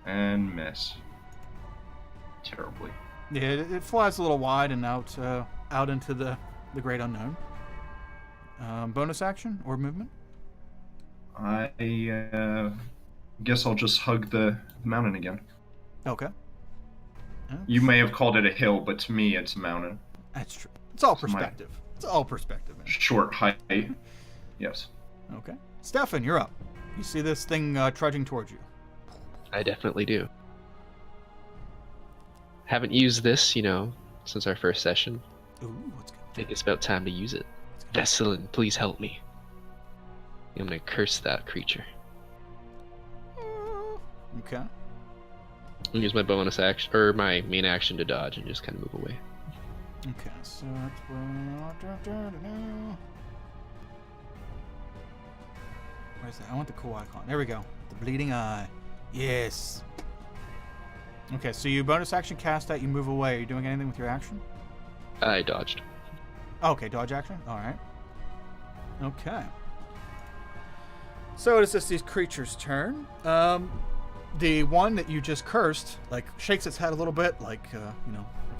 And miss. Terribly. Yeah, it flies a little wide and out into the great unknown. Bonus action or movement? I guess I'll just hug the mountain again. Okay. You may have called it a hill, but to me it's a mountain. That's true. It's all perspective. It's all perspective, man. Short height. Yes. Okay. Stefan, you're up. You see this thing trudging towards you. I definitely do. Haven't used this, since our first session. Ooh, what's good? I think it's about time to use it. Vesselin, please help me. I'm gonna curse that creature. Okay. I'll use my bonus action, or my main action to dodge and just kind of move away. Okay, so that's where's that? I want the cool icon. There we go. The bleeding eye. Yes. Okay, so you bonus action cast that, you move away. Are you doing anything with your action? I dodged. Okay, dodge action? Alright. Okay. So it is just these creatures' turn. The one that you just cursed, shakes its head a little bit, like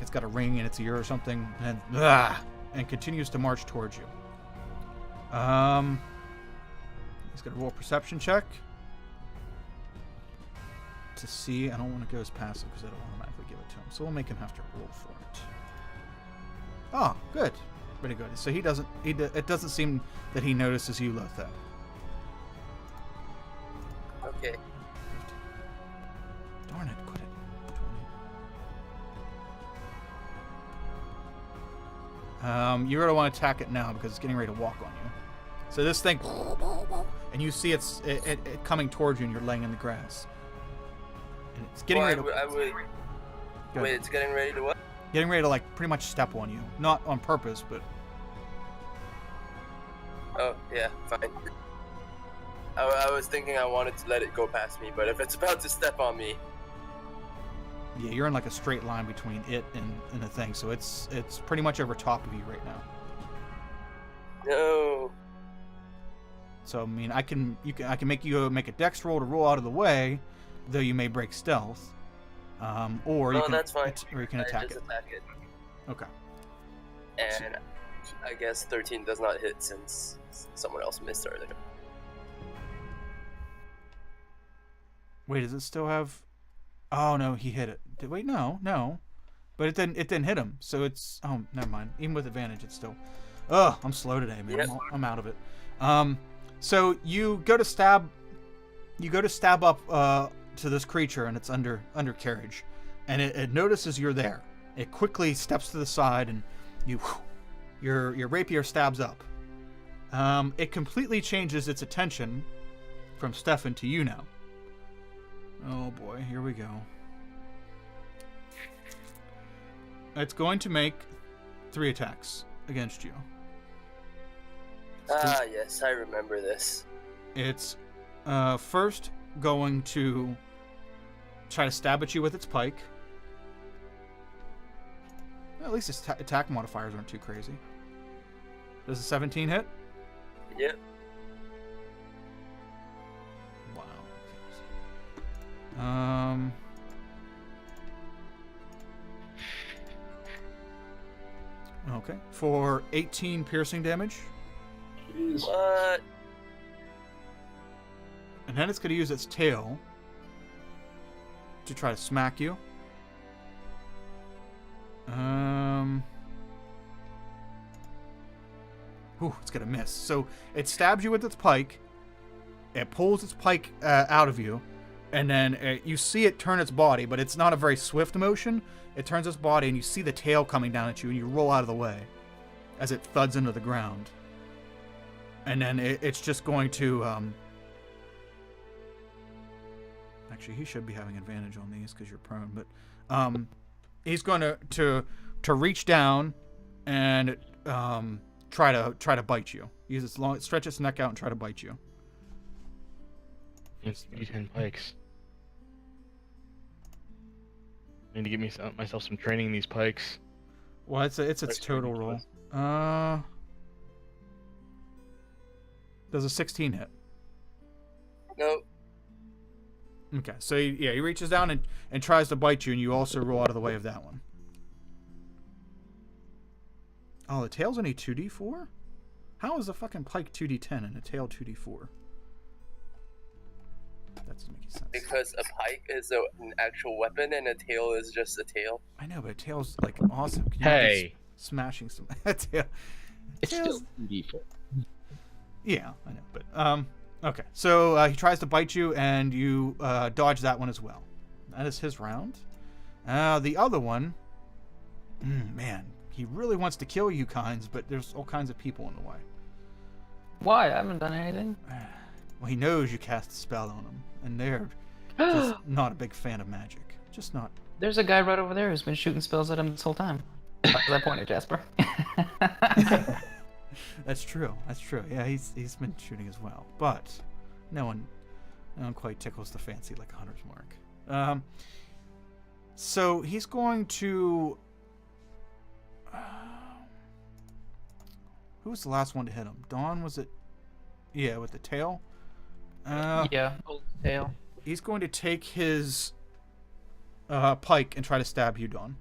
it's got a ring in its ear or something, and continues to march towards you. He's gonna roll a perception check to see. I don't want to go as passive because that'll automatically give it to him. So we'll make him have to roll for it. Oh, good, pretty good. So he doesn't. It doesn't seem that he notices you, Lothar. Okay. Darn it, quit it. You're going to want to attack it now because it's getting ready to walk on you. So this thing, and you see it coming towards you and you're laying in the grass. And it's getting ready to... Wait, it's getting ready to what? Getting ready to pretty much step on you. Not on purpose, but... Oh, yeah, fine. I was thinking I wanted to let it go past me, but if it's about to step on me... Yeah, you're in a straight line between it and the thing, so it's pretty much over top of you right now. No. So I mean, I can make you make a dex roll to roll out of the way, though you may break stealth. Or you can that's fine. Or you can attack it. Attack it. Okay. And I guess 13 does not hit since someone else missed earlier. Wait, does it still have? Oh no, he hit it. Wait, no. But it didn't hit him. So it's never mind. Even with advantage, it's still. Ugh, I'm slow today, man. Yep. I'm out of it. So you go to stab. You go to stab up to this creature, and it's under carriage, and it notices you're there. It quickly steps to the side, and your rapier stabs up. It completely changes its attention from Stefan to you now. Oh boy, here we go. It's going to make 3 attacks against you. Ah, yes, I remember this. It's first going to try to stab at you with its pike. Well, at least its attack modifiers aren't too crazy. Does a 17 hit? Yep. Wow. Okay. For 18 piercing damage. Jeez. What? And then it's going to use its tail to try to smack you. It's going to miss. So it stabs you with its pike. It pulls its pike out of you. And then you see it turn its body, but it's not a very swift motion. It turns its body, and you see the tail coming down at you, and you roll out of the way as it thuds into the ground. And then it's just going to... Actually, he should be having advantage on these because you're prone. But he's going to reach down and try to bite you. Use its stretch its neck out and try to bite you. It's 10 pikes. I need to get myself some training in these pikes. Well, it's its total roll. Does a 16 hit? No. Okay, so he reaches down and tries to bite you, and you also roll out of the way of that one. Oh, the tail's only 2d4? How is the fucking pike 2d10 and a tail 2d4? That doesn't make any sense. Because a pike is an actual weapon and a tail is just a tail. I know, but a tail's like awesome. Can you Hey! imagine smashing some tail. It's Tails- still D4. Yeah, I know, but okay. So he tries to bite you, and you dodge that one as well. That is his round. The other one, man, he really wants to kill you kinds, but there's all kinds of people in the way. Why? I haven't done anything. Well, he knows you cast a spell on him, and they're just not a big fan of magic. Just not. There's a guy right over there who's been shooting spells at him this whole time. How's that pointed, Jasper? That's true. That's true. Yeah, he's been shooting as well, but no one quite tickles the fancy like a hunter's mark. So he's going to. Who was the last one to hit him? Dawn, was it? Yeah, with the tail. Yeah, old tail. He's going to take his pike and try to stab you, Dawn.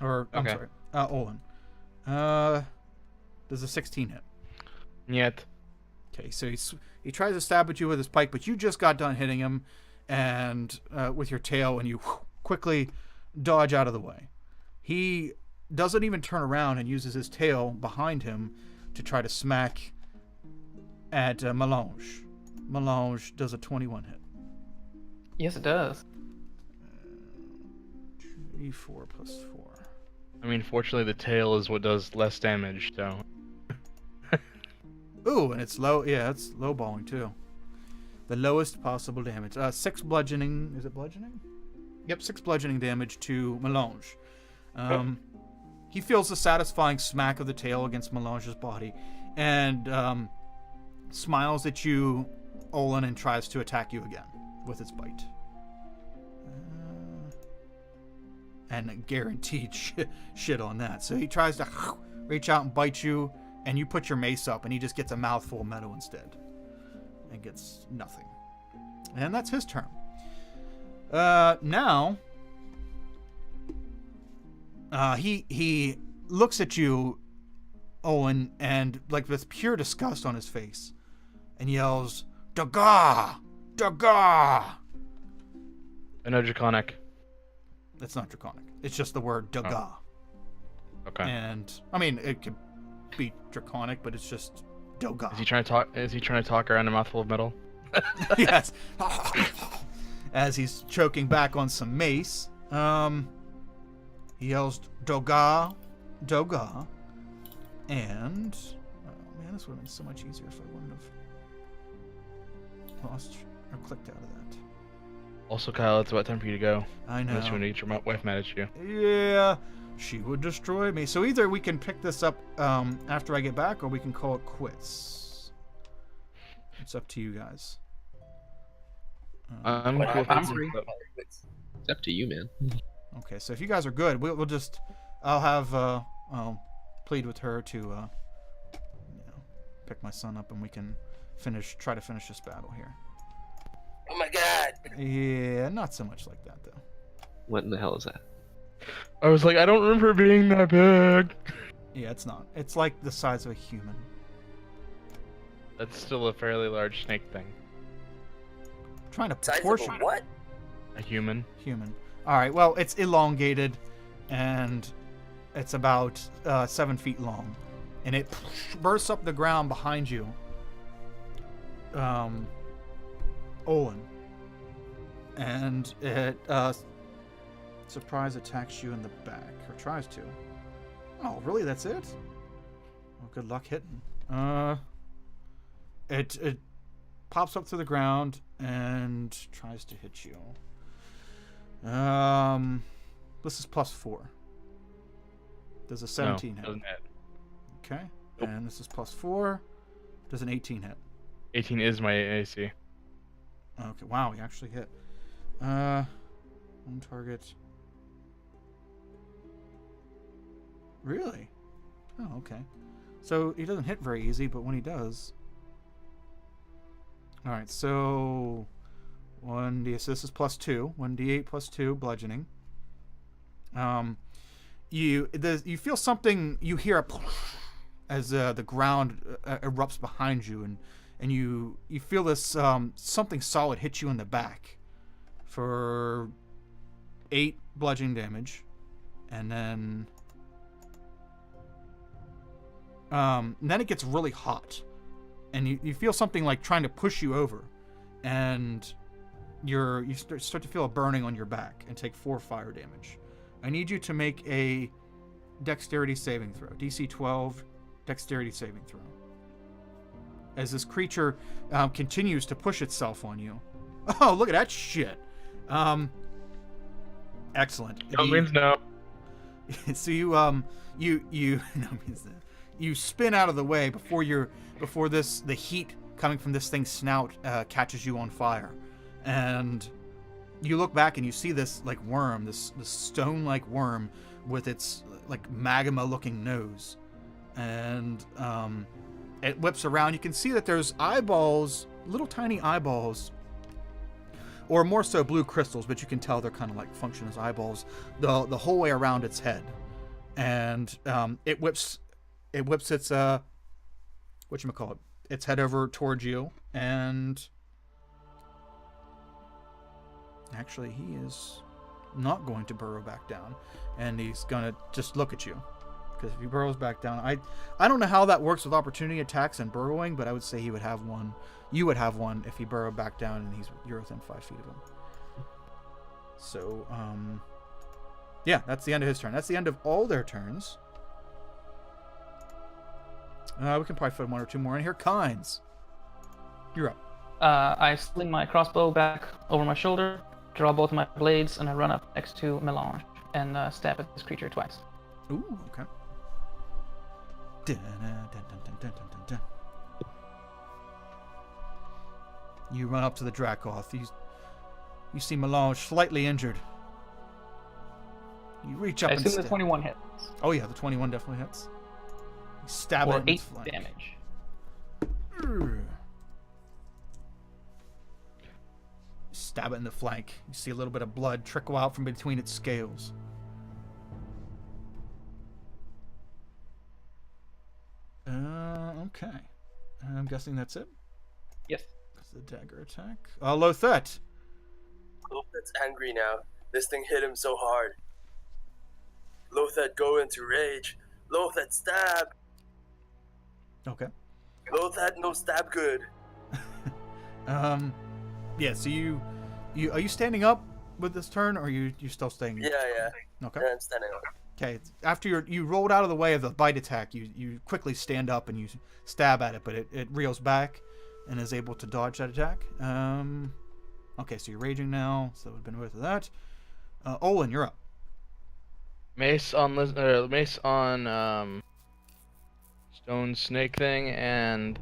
Or I'm Okay. sorry, Olin. Does a 16 hit? Yet. Okay, so he tries to stab at you with his pike, but you just got done hitting him, and with your tail, and you quickly dodge out of the way. He doesn't even turn around and uses his tail behind him to try to smack at Melange. Melange does a 21 hit. Yes, it does. 3d4 plus 4. I mean, fortunately, the tail is what does less damage, so. Ooh, and it's low. Yeah, it's lowballing too. The lowest possible damage. 6 bludgeoning. Is it bludgeoning? Yep, 6 bludgeoning damage to Melange. He feels the satisfying smack of the tail against Melange's body, and smiles at you, Olin, and tries to attack you again with its bite. And guaranteed shit on that. So he tries to reach out and bite you, and you put your mace up, and he just gets a mouthful of metal instead. And gets nothing. And that's his turn. Now, he looks at you, Owen, and like with pure disgust on his face, and yells, "Daga! Daga!" I know Draconic. That's not Draconic. It's just the word Daga. Okay. And I mean, it could be Draconic, but it's just Daga. Is he trying to talk? Is he trying to talk around a mouthful of metal? Yes. As he's choking back on some mace, he yells, "Doga, Doga," and oh man, this would have been so much easier if I wouldn't have lost or clicked out of that. Also, Kyle, it's about time for you to go. I know. Unless you want to get your wife mad at you. Yeah, she would destroy me. So either we can pick this up after I get back, or we can call it quits. It's up to you guys. I'm What cool with happens this, free. but- It's up to you, man. Okay, so if you guys are good, we'll just, I'll have, I'll plead with her to, pick my son up, and we can try to finish this battle here. Oh my god! Yeah, not so much like that though. What in the hell is that? I was like, I don't remember being that big. Yeah, it's not. It's like the size of a human. That's still a fairly large snake thing. I'm trying to Size of a proportion it. what? A human. Human. All right. Well, it's elongated, and it's about 7 feet long, and it bursts up the ground behind you. Olin, and it surprise attacks you in the back, or tries to. Oh, really? That's it? Well, good luck hitting. It pops up through the ground and tries to hit you. This is +4. Does a 17 hit? Doesn't hit. Okay. Nope. And this is +4. Does an 18 hit? 18 is my AC. Okay. Wow, you actually hit. One target. Really? Oh, okay. So he doesn't hit very easy, but when he does. All right. So 1d. So this is +2. 1d8 +2 bludgeoning. You feel something. You hear a as the ground erupts behind you, and you feel this something solid hit you in the back for 8 bludgeoning damage, and then it gets really hot, and you feel something like trying to push you over, and you start to feel a burning on your back and take 4 fire damage. I need you to make a dexterity saving throw. DC 12 dexterity saving throw. As this creature continues to push itself on you. Oh, look at that shit. Excellent. No means no. So you spin out of the way before the heat coming from this thing's snout catches you on fire, and you look back and you see this like worm, this stone-like worm with its like magma-looking nose, and it whips around. You can see that there's eyeballs, little tiny eyeballs, or more so blue crystals, but you can tell they're kind of like function as eyeballs the whole way around its head, and it whips its whatchamacallit, its head over towards you, and actually he is not going to burrow back down, and he's gonna just look at you, because if he burrows back down, I don't know how that works with opportunity attacks and burrowing, but I would say he would have one. You would have one if he burrowed back down and you're within 5 feet of him. So yeah, that's the end of his turn. That's the end of all their turns. We can probably fit 1 or 2 more in here. Kynes, you're up. I sling my crossbow back over my shoulder, draw both of my blades, and I run up next to Melange and stab at this creature twice. Ooh, okay. Dun, dun, dun, dun, dun, dun, dun. You run up to the Dracoth. You see Melange slightly injured. You reach up I and assume the 21 hits. Oh yeah, the 21 definitely hits. You stab For it in 8 its flank. damage. Stab it in the flank. You see a little bit of blood trickle out from between its scales. Okay. I'm guessing that's it. Yes. That's the dagger attack. Lothet. Lothet's angry now. This thing hit him so hard. Lothet go into rage. Lothet stab. Okay. Lothet no stab good. Yeah, so you are you standing up with this turn, or are you still staying? Yeah. Okay. Yeah, I'm standing up. Okay. After you rolled out of the way of the bite attack, you quickly stand up and you stab at it, but it reels back and is able to dodge that attack. Okay, so you're raging now, so that would have been worth of that. Olin, you're up. Mace on stone snake thing, and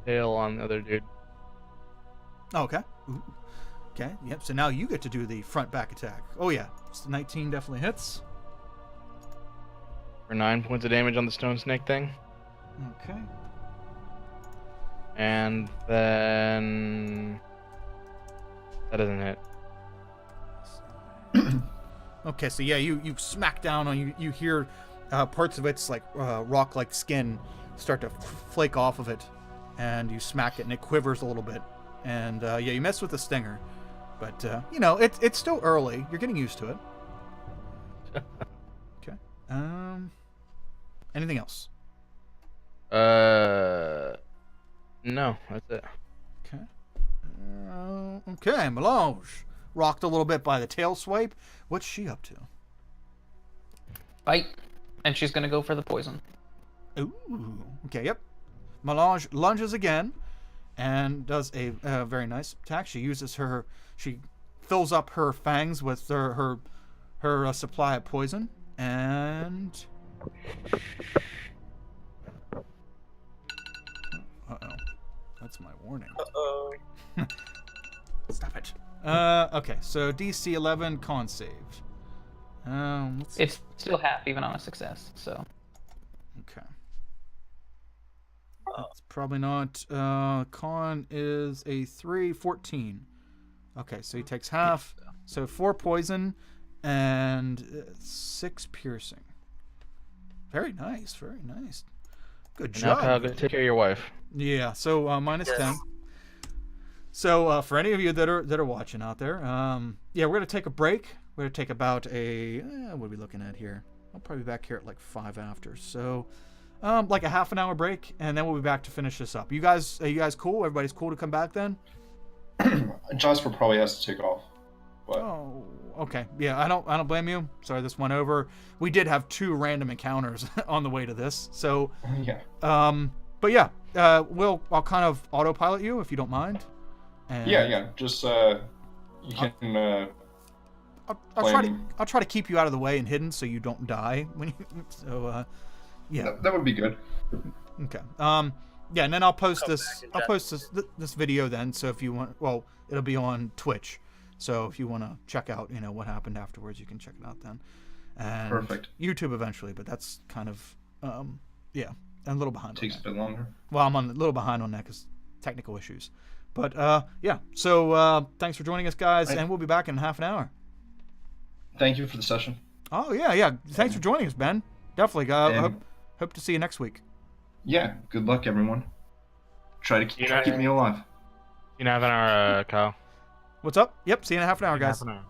tail on the other dude. Oh, okay. Ooh. Okay. Yep. So now you get to do the front back attack. Oh yeah. So 19 definitely hits. For 9 points of damage on the stone snake thing. Okay. And then that doesn't hit. Okay. So yeah, you smack down on you hear parts of its like rock-like skin start to flake off of it, and you smack it, and it quivers a little bit. And yeah, you mess with the stinger, but you know, it's still early. You're getting used to it. Okay. Anything else? No, that's it. Okay. Okay, Melange. Rocked a little bit by the tail swipe. What's she up to? Bite. And she's gonna go for the poison. Ooh. Okay, yep. Melange lunges again and does a very nice attack. She fills up her fangs with her supply of poison, and uh-oh. That's my warning. Uh-oh. Stop it. Okay, so DC 11 con save. Let's see. It's still half even on a success, so. Okay. That's probably not. Con is a 3, 14. Okay, so he takes half. So 4 poison and 6 piercing. Very nice, very nice. Good job. Now, Kyle, go take care of your wife. Yeah, so minus 10. So for any of you that are watching out there, yeah, we're gonna take a break. We're gonna take about a what are we looking at here? I'll probably be back here at like 5 after. So like a half an hour break, and then we'll be back to finish this up. Are you guys cool? Everybody's cool to come back then? Jasper probably has to take off. But... Oh, okay. Yeah, I don't blame you. Sorry, this went over. We did have 2 random encounters on the way to this. So yeah. But yeah, I'll kind of autopilot you if you don't mind. And Yeah. Just you can. I'll try to keep you out of the way and hidden so you don't die when you. So yeah. That would be good. Okay. Yeah, and then I'll post Come this. back and I'll chat. post this video then. So if you want, well, it'll be on Twitch. So if you want to check out, what happened afterwards, you can check it out then. And Perfect. YouTube eventually, but that's kind of yeah, I'm a little behind. Takes on a that. bit longer. Well, I'm a little behind on that because technical issues. But yeah. So thanks for joining us, guys, and we'll be back in half an hour. Thank you for the session. Oh yeah. Thanks for joining us, Ben. Definitely. Hope to see you next week. Yeah. Good luck, everyone. Try to keep me alive. You know, have an hour, Kyle. What's up? Yep. See you in half an hour, guys. Half an hour.